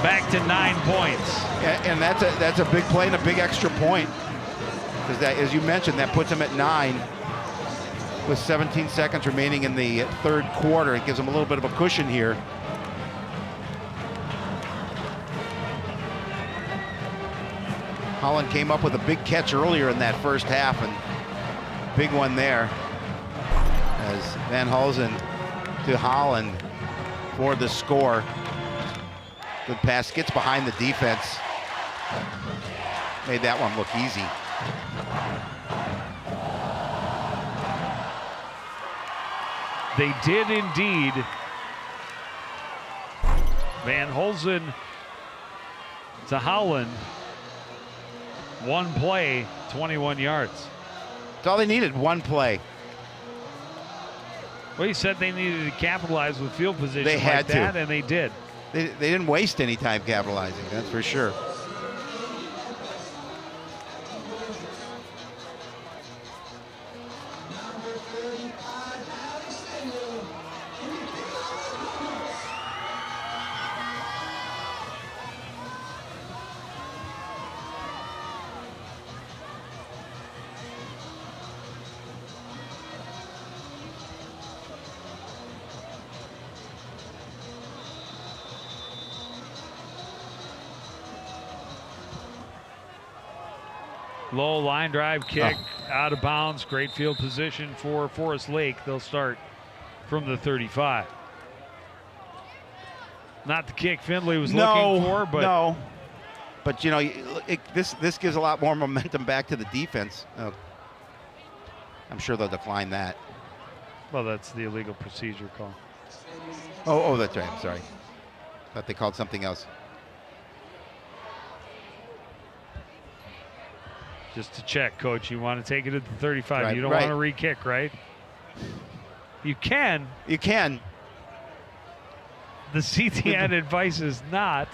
back to 9 points. And that's a big play and a big extra point. Because that, as you mentioned, that puts them at 9 with 17 seconds remaining in the third quarter. It gives them a little bit of a cushion here. Holland came up with a big catch earlier in that first half, and big one there as Van Hulsen to Holland for the score. Good pass, gets behind the defense. Made that one look easy. They did indeed. Van Hulsen to Holland. One play, 21 yards. That's all they needed, one play. Well, he said they needed to capitalize with field position They had like that, to. and they did. They didn't waste any time capitalizing, that's for sure. Low line drive kick out of bounds. Great field position for Forest Lake. They'll start from the 35. Not the kick Finley was looking for, but no. But you know, this gives a lot more momentum back to the defense. I'm sure they'll decline that. Well, that's the illegal procedure call. Oh, that's right. I'm sorry. Thought they called something else. Just to check, Coach, you want to take it at the 35. Right, you don't right. want to re-kick, right? You can. You can. The CTN advice is not.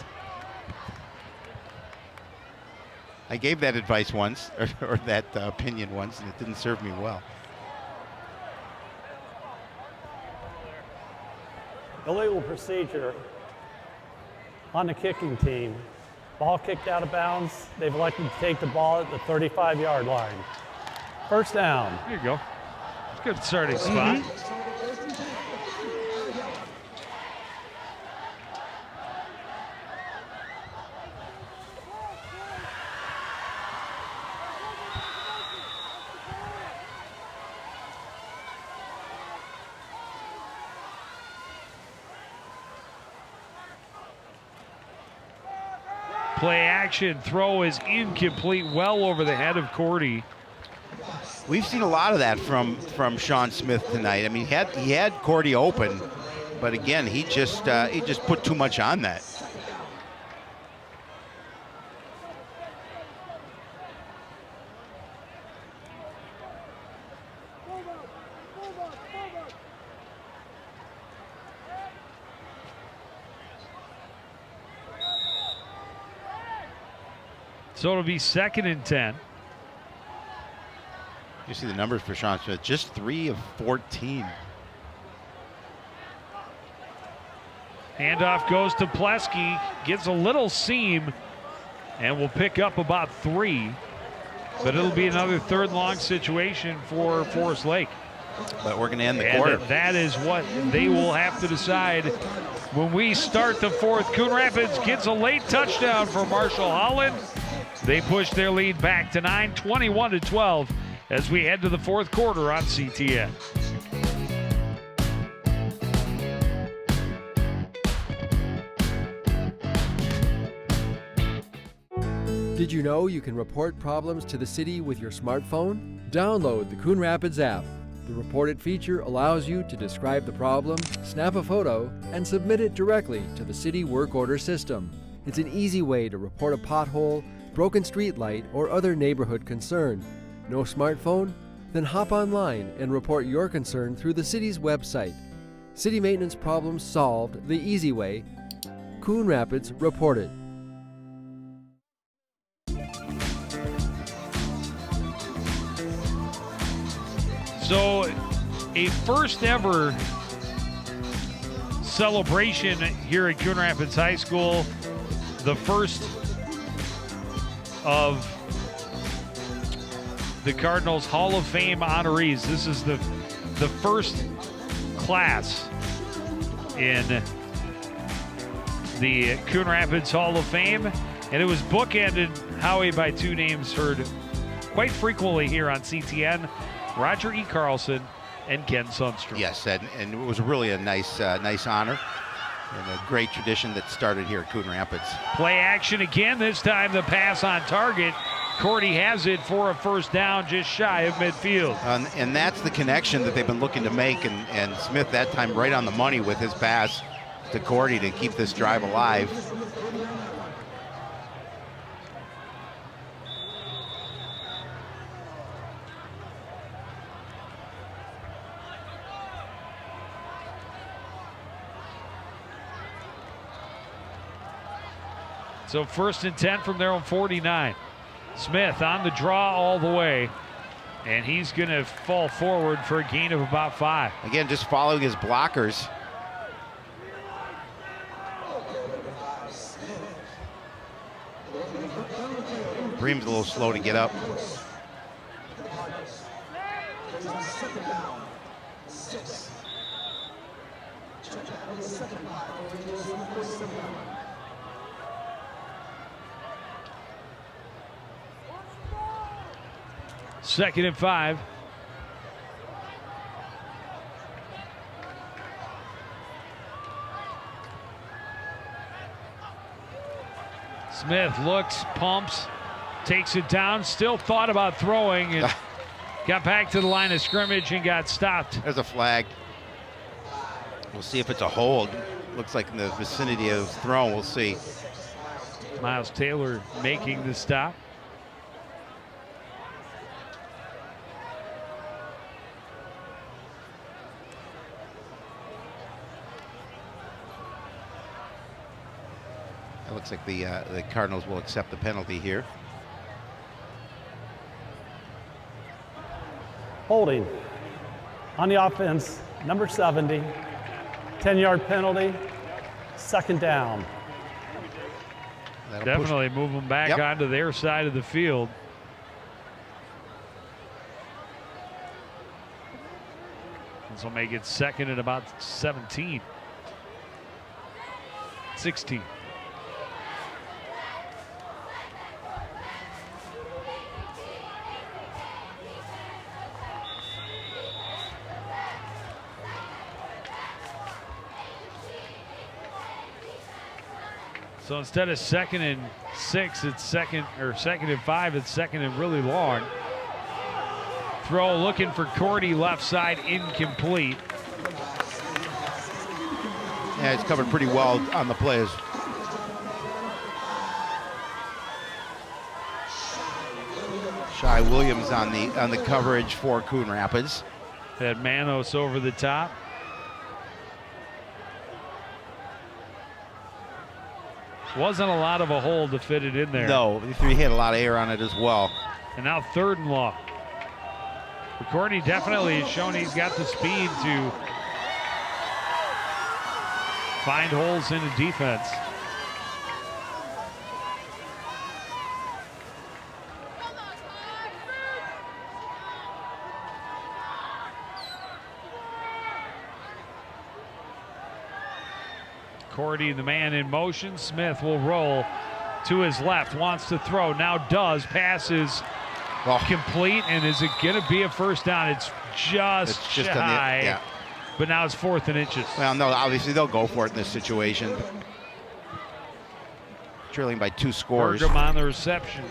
I gave that advice once, or that opinion once, and it didn't serve me well. Illegal procedure on the kicking team. Ball kicked out of bounds. They've elected to take the ball at the 35-yard line. First down. There you go. Good starting spot. Play action, throw is incomplete, well over the head of Cordy. We've seen a lot of that from Sean Smith tonight. I mean, he had Cordy open, but again, he just put too much on that. So it'll be 2nd and 10. You see the numbers for Sean Smith, just 3 of 14. Handoff goes to Plesky, gets a little seam, and will pick up about 3. But it'll be another 3rd and long situation for Forest Lake. But we're going to end the And quarter. that is what they will have to decide when we start the 4th. Coon Rapids gets a late touchdown for Marshall Holland. They push their lead back to 9, 21-12, as we head to the 4th quarter on CTN. Did you know you can report problems to the city with your smartphone? Download the Coon Rapids app. The Report It feature allows you to describe the problem, snap a photo, and submit it directly to the city work order system. It's an easy way to report a pothole, broken street light, or other neighborhood concern. No smartphone? Then hop online and report your concern through the city's website. City maintenance problems solved the easy way. Coon Rapids Report It. So, a first ever celebration here at Coon Rapids High School. The first of the Cardinals Hall of Fame honorees. This is the first class in the Coon Rapids Hall of Fame, and it was bookended, Howie, by two names heard quite frequently here on CTN: Roger E. Carlson and Ken Sundstrom. Yes, and it was really a nice honor and a great tradition that started here at Coon Rapids. Play action again, this time the pass on target. Cordy has it for a first down just shy of midfield. And that's the connection that they've been looking to make, and Smith that time right on the money with his pass to Cordy to keep this drive alive. So 1st and 10 from their own 49. Smith on the draw all the way, and he's going to fall forward for a gain of about 5. Again, just following his blockers. Bream's a little slow to get up. Second and 5. Smith looks, pumps, takes it down, still thought about throwing, and got back to the line of scrimmage and got stopped. There's a flag. We'll see if it's a hold. Looks like in the vicinity of thrown. We'll see. Miles Taylor making the stop. It looks like the Cardinals will accept the penalty here. Holding on the offense, number 70, 10-yard penalty, second down. That'll Definitely move them back onto their side of the field. This will make it second at about 17. 16. So instead of 2nd and 6, it's second and 5. It's second and really long. Throw looking for Cordy, left side, incomplete. Yeah, it's covered pretty well on the plays. Shy Williams on the coverage for Coon Rapids. Had Manos over the top. Wasn't a lot of a hole to fit it in there. No, he had a lot of air on it as well. And now 3rd and long. Cordy definitely has shown he's got the speed to find holes in the defense. Cordy, the man in motion. Smith will roll to his left, wants to throw, now does. Passes complete, and is it going to be a first down? It's just shy, but now it's 4th and inches. Well, no, obviously they'll go for it in this situation. Trailing by 2 scores. Bergam on the reception.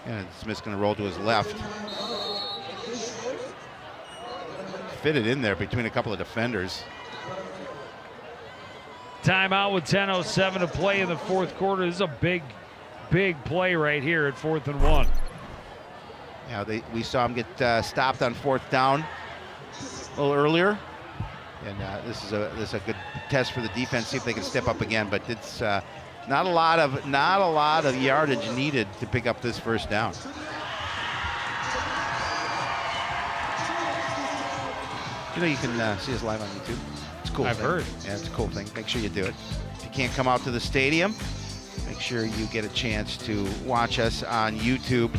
And Smith's going to roll to his left. fit it in there between a couple of defenders. Timeout with 10:07 to play in the fourth quarter. This is a big play right here at 4th and 1. Yeah, we saw him get stopped on 4th down a little earlier, and this is a good test for the defense. See if they can step up again. But it's not a lot of yardage needed to pick up this first down. You know, you can see us live on YouTube. It's a cool. I've heard. Yeah, it's a cool thing. Make sure you do it. If you can't come out to the stadium, make sure you get a chance to watch us on YouTube.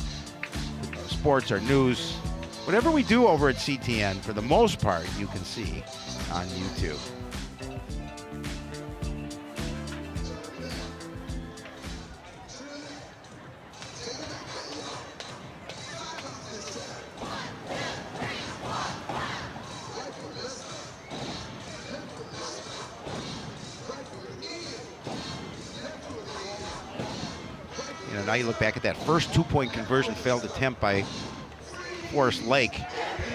Sports or news, whatever we do over at CTN, for the most part, you can see on YouTube. You know, now you look back at that first 2-point conversion failed attempt by Forest Lake.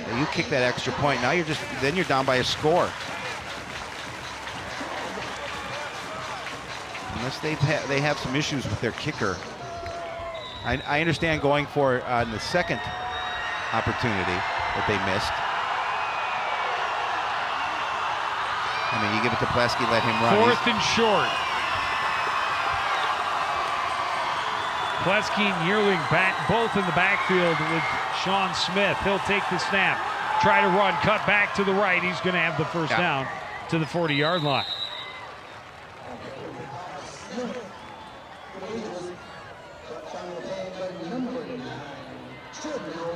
Now you kick that extra point. Now then you're down by a score. Unless they have some issues with their kicker. I understand going for on the second opportunity that they missed. I mean, you give it to Plesky, let him run. 4th and short. Plesky and Yearling back, both in the backfield with Sean Smith. He'll take the snap, try to run, cut back to the right. He's going to have the first down to the 40-yard line.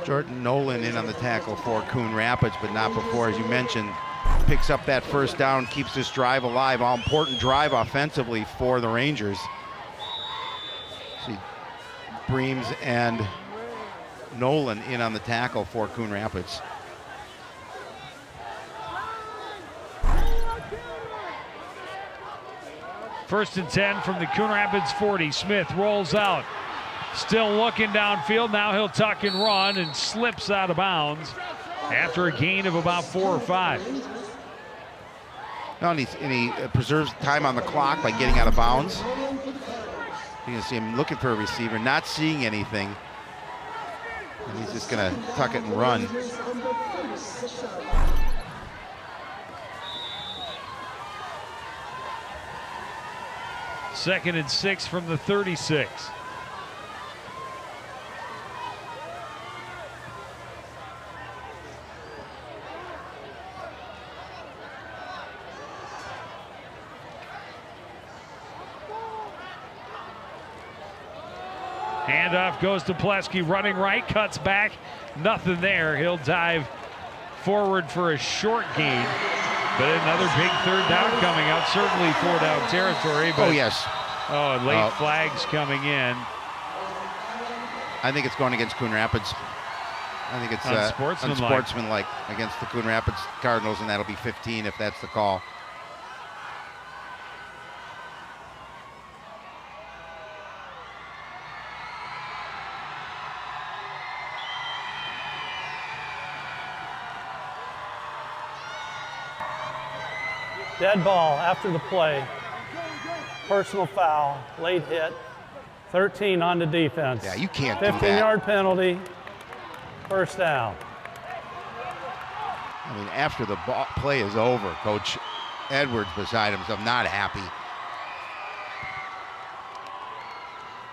Jordan Nolan in on the tackle for Coon Rapids, but not before, as you mentioned, picks up that first down, keeps this drive alive. All important drive offensively for the Rangers. See Breams and Nolan in on the tackle for Coon Rapids. First and 10 from the Coon Rapids 40. Smith rolls out. Still looking downfield. Now he'll tuck and run and slips out of bounds after a gain of about 4 or 5. No, and he preserves time on the clock by getting out of bounds. You can see him looking for a receiver, not seeing anything. And he's just going to tuck it and run. Second and 6 from the 36. Handoff goes to Plesky, running right, cuts back, nothing there. He'll dive forward for a short gain, but another big third down coming up. Certainly 4-down territory. But, oh, yes. Oh, and late flags coming in. I think it's going against Coon Rapids. I think it's unsportsmanlike against the Coon Rapids Cardinals, and that'll be 15 if that's the call. Dead ball after the play. Personal foul, late hit, 13 on the defense. Yeah, you can't do that. 15-yard penalty, first down. I mean, after the play is over, Coach Edwards beside himself, not happy.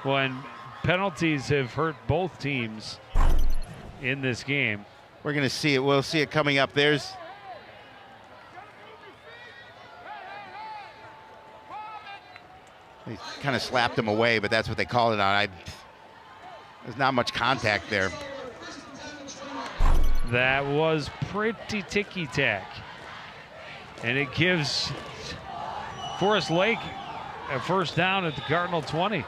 Well, and penalties have hurt both teams in this game. We're going to see it. We'll see it coming up. There's he kind of slapped him away, but that's what they called it on. There's not much contact there. That was pretty ticky-tack. And it gives Forest Lake a first down at the Cardinal 20.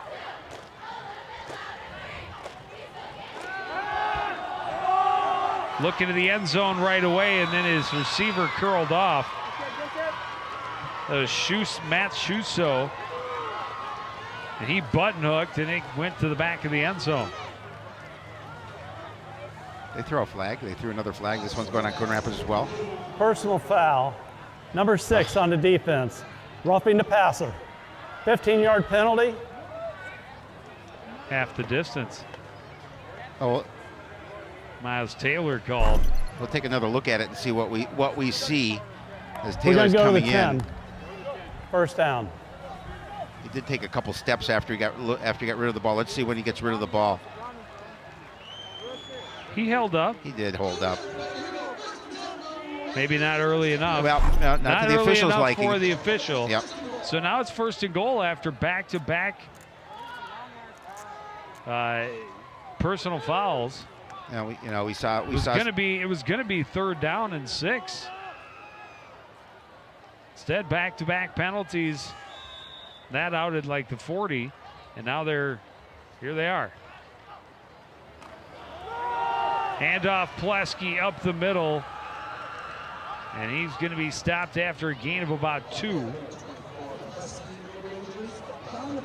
Looking to the end zone right away, and then his receiver curled off. Matt Schusso. And he button hooked, and it went to the back of the end zone. They throw a flag. They threw another flag. This one's going on Coon Rapids as well. Personal foul, number 6 on the defense, roughing the passer. 15-yard penalty. Half the distance. Oh, Miles Taylor called. we'll take another look at it and see what we see as We're going Taylor's to go to the coming 10. in. First down. He did take a couple steps after he got rid of the ball. Let's see when he gets rid of the ball. He held up. He did hold up. Maybe not early enough. Well, not to the early officials' enough liking. for the official. Yep. So now it's 1st and goal after back-to-back personal fouls. Yeah, we saw. It was gonna be 3rd down and 6. Instead, back-to-back penalties. That out at like the 40, and now here they are. Handoff Plesky up the middle, and he's going to be stopped after a gain of about 2.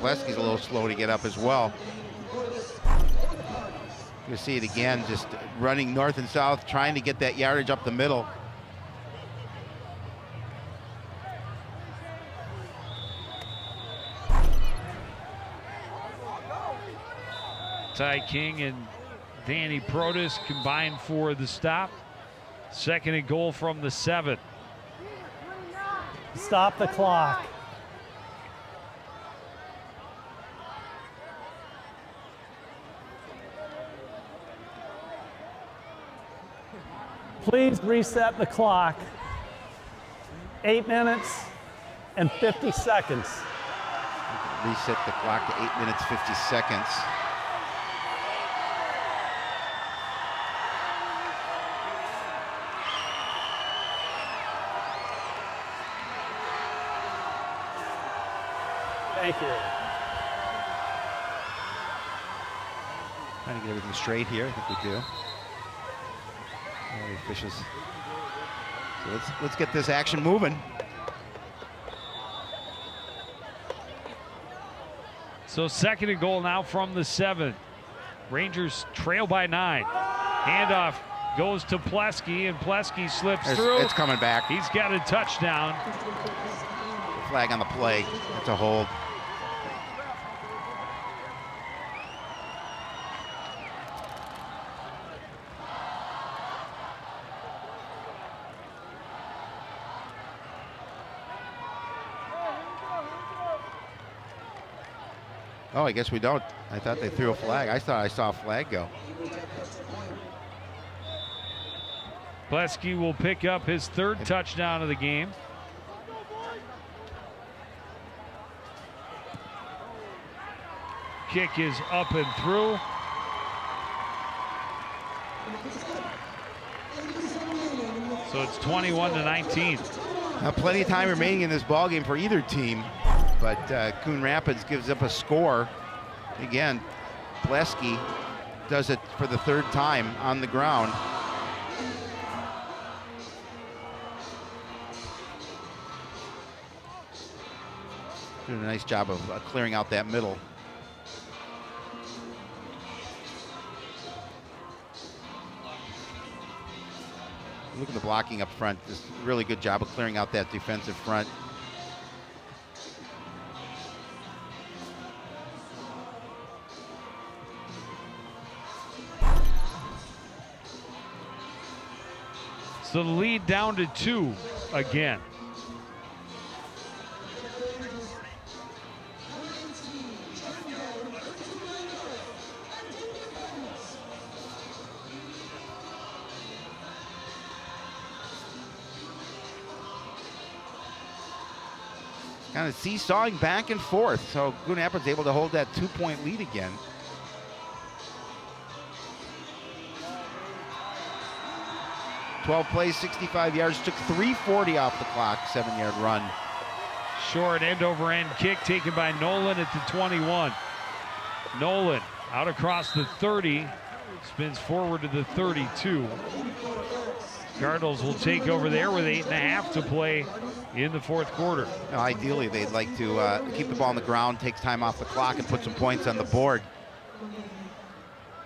Plesky's a little slow to get up as well. You see it again, just running north and south, trying to get that yardage up the middle. Ty King and Danny Protus combined for the stop. 2nd and goal from the 7. Stop the clock. Please reset the clock. 8 minutes and 50 seconds. Reset the clock to 8 minutes, 50 seconds. Thank you. Trying to get everything straight here. I think we do. The officials. So let's get this action moving. So 2nd and goal now from the 7. Rangers trail by 9. Handoff goes to Plesky, and Plesky slips through. It's coming back. He's got a touchdown. Flag on the play. It's a hold. Oh, I guess we don't. I thought they threw a flag. I thought I saw a flag go. Plesky will pick up his 3rd touchdown of the game. Kick is up and through. So it's 21-19. Now, plenty of time remaining in this ball game for either team, but Coon Rapids gives up a score. Again, Plesky does it for the 3rd time on the ground. Doing a nice job of clearing out that middle. Look at the blocking up front. Just really good job of clearing out that defensive front. So the lead down to 2 again. Kind of seesawing back and forth. So Coon Rapids able to hold that 2-point lead again. plays, 65 yards, took 3:40 off the clock, 7-yard run. Short end-over-end kick taken by Nolan at the 21. Nolan out across the 30, spins forward to the 32. Cardinals will take over there with 8.5 to play in the 4th quarter. Now, ideally, they'd like to keep the ball on the ground, takes time off the clock, and put some points on the board.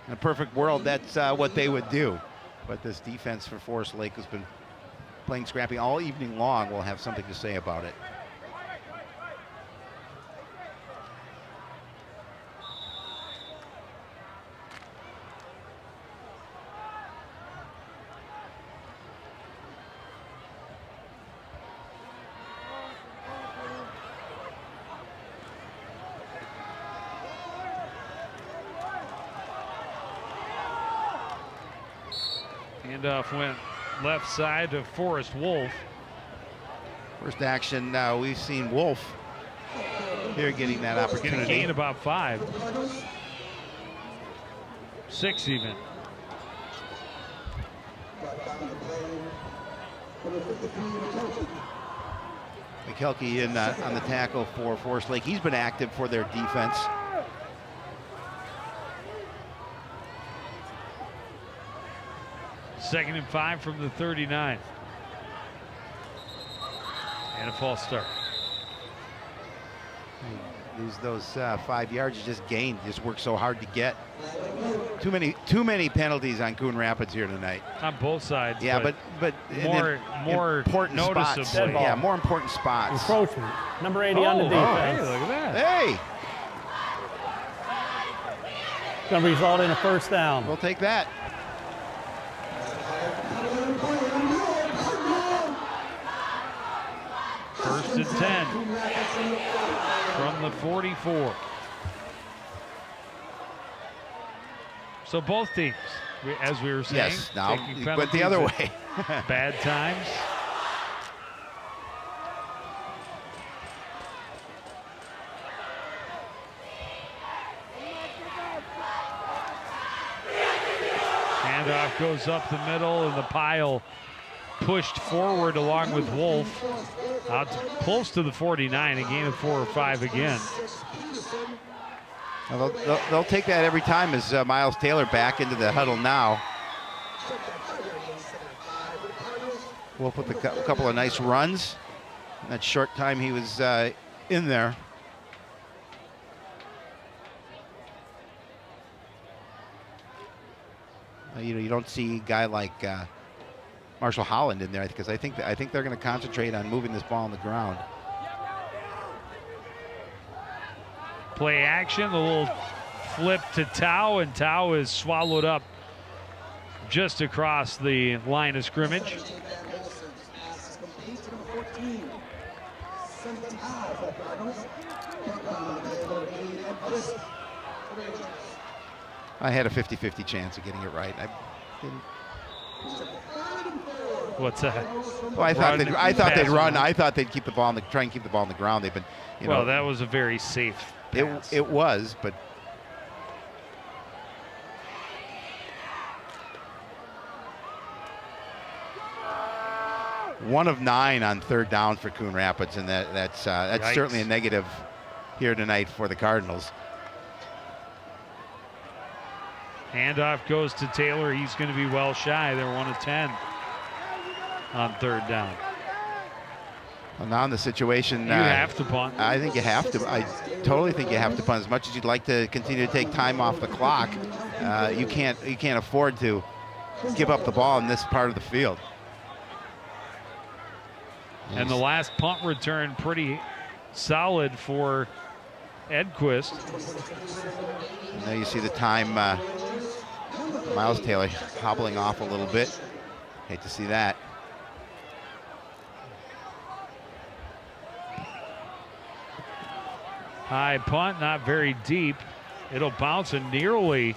In a perfect world, that's what they would do. But this defense for Forest Lake has been playing scrappy all evening long. We'll have something to say about it. Handoff went left side to Forrest Wolf. First action, we've seen Wolf here getting that Going to opportunity. gain about 5. 6 even. McKelkey in on the tackle for Forest Lake. He's been active for their defense. Second and 5 from the 39. And a false start. Lose those 5 yards you just gained. Just worked so hard to get. Too many penalties on Coon Rapids here tonight. On both sides. Yeah, but more important spots. noticeably. Yeah, more important spots. Encroachment. Number 80 on the Hey, defense. look at that. Hey, Going to result in a first down. we'll take that. First and 10 from the 44. So both teams, as we were saying, Yes, now taking it went the other penalties way. at bad times. Handoff goes up the middle, and the pile pushed forward along with Wolf out to close to the 49, a gain of 4 or 5 again. Well, they'll take that every time as Miles Taylor back into the huddle now. Wolf with a couple of nice runs in that short time he was in there. You don't see a guy like Marshall Holland in there because I think they're going to concentrate on moving this ball on the ground. Play action, the little flip to Tao, and Tao is swallowed up just across the line of scrimmage. I had a 50-50 chance of getting it right. I didn't. What's that? Well, I thought they'd run. I thought they'd keep the ball try and keep the ball on the ground. They've been, Well, that was a very safe pass. It was, but one of 9 on third down for Coon Rapids, and that's Yikes. certainly a negative here tonight for the Cardinals. Handoff goes to Taylor. He's going to be well shy. They're 1 of 10 on third down. Well, now in the situation, You have to punt. I think you have to. I totally think you have to punt. As much as you'd like to continue to take time off the clock, you can't afford to give up the ball in this part of the field. And the last punt return pretty solid for Edquist. And there you see the time. Miles Taylor hobbling off a little bit. Hate to see that. High punt, not very deep. It'll bounce and nearly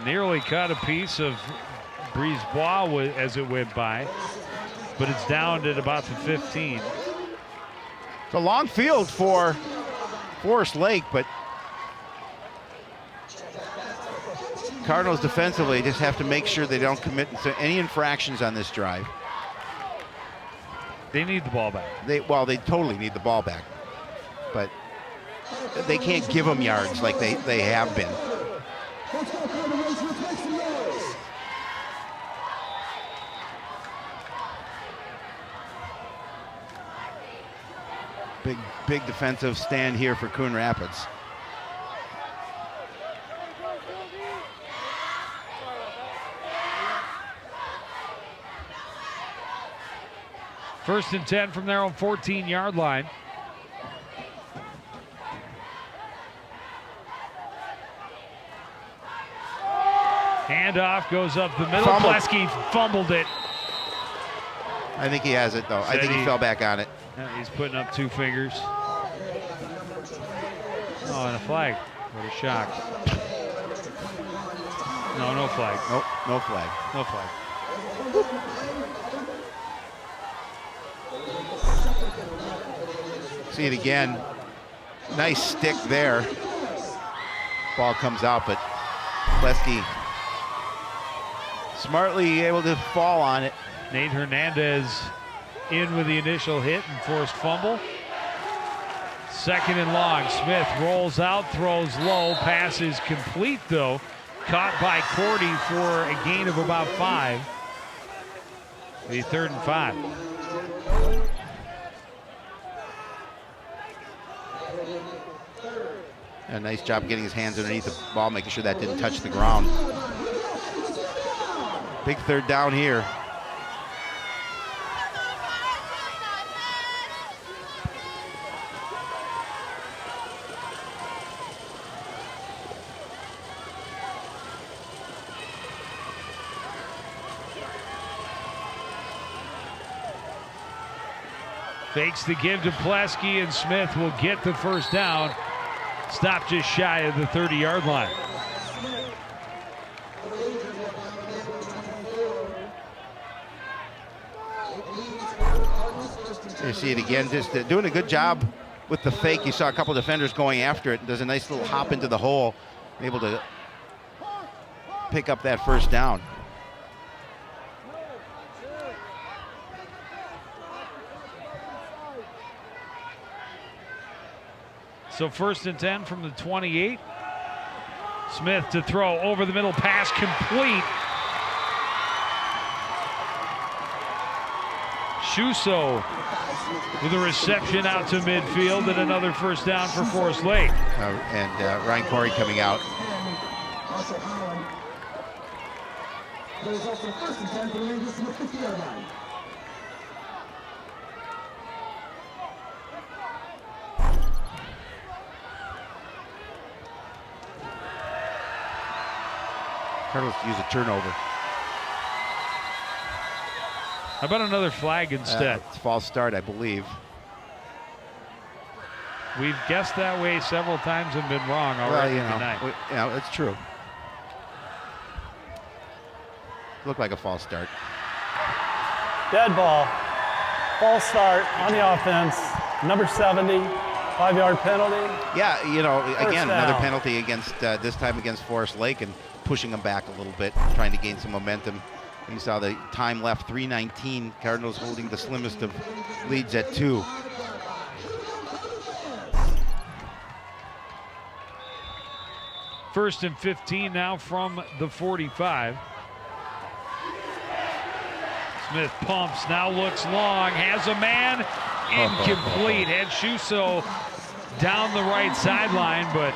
cut a piece of Brisebois as it went by, but it's down at about the 15. It's a long field for Forest Lake, but Cardinals defensively just have to make sure they don't commit any infractions on this drive. They need the ball back. They totally need the ball back, but they can't give them yards like they have been. Big defensive stand here for Coon Rapids. First and 10 from their own 14-yard line. Handoff goes up the middle. Fumbled. Plesky fumbled it. I think he has it, though. I think he fell back on it. Yeah, he's putting up 2 fingers. Oh, and a flag. What a shock. No, no flag. Nope, no flag. No flag. See it again. Nice stick there. Ball comes out, but Plesky smartly able to fall on it. Nate Hernandez in with the initial hit and forced fumble. Second and long. Smith rolls out, throws low. Pass is complete, though. Caught by Cordy for a gain of about 5. The 3rd and 5. A nice job getting his hands underneath the ball, making sure that didn't touch the ground. Big 3rd down here. Fakes the give to Plesky, and Smith will get the first down. Stop just shy of the 30-yard line. You see it again, just doing a good job with the fake. You saw a couple defenders going after it. Does a nice little hop into the hole, able to pick up that first down. So 1st and 10 from the 28. Smith to throw over the middle, pass complete. Shuso with a reception out to midfield and another first down for Forest Lake. Ryan Corey coming out. There's also 1st and 10 for the Rangers from the 50-yard line. Cardinals use a turnover. How about another flag instead? It's false start, I believe. We've guessed that way several times and been wrong already tonight. It's true. Looked like a false start. Dead ball. False start on the offense. Number 70, 5-yard penalty. Yeah, again, down. another penalty against, this time against Forest Lake, and pushing them back a little bit, trying to gain some momentum. You saw the time left, 3:19. Cardinals holding the slimmest of leads at 2. First and 15 now from the 45. Smith pumps, now looks long, has a man, incomplete. Had Shuso down the right sideline, but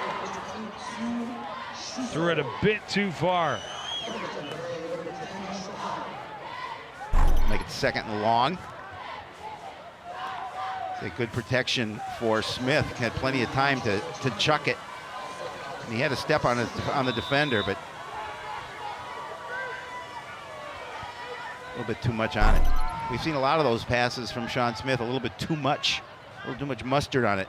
threw it a bit too far. Make it 2nd and long. It's a good protection for Smith. Had plenty of time to chuck it. And he had a step on the defender, but a little bit too much on it. We've seen a lot of those passes from Sean Smith, a little bit too much. A little too much mustard on it.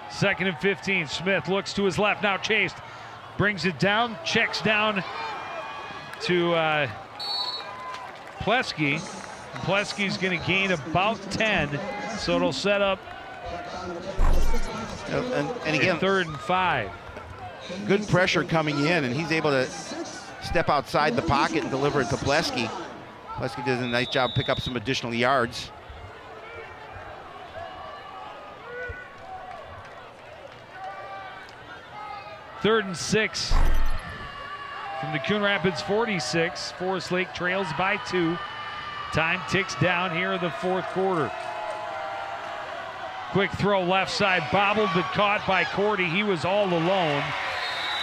2nd and 15. Smith looks to his left, now chased. Brings it down, checks down to Plesky. Plesky's going to gain about 10, so it'll set up and again, 3rd and 5. Good pressure coming in, and he's able to step outside the pocket and deliver it to Plesky. Plesky does a nice job, pick up some additional yards. Third and 6 from the Coon Rapids 46. Forest Lake trails by 2. Time ticks down here in the 4th quarter. Quick throw left side, bobbled but caught by Cordy. He was all alone.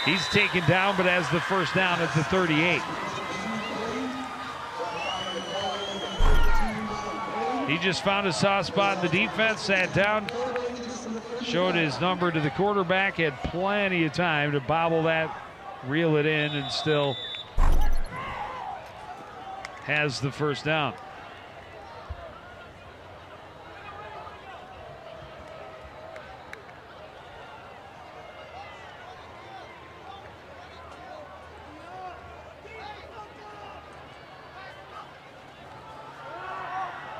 He's taken down but has the first down at the 38. He just found a soft spot in the defense, sat down, showed his number to the quarterback, had plenty of time to bobble that, reel it in, and still has the first down.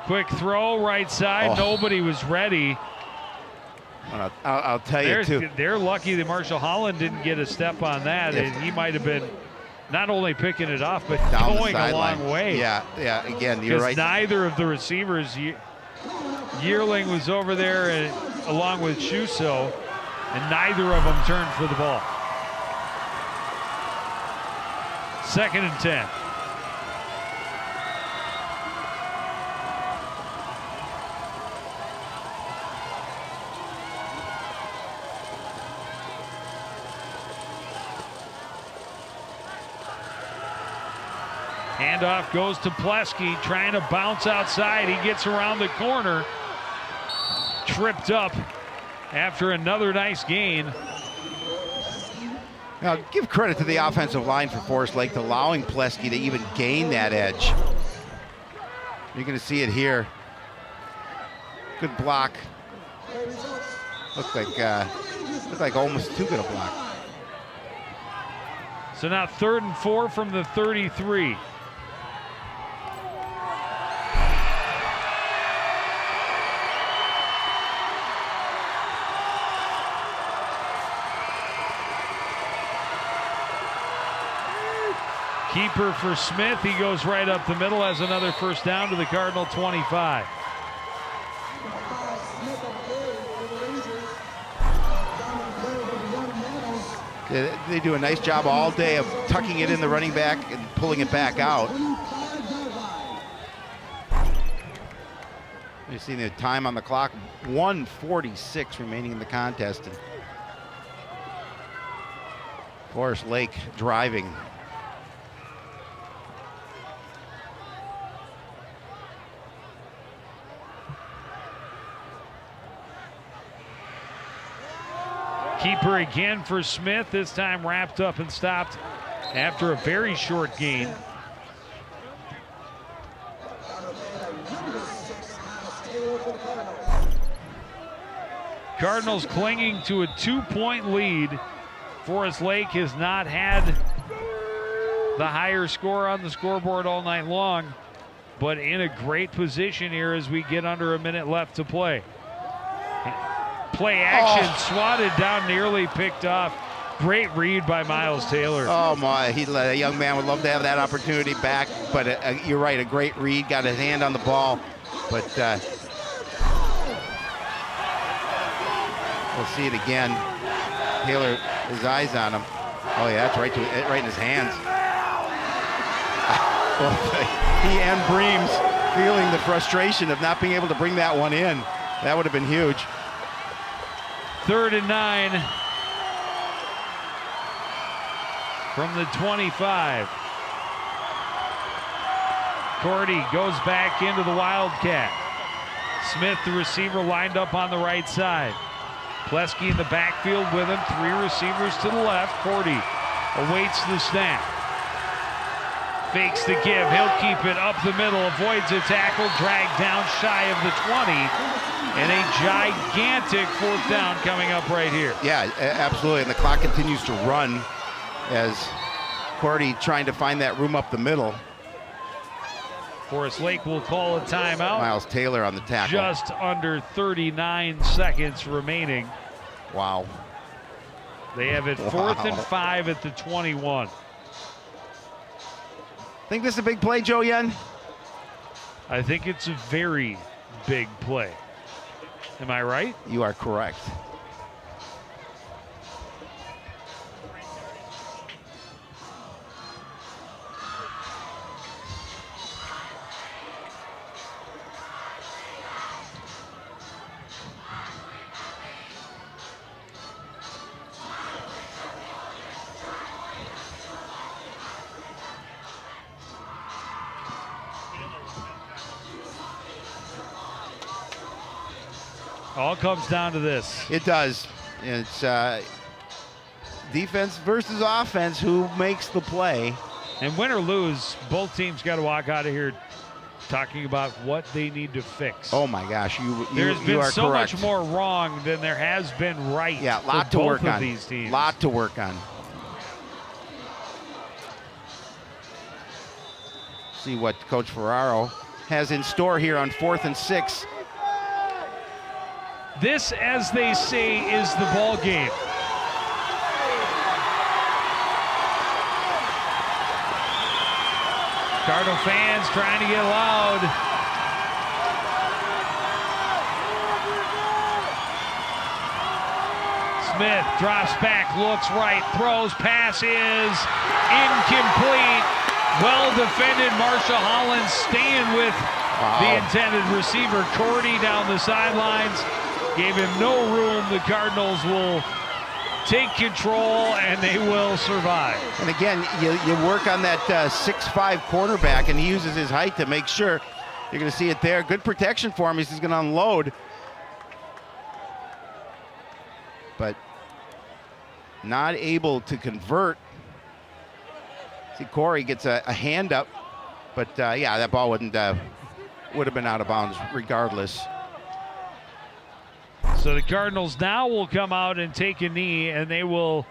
Quick throw, right side. Nobody was ready. I'll tell you, too. They're lucky that Marshall Holland didn't get a step on that. He might have been not only picking it off, but down going a long way. Yeah, again, you're right. Neither of the receivers, Yearling was over there along with Schuso, and neither of them turned for the ball. 2nd and 10. Handoff goes to Plesky, trying to bounce outside. He gets around the corner. Tripped up after another nice gain. Now, give credit to the offensive line for Forest Lake allowing Plesky to even gain that edge. You're going to see it here. Good block. Looked like almost too good a block. So now 3rd and 4 from the 33. Keeper for Smith. He goes right up the middle, has another first down to the Cardinal 25. They do a nice job all day of tucking it in the running back and pulling it back out. You see the time on the clock, 1:46 remaining in the contest. And Forest Lake driving. Keeper again for Smith, this time wrapped up and stopped after a very short gain. Cardinals clinging to a 2-point lead. Forest Lake has not had the higher score on the scoreboard all night long, but in a great position here as we get under a minute left to play. Play action, swatted down, nearly picked off. Great read by Miles Taylor. Oh my, a young man would love to have that opportunity back, but you're right, a great read, got his hand on the ball, but we'll see it again. Taylor, his eyes on him. Oh yeah, that's right in his hands. He and Breams feeling the frustration of not being able to bring that one in. That would have been huge. 3rd and 9 from the 25. Cordy goes back into the Wildcat. Smith, the receiver, lined up on the right side. Plesky in the backfield with him. 3 receivers to the left. Cordy awaits the snap. Fakes the give. He'll keep it up the middle. Avoids a tackle. Dragged down shy of the 20. And a gigantic 4th down coming up right here. Yeah, absolutely. And the clock continues to run as Cordy trying to find that room up the middle. Forest Lake will call a timeout. Miles Taylor on the tackle. Just under 39 seconds remaining. Wow. They have it 4th and 5 at the 21. Think this is a big play, Joe Yen? I think it's a very big play. Am I right? You are correct. All comes down to this. It does. It's defense versus offense. Who makes the play? And win or lose, both teams got to walk out of here talking about what they need to fix. Oh my gosh, There's you been are so correct. much more wrong than there has been right. Yeah, for lot to both work of on. these teams. Lot to work on. See what Coach Ferraro has in store here on 4th and 6. This, as they say, is the ball game. Cardinal fans trying to get loud. Smith drops back, looks right, throws, pass is incomplete. Well defended. Marsha Holland staying with the intended receiver. Cordy down the sidelines. Gave him no room. The Cardinals will take control, and they will survive. And again, you work on that 6'5" quarterback, and he uses his height to make sure. You're going to see it there. Good protection for him. He's going to unload. But not able to convert. See, Corey gets a hand up. But, yeah, that ball would have been out of bounds regardless. So the Cardinals now will come out and take a knee, and they will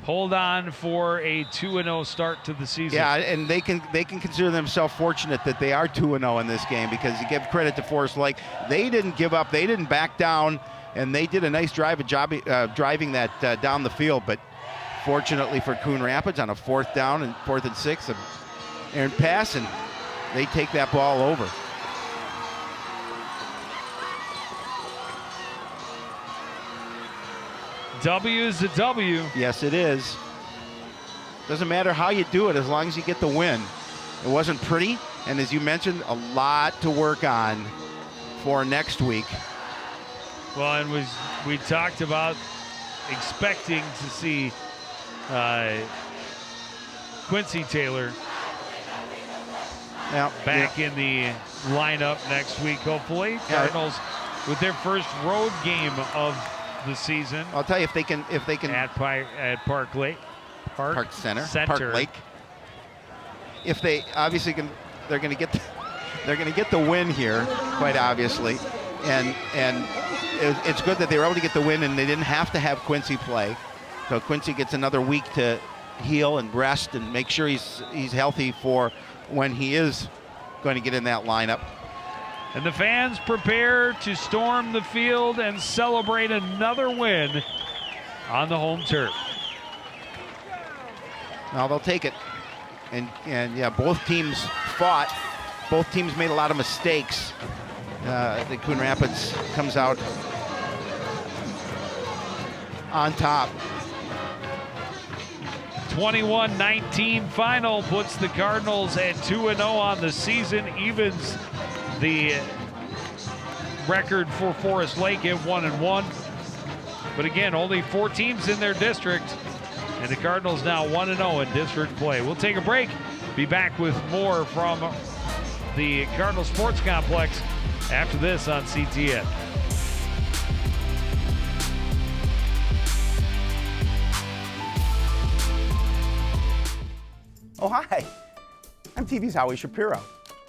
hold on for a 2-0 start to the season. Yeah, and they can consider themselves fortunate that they are 2-0 in this game, because you give credit to Forest Lake. They didn't give up. They didn't back down, and they did a nice driving that down the field. But fortunately for Coon Rapids, on a 4th down and 4th and 6, an errant pass, and they take that ball over. W is a W. Yes, it is. Doesn't matter how you do it, as long as you get the win. It wasn't pretty, and as you mentioned, a lot to work on for next week. Well, and we talked about expecting to see Quincy Taylor back in the lineup next week, hopefully. Cardinals with their first road game of the season. I'll tell you, if they can at Park Lake, Park Center, Park Lake. If they obviously can, they're going to get the win here, quite obviously, and it's good that they were able to get the win and they didn't have to have Quincy play. So Quincy gets another week to heal and rest and make sure he's healthy for when he is going to get in that lineup. And the fans prepare to storm the field and celebrate another win on the home turf. Now they'll take it. And yeah, both teams fought. Both teams made a lot of mistakes. The Coon Rapids comes out on top. 21-19 final puts the Cardinals at 2-0 on the season, evens the record for Forest Lake at 1-1. But again, only 4 teams in their district, and the Cardinals now 1-0 in district play. We'll take a break, be back with more from the Cardinal Sports Complex after this on CTN. Oh, hi. I'm TV's Howie Shapiro.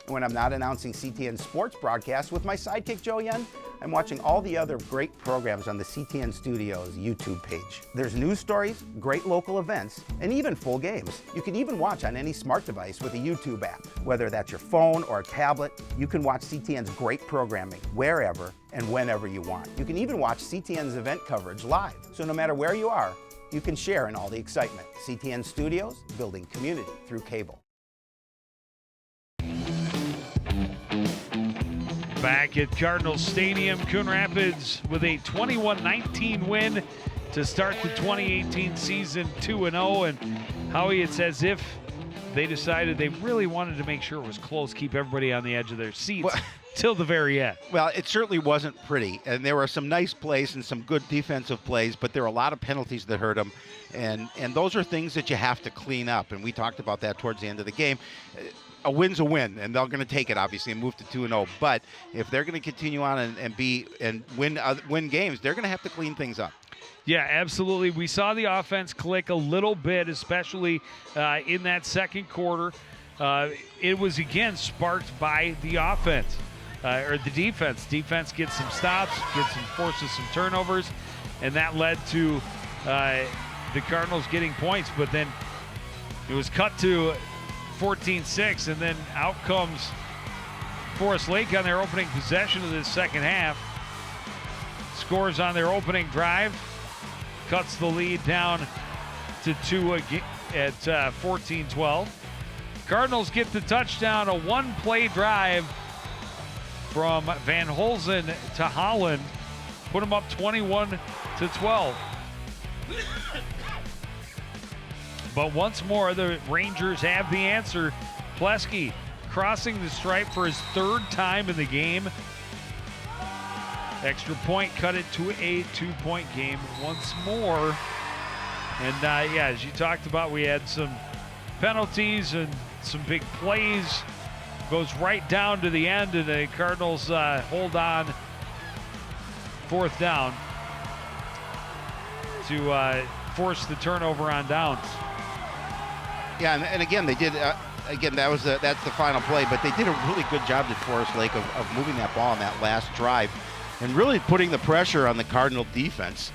And when I'm not announcing CTN sports broadcasts with my sidekick Joe Yen, I'm watching all the other great programs on the CTN Studios YouTube page. There's news stories, great local events, and even full games. You can even watch on any smart device with a YouTube app. Whether that's your phone or a tablet, you can watch CTN's great programming wherever and whenever you want. You can even watch CTN's event coverage live. So no matter where you are, you can share in all the excitement. CTN Studios, building community through cable. Back at Cardinal Stadium, Coon Rapids with a 21-19 win to start the 2018 season 2-0. And Howie, it's as if they decided they really wanted to make sure it was close, keep everybody on the edge of their seats till the very end. Well, it certainly wasn't pretty, and there were some nice plays and some good defensive plays, but there were a lot of penalties that hurt them, and those are things that you have to clean up, and we talked about that towards the end of the game. A win's a win, and they're going to take it, obviously, and move to 2-0. But if they're going to continue on and win games, they're going to have to clean things up. Yeah, absolutely. We saw the offense click a little bit, especially in that second quarter. It was, again, sparked by the offense, or the defense. Defense gets some stops, forces some turnovers, and that led to the Cardinals getting points. But then it was cut to 14-6, and then out comes Forest Lake on their opening possession of this second half. Scores on their opening drive, cuts the lead down to 2 at 14-12. Cardinals get the touchdown, a one-play drive from Van Holzen to Holland, put them up 21-12. But once more, the Rangers have the answer. Plesky crossing the stripe for his third time in the game. Extra point cut it to a 2-point game once more. And yeah, as you talked about, we had some penalties and some big plays. Goes right down to the end, and the Cardinals hold on, fourth down, to force the turnover on downs. Yeah, and again, they did. Again, that's the final play, but they did a really good job at Forest Lake of moving that ball on that last drive and really putting the pressure on the Cardinal defense.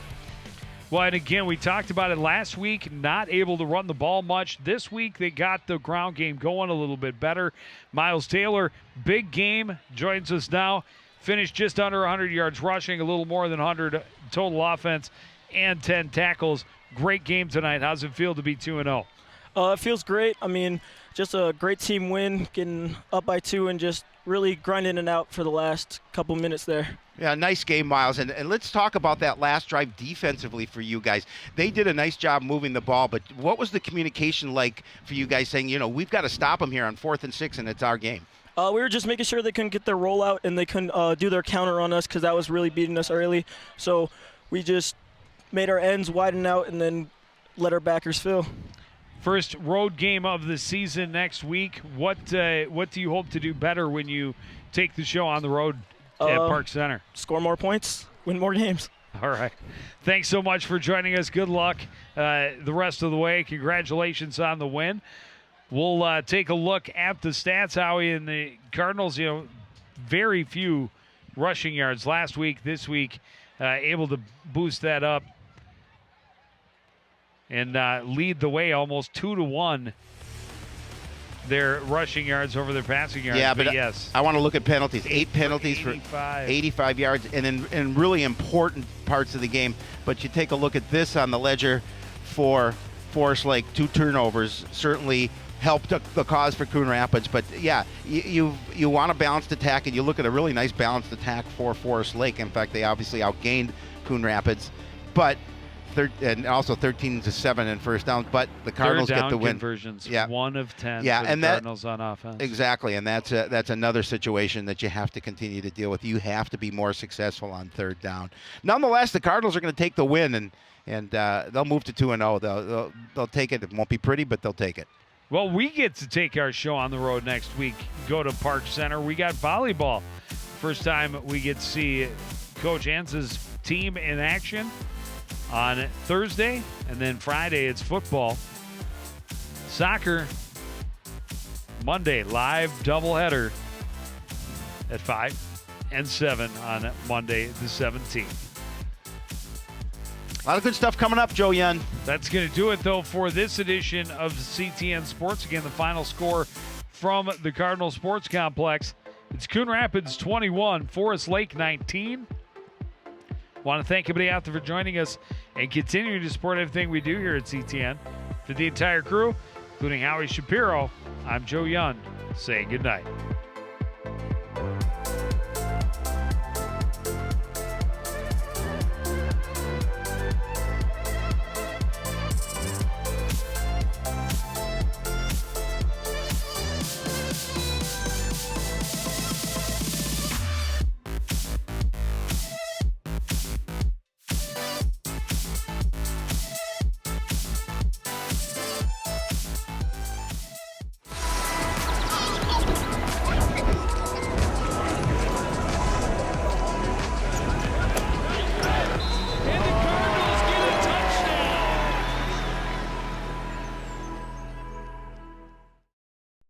Well, and again, we talked about it last week, not able to run the ball much. This week, they got the ground game going a little bit better. Miles Taylor, big game, joins us now. Finished just under 100 yards rushing, a little more than 100 total offense, and 10 tackles. Great game tonight. How's it feel to be 2-0? It feels great. I mean, just a great team win, getting up by 2 and just really grinding it out for the last couple minutes there. Yeah, nice game, Miles. And let's talk about that last drive defensively for you guys. They did a nice job moving the ball, but what was the communication like for you guys saying, we've got to stop them here on 4th and 6, and it's our game? We were just making sure they couldn't get their rollout and they couldn't do their counter on us because that was really beating us early. So we just made our ends widen out and then let our backers fill. First road game of the season next week. What do you hope to do better when you take the show on the road at Park Center? Score more points, win more games. All right. Thanks so much for joining us. Good luck the rest of the way. Congratulations on the win. We'll take a look at the stats, Howie, and the Cardinals, very few rushing yards last week. This week, able to boost that up and lead the way almost 2-1. Their rushing yards over their passing yards. Yeah, but yes. I want to look at penalties. 8 penalties for 85 yards, and in really important parts of the game. But you take a look at this on the ledger for Forest Lake. 2 turnovers certainly helped the cause for Coon Rapids. But yeah, you want a balanced attack, and you look at a really nice balanced attack for Forest Lake. In fact, they obviously outgained Coon Rapids, but and also 13-7 in first downs. But the Cardinals get the win. Conversions, yeah, 1 of 10. Yeah, for and the Cardinals on offense. Exactly, and that's another situation that you have to continue to deal with. You have to be more successful on third down. Nonetheless, the Cardinals are going to take the win, and they'll move to 2-0. They'll take it. It won't be pretty, but they'll take it. Well, we get to take our show on the road next week. Go to Park Center. We got volleyball. First time we get to see Coach Hans's team in action on Thursday, and then Friday it's football. Soccer, Monday, live doubleheader at 5 and 7 on Monday the 17th. A lot of good stuff coming up, Joe Young. That's going to do it, though, for this edition of CTN Sports. Again, the final score from the Cardinal Sports Complex. It's Coon Rapids 21, Forest Lake 19. Want to thank everybody out there for joining us and continuing to support everything we do here at CTN. For the entire crew, including Howie Shapiro, I'm Joe Young, saying good night.